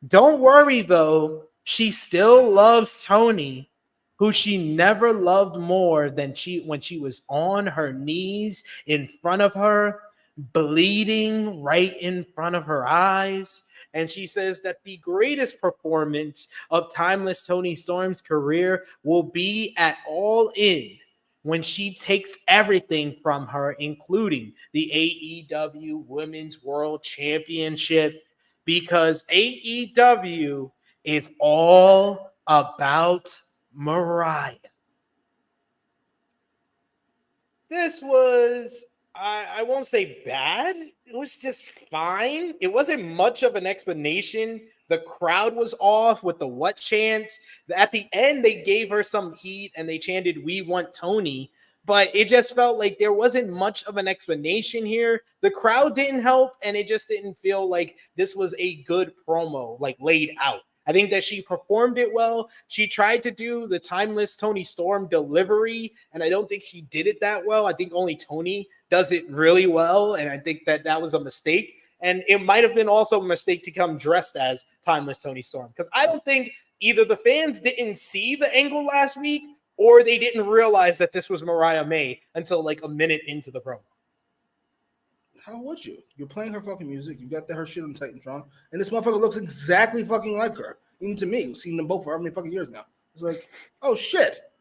Don't worry, though. She still loves Tony, who she never loved more than when she was on her knees in front of her, bleeding right in front of her eyes. And she says that the greatest performance of Timeless Tony Storm's career will be at All In when she takes everything from her, including the AEW Women's World Championship, because AEW is all about Mariah. This was, I won't say bad. It was just fine. It wasn't much of an explanation. The crowd was off with the what chants. At the end, they gave her some heat and they chanted, "We want Tony." But it just felt like there wasn't much of an explanation here. The crowd didn't help, and it just didn't feel like this was a good promo, like laid out. I think that she performed it well. She tried to do the timeless Toni Storm delivery, and I don't think she did it that well. I think only Toni does it really well, and I think that was a mistake. And it might have been also a mistake to come dressed as timeless Toni Storm, because I don't think either the fans didn't see the angle last week or they didn't realize that this was Mariah May until like a minute into the promo. How would you? You're playing her fucking music. You got her shit on Titantron, and this motherfucker looks exactly fucking like her. Even to me, who've seen them both for how many fucking years now. It's like, oh shit,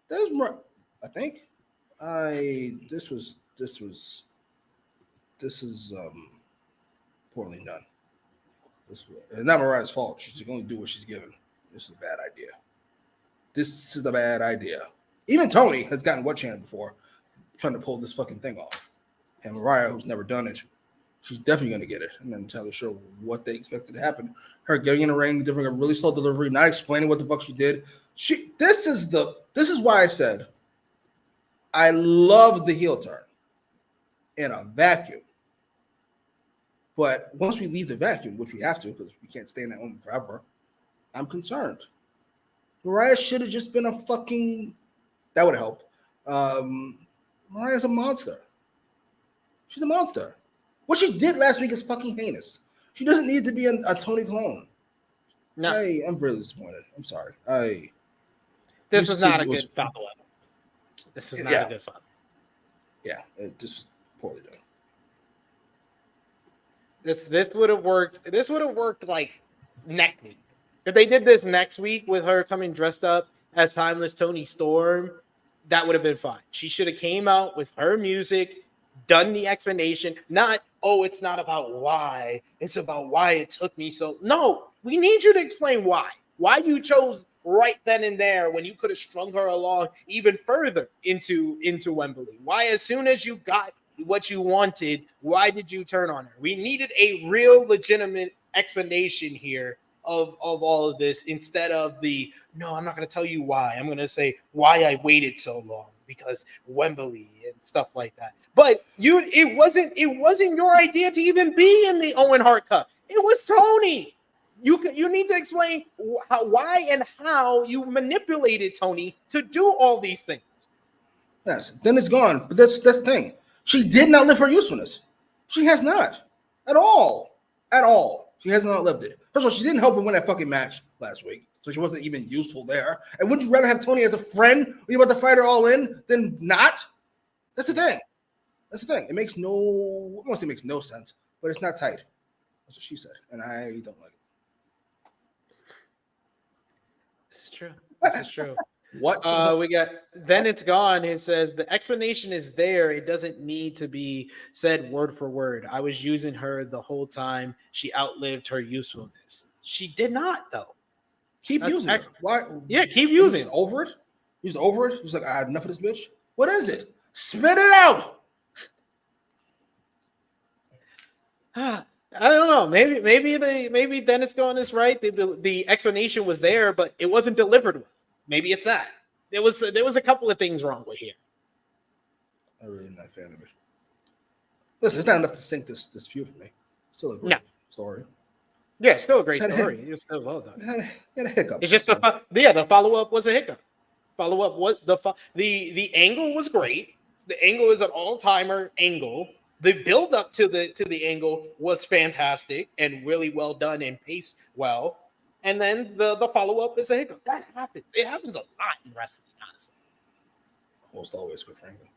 there's more. I think this is poorly done. It's not Mariah's fault. She can only do what she's given. This is a bad idea. This is a bad idea. Even Toni has gotten what channel before, trying to pull this fucking thing off. And Mariah, who's never done it, she's definitely going to get it. And then tell the show what they expected to happen. Her getting in the ring, delivering a really slow delivery, not explaining what the fuck she did. This is why I said I love the heel turn in a vacuum. But once we leave the vacuum, which we have to because we can't stay in that moment forever, I'm concerned. Mariah should have just been a fucking... That would have helped. Mariah's a monster. She's a monster. What she did last week is fucking heinous. She doesn't need to be a Toni clone. No. I'm really disappointed. I'm sorry. This was not a good follow-up. This was not a good follow-up. Yeah, it just poorly done. This would have worked. This would have worked like next week. If they did this next week with her coming dressed up as timeless Toni Storm, that would have been fine. She should have came out with her music, done the explanation, not, oh, it's not about why. It's about why it took me so. No, we need you to explain why. Why you chose right then and there when you could have strung her along even further into Wembley. Why, as soon as you got what you wanted, why did you turn on her? We needed a real legitimate explanation here of all of this instead of the, no, I'm not going to tell you why. I'm going to say why I waited so long because Wembley and stuff like that. But it wasn't your idea to even be in the Owen Hart Cup. It was Toni. You need to explain why and how you manipulated Toni to do all these things. Yes, then it's gone. But that's the thing. She did not live her usefulness. She has not. At all. At all. She has not lived it. First of all, she didn't help her win that fucking match last week. So she wasn't even useful there. And wouldn't you rather have Toni as a friend when you're about to fight her all in than not? That's the thing. That's the thing. It makes no, I won't say it makes no sense, but it's not tight. That's what she said. And I don't like it. This is true. This is true. What? We got, then it's gone. It says the explanation is there. It doesn't need to be said word for word. I was using her the whole time. She outlived her usefulness. She did not, though. Keep using it. Why? Yeah, keep using it. Over it? He's over it? He's like, I had enough of this bitch. What is it? Spit it out. I don't know. Maybe then it's going this right. The explanation was there, but it wasn't delivered well. Maybe it's that. There was a couple of things wrong with here. I'm really not a fan of it. Listen, it's not enough to sink this feud for me. Still a great story. Yeah, still a great story. It's still well done. Had a hiccup. It's just the follow-up was a hiccup. Follow-up was the angle was great. The angle is an all-timer angle. The build-up to the angle was fantastic and really well done and paced well. And then the follow-up is a hiccup. That happens. It happens a lot in wrestling, honestly. Almost always, quite frankly.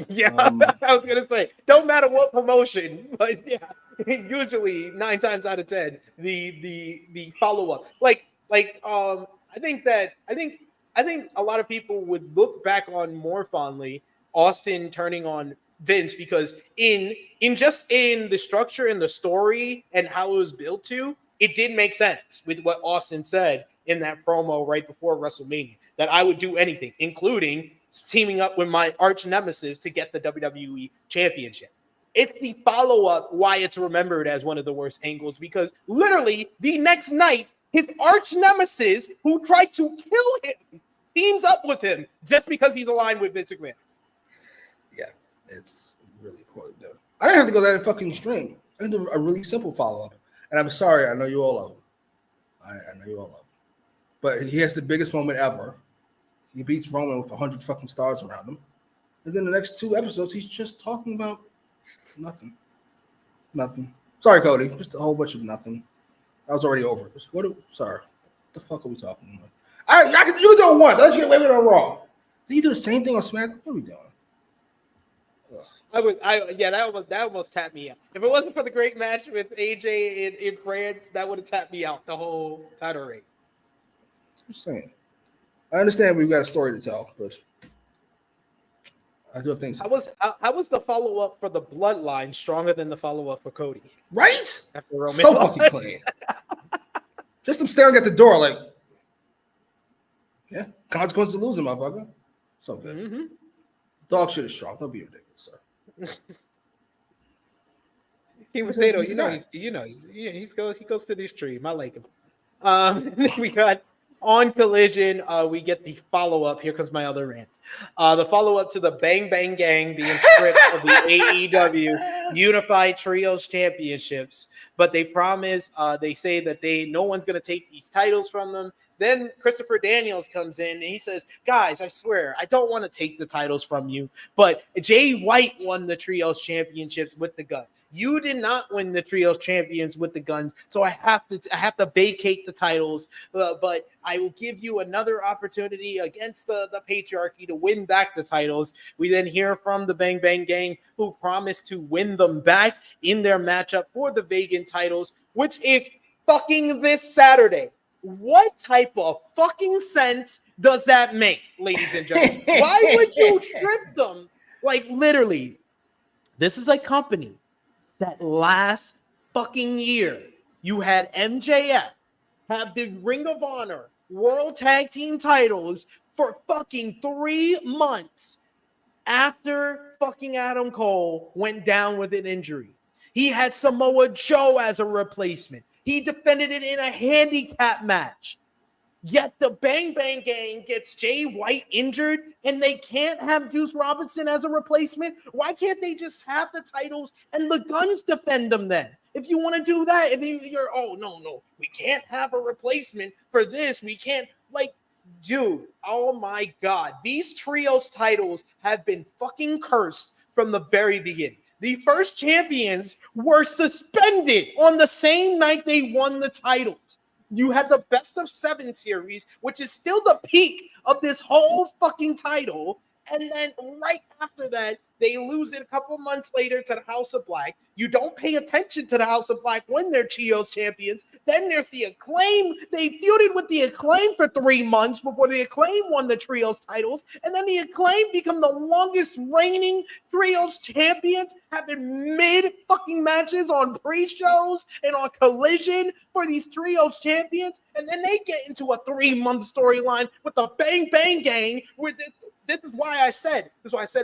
Yeah, I was gonna say, don't matter what promotion, but yeah, usually 9 times out of 10, the follow-up. I think a lot of people would look back on more fondly Austin turning on Vince because in the structure and the story and how it was built to, it did make sense with what Austin said in that promo right before WrestleMania, that I would do anything, including teaming up with my arch nemesis to get the WWE Championship. It's the follow-up why it's remembered as one of the worst angles, because literally the next night, his arch nemesis who tried to kill him teams up with him just because he's aligned with Vince McMahon. Yeah, it's really poorly done. I didn't have to go that fucking extreme. I can do a really simple follow-up. And I'm sorry, I know you all I know you all love him. But he has the biggest moment ever. He beats Roman with 100 fucking stars around him. And then the next 2 episodes, he's just talking about nothing. Nothing. Sorry, Cody. Just a whole bunch of nothing. I was already over it. Sorry. What the fuck are we talking about? You do it once. Let's get away with it on Raw. Then you do the same thing on SmackDown? What are we doing? That almost tapped me out. If it wasn't for the great match with AJ in France, that would have tapped me out the whole title reign. I'm just saying. I understand we've got a story to tell, but I do have things. How was the follow up for the Bloodline stronger than the follow up for Cody? Right? After Roman So fucking clean. Just him staring at the door, like, yeah, consequence of losing, motherfucker. So good. Mm-hmm. Dog shit is strong. Don't be ridiculous, sir. King Potato, he goes to the extreme. I like him. We got on Collision. We get the follow up. Here comes my other rant. The follow up to the Bang Bang Gang being stripped of the AEW Unified Trios Championships, but they promise. They say that no one's gonna take these titles from them. Then Christopher Daniels comes in and he says, guys, I swear, I don't want to take the titles from you, but Jay White won the Trios Championships with the gun. You did not win the Trios Champions with the guns, so I have to vacate the titles, but I will give you another opportunity against the patriarchy to win back the titles. We then hear from the Bang Bang Gang, who promised to win them back in their matchup for the vacant titles, which is fucking this Saturday. What type of fucking sense does that make, ladies and gentlemen? Why would you strip them? Like, literally, this is a company that last fucking year you had MJF have the Ring of Honor World Tag Team titles for fucking 3 months after fucking Adam Cole went down with an injury. He had Samoa Joe as a replacement. He defended it in a handicap match. Yet the Bang Bang Gang gets Jay White injured and they can't have Juice Robinson as a replacement. Why can't they just have the titles and the Guns defend them then? If you want to do that, if you're, oh, no, we can't have a replacement for this. We can't, like, dude, oh my God. These trios titles have been fucking cursed from the very beginning. The first champions were suspended on the same night they won the titles. You had the best of 7 series, which is still the peak of this whole fucking title. And then right after that, they lose it a couple months later to the House of Black. You don't pay attention to the House of Black when they're Trios champions. Then there's the Acclaim. They feuded with the Acclaim for 3 months before the Acclaim won the Trios titles. And then the Acclaim become the longest reigning Trios champions, having mid-fucking matches on pre-shows and on Collision for these Trios champions. And then they get into a 3-month storyline with the Bang Bang Gang where this is why I said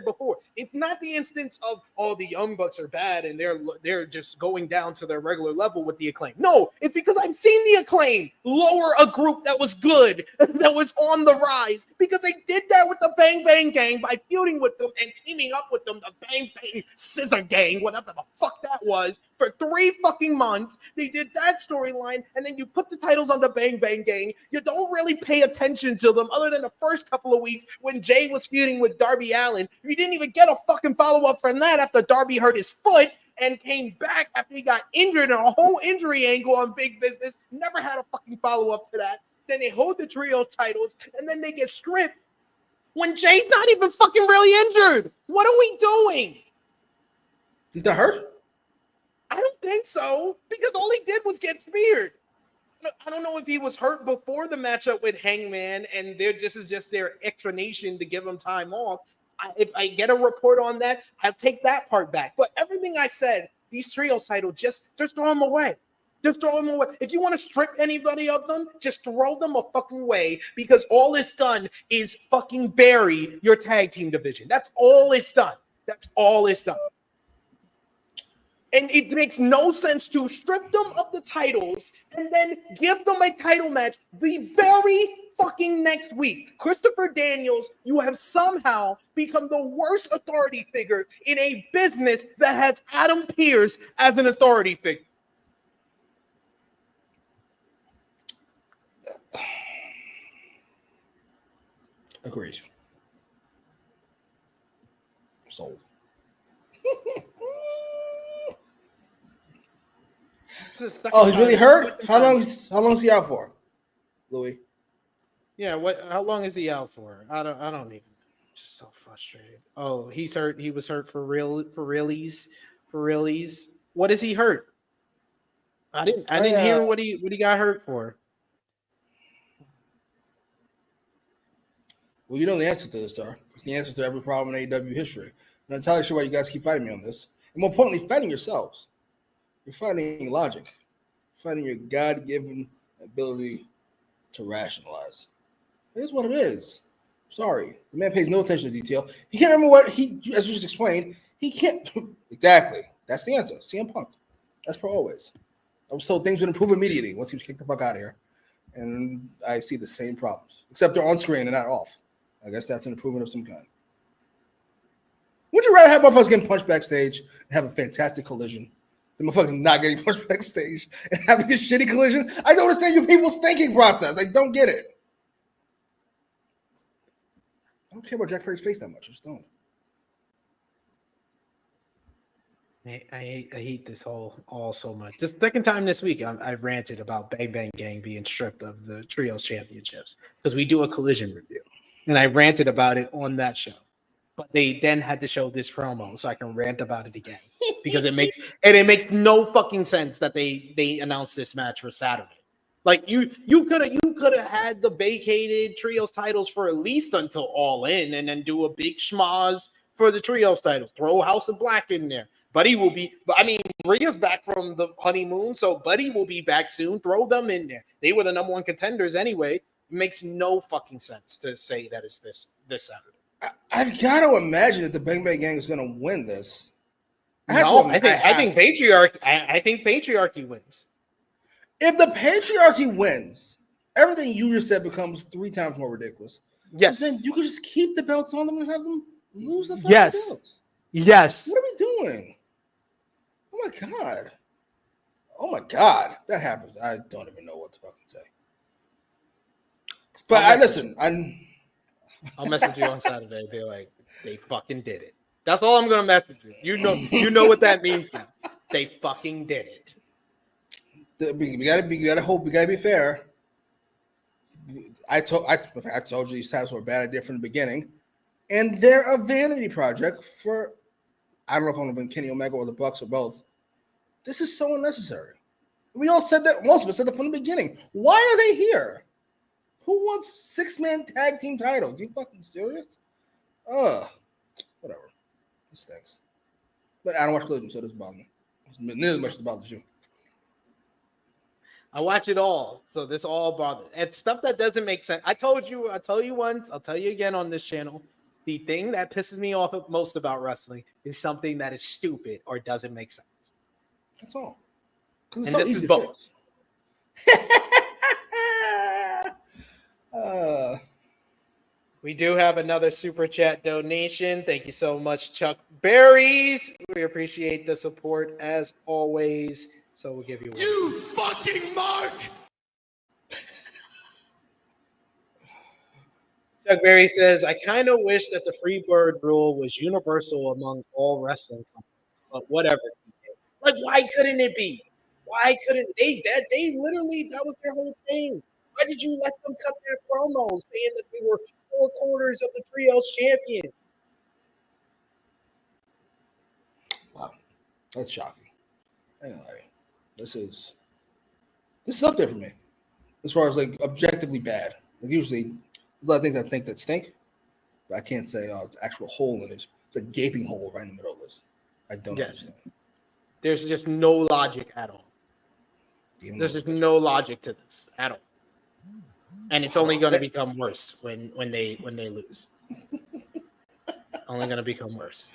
before. It's not the instance of, oh, the Young Bucks are bad and they're just going down to their regular level with the Acclaim. No, it's because I've seen the Acclaim lower a group that was good, that was on the rise, because they did that with the Bang Bang Gang by feuding with them and teaming up with them, the Bang Bang Scissor Gang, whatever the fuck that was, for 3 fucking months. They did that storyline, and then you put the titles on the Bang Bang Gang. You don't really pay attention to them other than the first couple of weeks when Jay was feuding with Darby Allin. You didn't even get a fucking follow-up from that after Darby hurt his foot and came back after he got injured in a whole injury angle on Big Business. Never had a fucking follow-up to that. Then they hold the Trios titles, and then they get stripped when Jay's not even fucking really injured. What are we doing? He's not hurt? I don't think so, because all he did was get speared. I don't know if he was hurt before the matchup with Hangman, and this is just their explanation to give him time off. If I get a report on that, I'll take that part back. But everything I said, these trios titles, just throw them away. Just throw them away. If you want to strip anybody of them, just throw them a fucking way, because all it's done is fucking bury your tag team division. That's all it's done. That's all it's done. And it makes no sense to strip them of the titles and then give them a title match the very fucking next week. Christopher Daniels, you have somehow become the worst authority figure in a business that has Adam Pearce as an authority figure. Agreed. Sold. Oh, he's really hurt? How long is he out for, Louis? Yeah, how long is he out for? I don't even know. I'm just so frustrated. Oh, he's hurt. He was hurt for realies. What is he hurt? I didn't hear what he got hurt for. Well, you know the answer to this, sir. It's the answer to every problem in AEW history. I'm not entirely sure why you guys keep fighting me on this. And more importantly, fighting yourselves. You're fighting logic. You're fighting your God-given ability to rationalize. It is what it is. Sorry. The man pays no attention to detail. He can't remember what as you just explained, he can't. Exactly. That's the answer. CM Punk. That's for always. I was told things would improve immediately once he was kicked the fuck out of here. And I see the same problems, except they're on screen and not off. I guess that's an improvement of some kind. Would you rather have motherfuckers getting punched backstage and have a fantastic collision than motherfuckers not getting punched backstage and having a shitty collision? I don't understand you people's thinking process. I don't get it. I don't care about Jack Perry's face that much. I just don't. I hate this all so much. This second time this week, I've ranted about Bang Bang Gang being stripped of the Trios Championships because we do a collision review. And I ranted about it on that show. But they then had to show this promo so I can rant about it again. Because it makes no fucking sense that they announced this match for Saturday. Like you could have had the vacated Trios titles for at least until All In and then do a big schmoz for the Trios titles. Throw House of Black in there. Buddy will be, Rhea's back from the honeymoon, so Buddy will be back soon. Throw them in there. They were the number one contenders anyway. It makes no fucking sense to say that it's this Saturday. I've got to imagine that the Bang Bang Gang is going to win this. I think Patriarchy wins. If the Patriarchy wins, everything you just said becomes 3 times more ridiculous. Yes. Then you could just keep the belts on them and have them lose the fucking belts. Yes. What are we doing? Oh my God. That happens. I don't even know what to fucking say. But I'll message you on Saturday and be like, they fucking did it. That's all I'm gonna message you. You know what that means now. They fucking did it. We gotta be fair. I told you these titles were a bad idea from the beginning, and they're a vanity project for. I don't know if I'm going to Kenny Omega or the Bucks or both. This is so unnecessary. We all said that. Most of us said that from the beginning. Why are they here? Who wants 6-man tag team titles? You fucking serious? Whatever. It stinks. But I don't watch Collision, so it doesn't bother me. Nearly as much as it bothers you. I watch it all, so this all bothers. And stuff that doesn't make sense. I'll tell you once, I'll tell you again on this channel. The thing that pisses me off most about wrestling is something that is stupid or doesn't make sense. That's all. And this is both. We do have another super chat donation. Thank you so much, Chuck Berries. We appreciate the support as always. So we'll give you one. You fucking mark! Chuck Berry says, I kind of wish that the free bird rule was universal among all wrestling companies, but whatever. Like, why couldn't it be? Why couldn't they literally, that was their whole thing. Why did you let them cut their promos saying that they were 4 quarters of the Trios champion? Wow. That's shocking. Anyway, this is up there for me. As far as like objectively bad. Like usually there's a lot of things I think that stink, but I can't say it's an actual hole in it. It's a gaping hole right in the middle of this. I don't understand. There's just no logic at all. There's just no logic to this at all. And it's only going to become worse when they lose. Only going to become worse.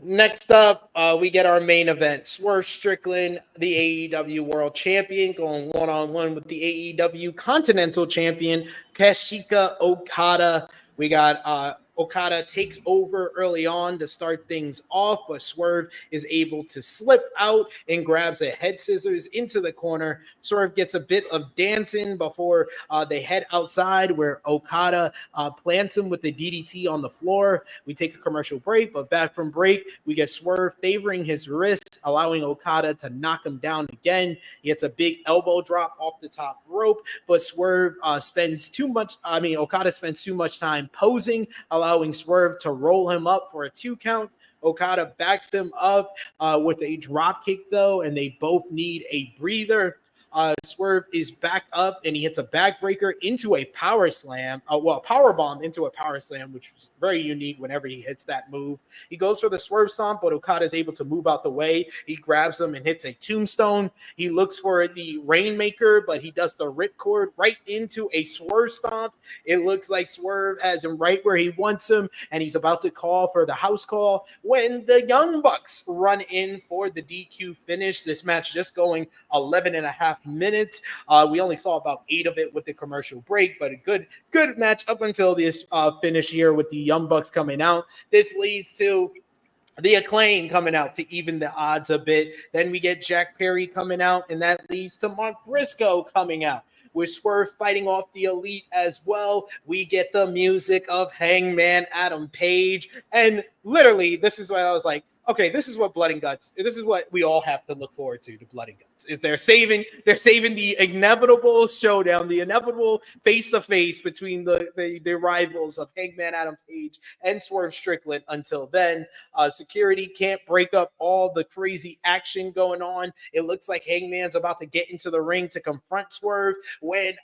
Next up, we get our main event. Swerve Strickland, the AEW World Champion, going one-on-one with the AEW Continental Champion, Kazuchika Okada. We got Okada takes over early on to start things off, but Swerve is able to slip out and grabs a head scissors into the corner. Swerve gets a bit of dancing before they head outside, where Okada plants him with the DDT on the floor. We take a commercial break, but back from break, we get Swerve favoring his wrist, allowing Okada to knock him down again. He gets a big elbow drop off the top rope, but Swerve Okada spends too much time posing, allowing Swerve to roll him up for a 2 count. Okada backs him up with a drop kick, though, and they both need a breather. Swerve is back up, and he hits a backbreaker into a power slam. Power bomb into a power slam, which is very unique whenever he hits that move. He goes for the Swerve stomp, but Okada is able to move out the way. He grabs him and hits a tombstone. He looks for the Rainmaker, but he does the ripcord right into a Swerve stomp. It looks like Swerve has him right where he wants him, and he's about to call for the house call when the Young Bucks run in for the DQ finish. This match just going 11.5 minutes. We only saw about 8 of it with the commercial break, but a good match up until this finish here with the Young Bucks coming out. This leads to the Acclaim coming out to even the odds a bit. Then we get Jack Perry coming out, and that leads to Mark Briscoe coming out. With Swerve fighting off the Elite as well. We get the music of Hangman Adam Page. And literally, this is why I was like, okay, this is what Blood and Guts, this is what we all have to look forward to Blood and Guts, is they're saving the inevitable showdown, the inevitable face-to-face between the rivals of Hangman Adam Page and Swerve Strickland. Until then, security can't break up all the crazy action going on. It looks like Hangman's about to get into the ring to confront Swerve when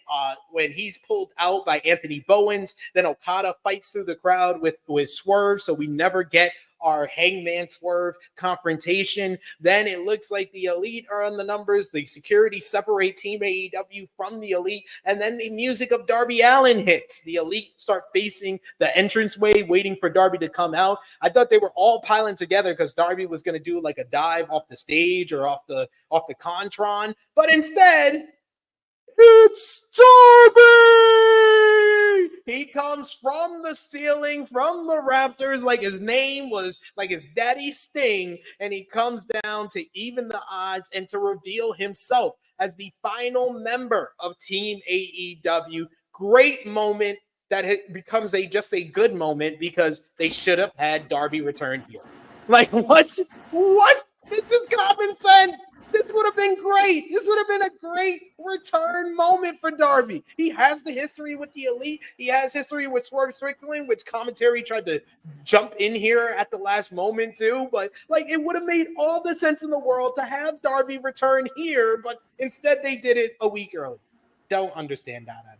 he's pulled out by Anthony Bowens. Then Okada fights through the crowd with Swerve, so we never get our Hangman Swerve confrontation. Then it looks like the Elite are on the numbers. The security separate Team AEW from the Elite, and then the music of Darby Allin hits. The Elite start facing the entranceway, waiting for Darby to come out. I thought they were all piling together because Darby was going to do like a dive off the stage or off the Contron, but instead, it's Darby! He comes from the ceiling, from the rafters, like his name was like his daddy Sting, and he comes down to even the odds and to reveal himself as the final member of Team AEW. Great moment that becomes just a good moment because they should have had Darby return here. Like, what? It's just common sense. This would have been great. This would have been a great return moment for Darby. He has the history with the Elite. He has history with Swerve Strickland, which commentary tried to jump in here at the last moment too. But like, it would have made all the sense in the world to have Darby return here, but instead they did it a week early. Don't understand that at all.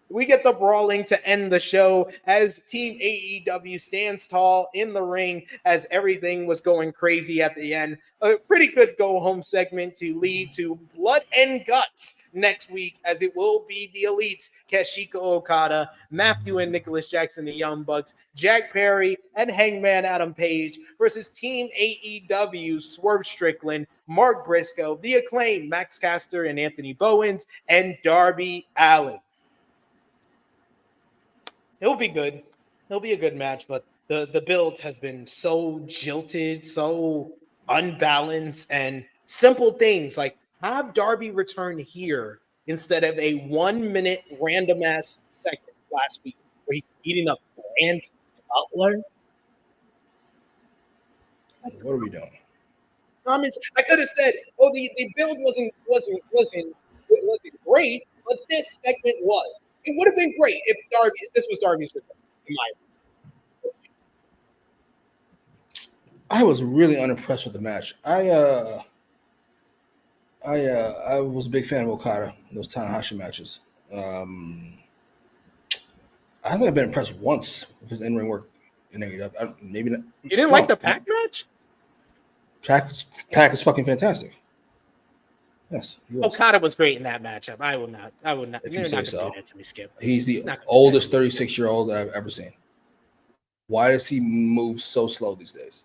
We get the brawling to end the show as Team AEW stands tall in the ring as everything was going crazy at the end. A pretty good go-home segment to lead to Blood and Guts next week, as it will be the Elites, Kazuchika Okada, Matthew and Nicholas Jackson, the Young Bucks, Jack Perry, and Hangman Adam Page versus Team AEW, Swerve Strickland, Mark Briscoe, The Acclaim, Max Caster and Anthony Bowens, and Darby Allin. It'll be good. It'll be a good match, but the build has been so jilted, so unbalanced, and simple things like have Darby return here instead of a 1-minute random ass segment last week where he's beating up Brand Butler. What are we doing? I could have said, "Oh, the build wasn't great," but this segment was. It would have been great if this was Darby's return, in my opinion. I was really unimpressed with the match. I was a big fan of Okada in those Tanahashi matches. I think I've been impressed once with his in-ring work in AEW. Maybe not. You didn't like the Pac match? Pac is fucking fantastic. Yes, Okada was great in that matchup. I will not. If you say so. Do that to me, Skip. He's the oldest 36-year-old I've ever seen. Why does he move so slow these days?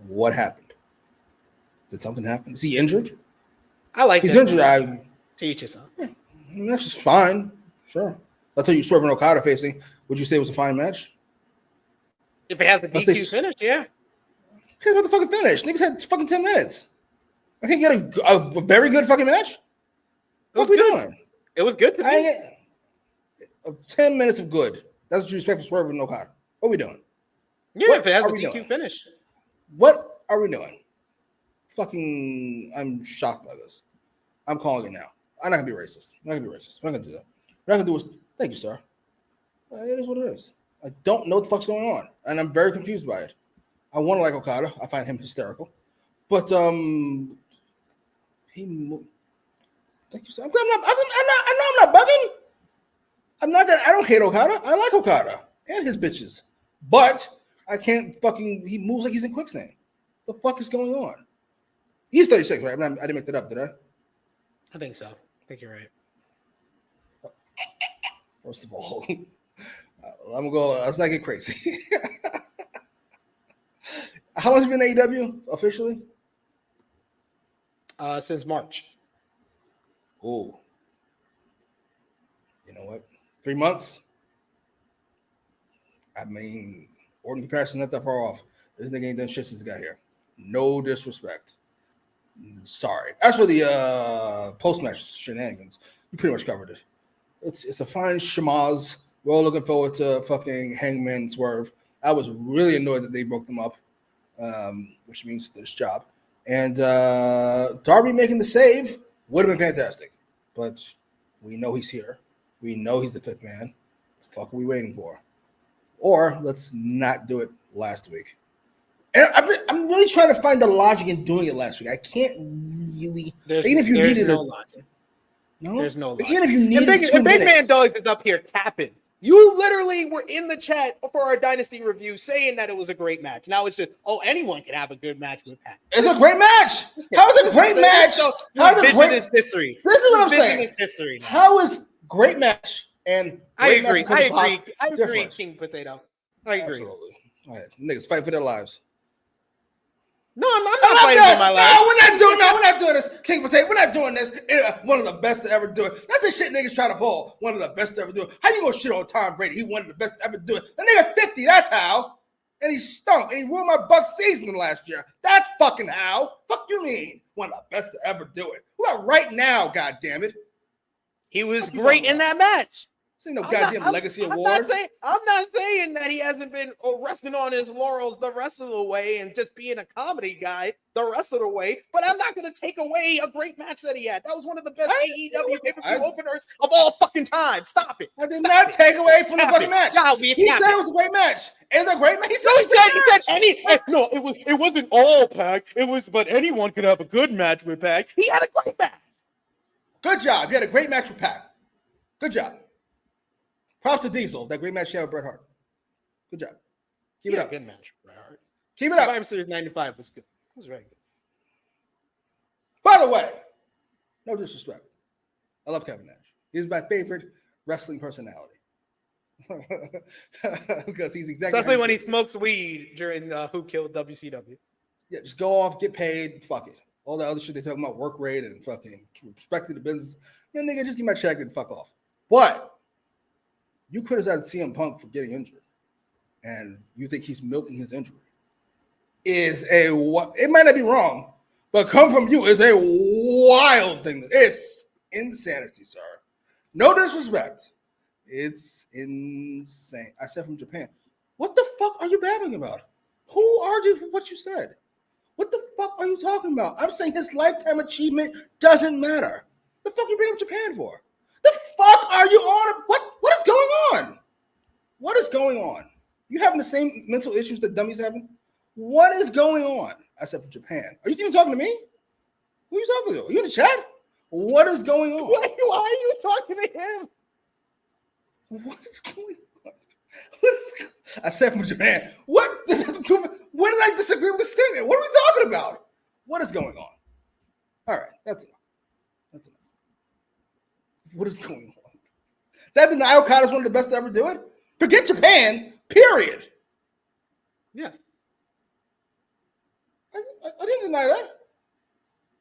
What happened? Did something happen? Is he injured? I like he's injured. To each his own. That's just fine. Sure. I'll tell you, Swerve and Okada facing. Would you say it was a fine match? If it has a DQ finish, yeah. Okay, what the fucking finish? Niggas had fucking 10 minutes. I can't get a very good fucking match. What are we doing? It was good to me. 10 minutes of good. That's what you expect from Swerve and Okada. What are we doing? Yeah, if it has a DQ finish. What are we doing? Fucking, I'm shocked by this. I'm calling it now. I'm not gonna be racist. I'm not gonna do that. What I'm gonna do is, thank you, sir. It is what it is. I don't know what the fuck's going on, and I'm very confused by it. I want to like Okada. I find him hysterical, but he moved. Thank you, sir. I'm not bugging. I don't hate Okada. I like Okada and his bitches, but I can't fucking. He moves like he's in quicksand. The fuck is going on? He's 36, right? I didn't make that up, did I? I think so. I think you're right. First of all, I'm gonna go. Let's not get crazy. How long has it been AEW officially? Since March. Oh, you know what? 3 months. I mean, Orton comparison not that far off. This nigga ain't done shit since he got here. No disrespect. Sorry. As for the post-match shenanigans, you pretty much covered it. It's a fine schmaz. We're all looking forward to fucking Hangman and Swerve. I was really annoyed that they broke them up, which means this job. And Darby making the save would have been fantastic. But we know he's here. We know he's the fifth man. What the fuck are we waiting for? Or let's not do it last week. And I'm really trying to find the logic in doing it last week. I can't really. Even if you needed no logic. No, there's no logic. Even if you needed Big Man Dogs is up here capping. You literally were in the chat for our Dynasty review saying that it was a great match. Now it's just, anyone can have a good match with Pat. It's a great match. How is it a great match? How is it great? Is history. This is what I'm saying. Is history. How is great match and I agree. I agree, King Potato. I agree. Absolutely. All right. Niggas fight for their lives. No, I'm not fighting for my life. No, we're not doing this. King Potato, we're not doing this. One of the best to ever do it. That's the shit niggas try to pull. One of the best to ever do it. How you gonna shit on Tom Brady? He one of the best to ever do it. That nigga 50, that's how. And he stunk. And he ruined my Bucks season last year. That's fucking how. Fuck you mean? One of the best to ever do it. Who about right now, goddammit? He was great in that match. This ain't no goddamn legacy award. I'm not saying that he hasn't been resting on his laurels the rest of the way and just being a comedy guy the rest of the way, but I'm not going to take away a great match that he had. That was one of the best AEW pay-per-view openers of all fucking time. Stop it. I did not take away from the fucking match. He said it was a great match. It's a great match. He said no, it wasn't all Pac. It was, but anyone could have a good match with Pac. He had a great match. Good job. You had a great match with Pac. Good job. Props to Diesel, that great match he had with Bret Hart. Good job. Keep it up. Good match with Bret Hart. Keep it up. Survivor Series 95 was good. It was very good. By the way, no disrespect. I love Kevin Nash. He's my favorite wrestling personality. Because he's exactly. Especially when he smokes weed during Who Killed WCW. Yeah, just go off, get paid, fuck it. All the other shit they talking about, work rate and fucking respecting the business. Man, nigga, just give my check and fuck off. But you criticize CM Punk for getting injured, and you think he's milking his injury. It might not be wrong, but come from you is a wild thing. It's insanity, sir. No disrespect. It's insane. I said from Japan. What the fuck are you babbling about? Who argued what you said? What the fuck are you talking about? I'm saying his lifetime achievement doesn't matter. The fuck you bring up Japan for? The fuck are you on? What is going on? What is going on? You having the same mental issues that dummies having? What is going on? I said from Japan. Are you even talking to me? Who are you talking to? Are you in the chat? What is going on? Why are you talking to him? What is going on? I said from Japan. What does that do? When did I disagree with the statement? What are we talking about? What is going on? All right, that's enough. That's enough. What is going on? That deny Okada is one of the best to ever do it? Forget Japan, period. Yes. I didn't deny that.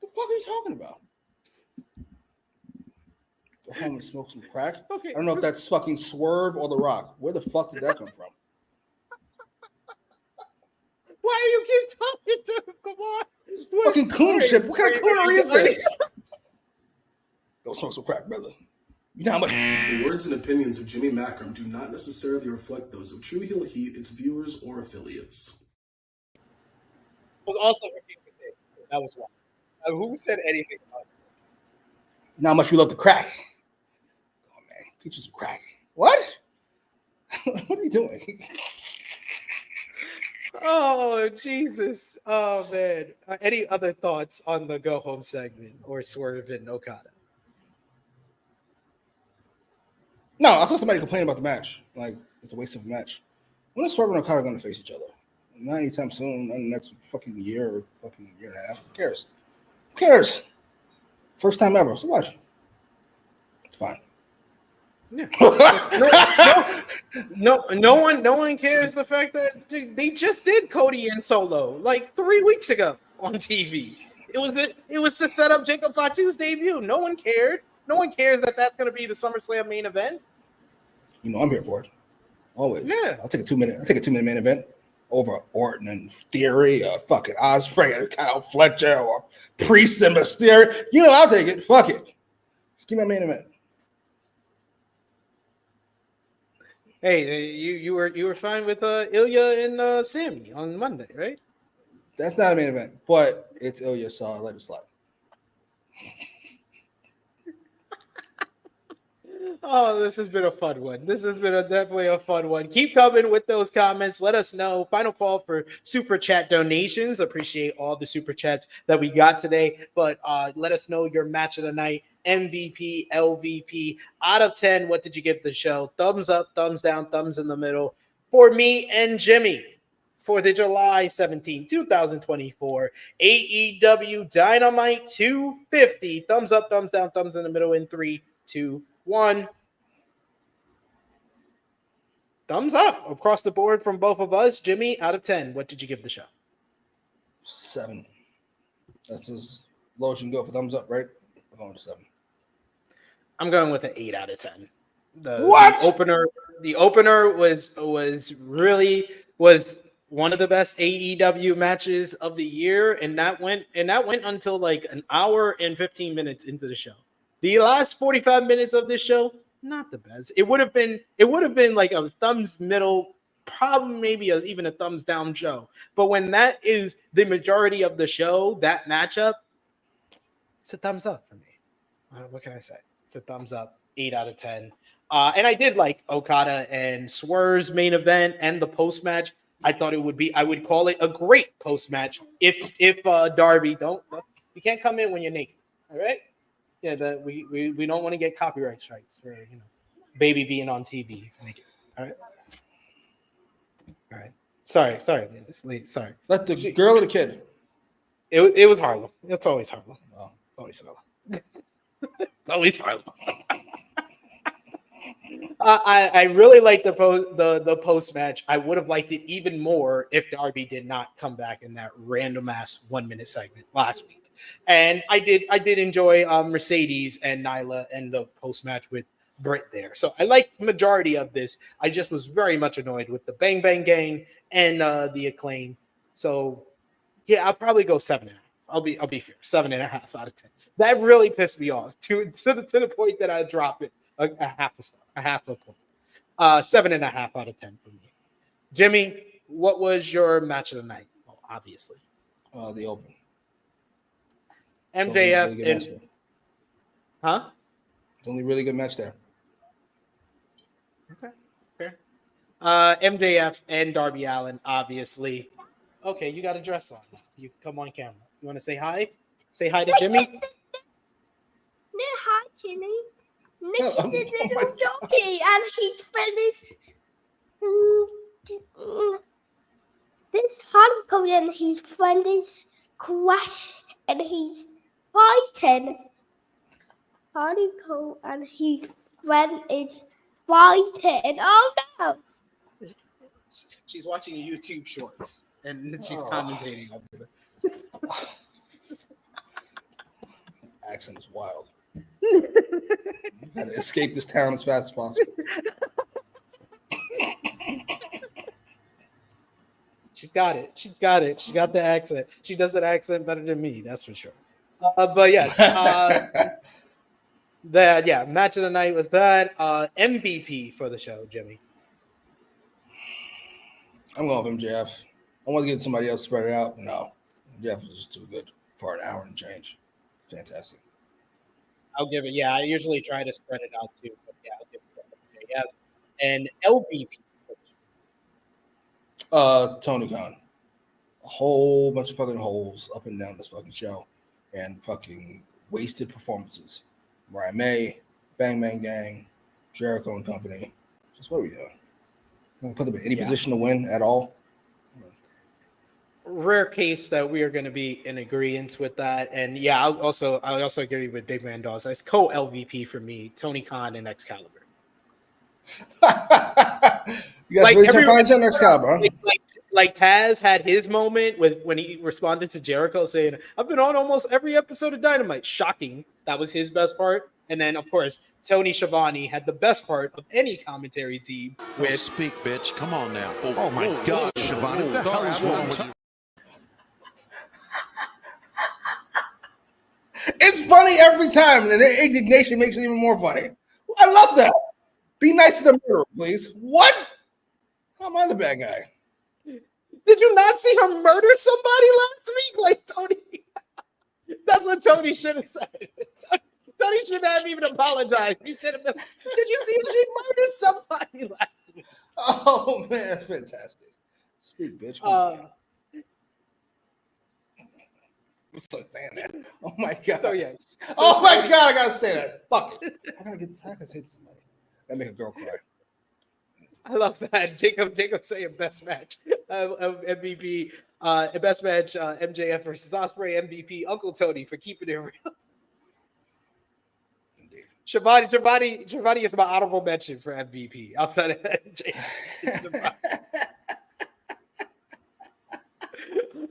The fuck are you talking about? The homie smoked some crack. Okay. I don't know if that's fucking Swerve or The Rock. Where the fuck did that come from? Why do you keep talking to him? Come on. Fucking coon shit. What kind of coonery is this? Go smoke some crack, brother. You know how much. The words and opinions of Jimmy Macram do not necessarily reflect those of True Heel Heat, its viewers, or affiliates. Was also that was wrong. Who said anything about it? You know how much we love the crack. Come on, man. Teach you some crack. What? What are you doing? Oh, Jesus. Oh, man. Any other thoughts on the go home segment or Swerve and Okada? No, I saw somebody complain about the match. Like, it's a waste of a match. When is Swerve and Okada going to face each other? Not anytime soon, not in the next fucking year or fucking year and a half. Who cares? Who cares? First time ever. So what? It's fine. Yeah. No one cares the fact that they just did Cody and Solo like 3 weeks ago on TV. It was to set up Jacob Fatu's debut. No one cared. No one cares that that's going to be the SummerSlam main event. You know I'm here for it. Always. Yeah. I'll take a 2 minute main event over Orton and Theory, or fucking Ospreay and Kyle Fletcher, or Priest and Mysterio. You know I'll take it. Fuck it. Just give me a main event. Hey, you were fine with Ilya and Sammy on Monday, right? That's not a main event, but it's Ilya, so I'll let it slide. Oh, this has been a fun one. This has been definitely a fun one. Keep coming with those comments. Let us know. Final call for super chat donations. Appreciate all the super chats that we got today. But let us know your match of the night. MVP, LVP, out of 10. What did you give the show? Thumbs up, thumbs down, thumbs in the middle. For me and Jimmy, for the July 17, 2024 AEW Dynamite 250. Thumbs up, thumbs down, thumbs in the middle in 3, 2, 1. Thumbs up across the board from both of us. Jimmy, out of 10, what did you give the show? 7. That's as low as you can go for thumbs up, right? I'm going to 7. I'm going with an 8 out of 10. What? The opener was one of the best AEW matches of the year, and that went until like an hour and 15 minutes into the show. The last 45 minutes of this show, not the best. It would have been like a thumbs middle, probably maybe even a thumbs down show. But when that is the majority of the show, that matchup, it's a thumbs up for me. What can I say? It's a thumbs up, 8 out of 10. And I did like Okada and Swerve's main event and the post match. I thought it would be. I would call it a great post match if Darby you can't come in when you're naked. All right. Yeah, we don't want to get copyright strikes for baby being on TV. All right. Sorry. Sorry. Let the girl or the kid. It was Harlem. It's always Harlem. Oh, it's always Harlem. It's always Harlem. I really liked the post match. I would have liked it even more if Darby did not come back in that random ass 1 minute segment last week. And I did enjoy Mercedes and Nyla and the post match with Britt there. So I liked the majority of this. I just was very much annoyed with the Bang Bang Gang and the Acclaim. So yeah, I'll probably go 7.5. I'll be fair, 7.5 out of 10. That really pissed me off to the point that I dropped it a half a star, a half a point. 7.5 out of 10 for me. Jimmy, what was your match of the night? Well, obviously, the Open. MJF really and huh? The only really good match there. Okay, fair. MJF and Darby Allin, obviously. Okay, you got a dress on. You can come on camera. You want to say hi? Say hi to Jimmy. No, hi, Jimmy. Nick's the little doggy, and he's finished this Hardcore, and he's finished Crash, and he's fighting Hardcore, and his friend is fighting. Oh no! She's watching YouTube shorts, and she's commentating over there. Accent is wild. Gotta escape this town as fast as possible. She's got it. She's got it. She got the accent. She does that accent better than me, that's for sure. But yes, match of the night was that. MVP for the show, Jimmy. I'm going with MJF. I want to get somebody else to spread it out. No, MJF was just too good for an hour and change. Fantastic. I'll give it. Yeah, I usually try to spread it out too. But yeah, I'll give it to MJF. And LVP. Tony Khan. A whole bunch of fucking holes up and down this fucking show, and fucking wasted performances. Mariah May, Bang Bang Gang, Jericho and company. Just what are we doing? We're gonna put them in any position to win at all. Rare case that we are going to be in agreement with that, and yeah, I'll also agree with Big Man Dawes. That's co-LVP for me, Tony Khan and Excalibur. You guys really find Excalibur, huh? Like Taz had his moment when he responded to Jericho saying, "I've been on almost every episode of Dynamite." Shocking. That was his best part. And then, of course, Tony Schiavone had the best part of any commentary team. With speak, bitch. Come on now. Oh my God, Schiavone. What the hell is wrong with you? It's funny every time, and their indignation makes it even more funny. I love that. Be nice to the murderer, please. What? How am I the bad guy? Did you not see her murder somebody last week? Like Tony. That's what Tony should have said. Tony should have even apologized. He should have been, did you see she murdered somebody last week? Oh man, that's fantastic. Speak, bitch. I'm so saying that. Oh my God. So yes. Oh my God, I gotta say that. Fuck it. I gotta say to somebody. That make a girl cry. I love that. Jacob saying best match of MVP. Best match, MJF versus Osprey. MVP, Uncle Tony for keeping it real. Indeed. Schiavone is my honorable mention for MVP. Outside of MJF.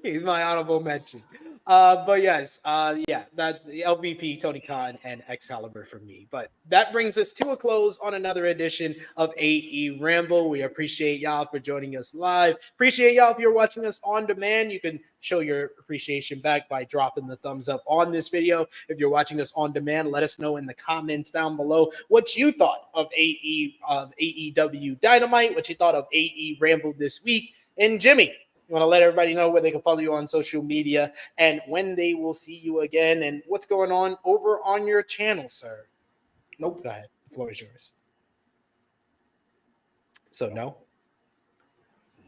He's my honorable mention. But yes, that the LVP, Tony Khan, and Excalibur for me. But that brings us to a close on another edition of AEWramble. We appreciate y'all for joining us live. Appreciate y'all if you're watching us on demand. You can show your appreciation back by dropping the thumbs up on this video. If you're watching us on demand, let us know in the comments down below what you thought of AEW Dynamite, what you thought of AEWramble this week. And Jimmy, you want to let everybody know where they can follow you on social media and when they will see you again and what's going on over on your channel, sir? Nope. Go ahead. The floor is yours. So no?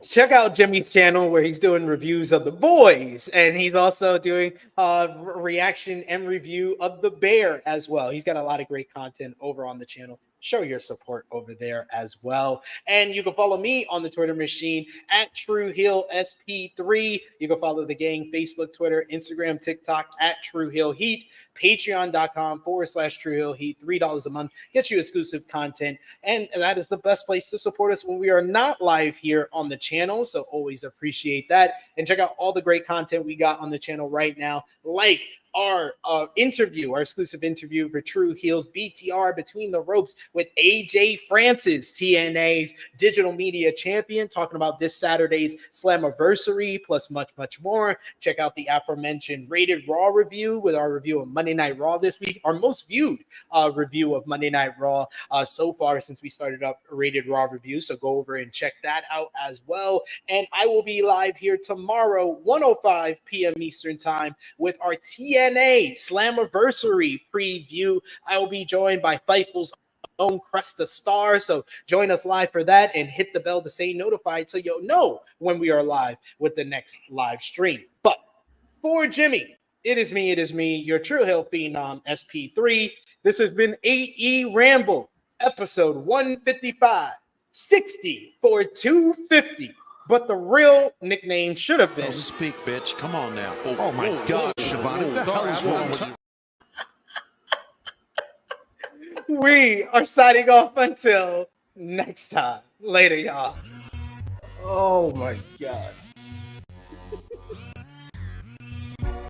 Check out Jimmy's channel where he's doing reviews of The Boys, and he's also doing reaction and review of The Bear as well. He's got a lot of great content over on the channel. Show your support over there as well. And you can follow me on the Twitter machine at TrueHeelSP3. You can follow the gang, Facebook, Twitter, Instagram, TikTok at TrueHeelHeat. Patreon.com/TrueHeelHeat. $3 a month gets you exclusive content. And that is the best place to support us when we are not live here on the channel. So always appreciate that. And check out all the great content we got on the channel right now, like our exclusive interview for True Heels BTR Between the Ropes with AJ Francis, TNA's digital media champion, talking about this Saturday's Slammiversary, plus much, much more. Check out the aforementioned Rated Raw review with our review of Monday Night Raw this week, our most viewed review of Monday Night Raw so far since we started up Rated Raw review. So go over and check that out as well. And I will be live here tomorrow, 1:05 p.m. Eastern Time, with our TNA Slammiversary preview. I will be joined by Fightful's own Cresta Star. So join us live for that and hit the bell to stay notified so you'll know when we are live with the next live stream. But for Jimmy, it is me, your True Hill Phenom SP3. This has been AEWramble, episode 155, 60 for 250. But the real nickname should have been... speak, bitch. Come on now. Oh my God, Schiavone. What the hell is wrong with you? We are signing off until next time. Later, y'all. Oh my God.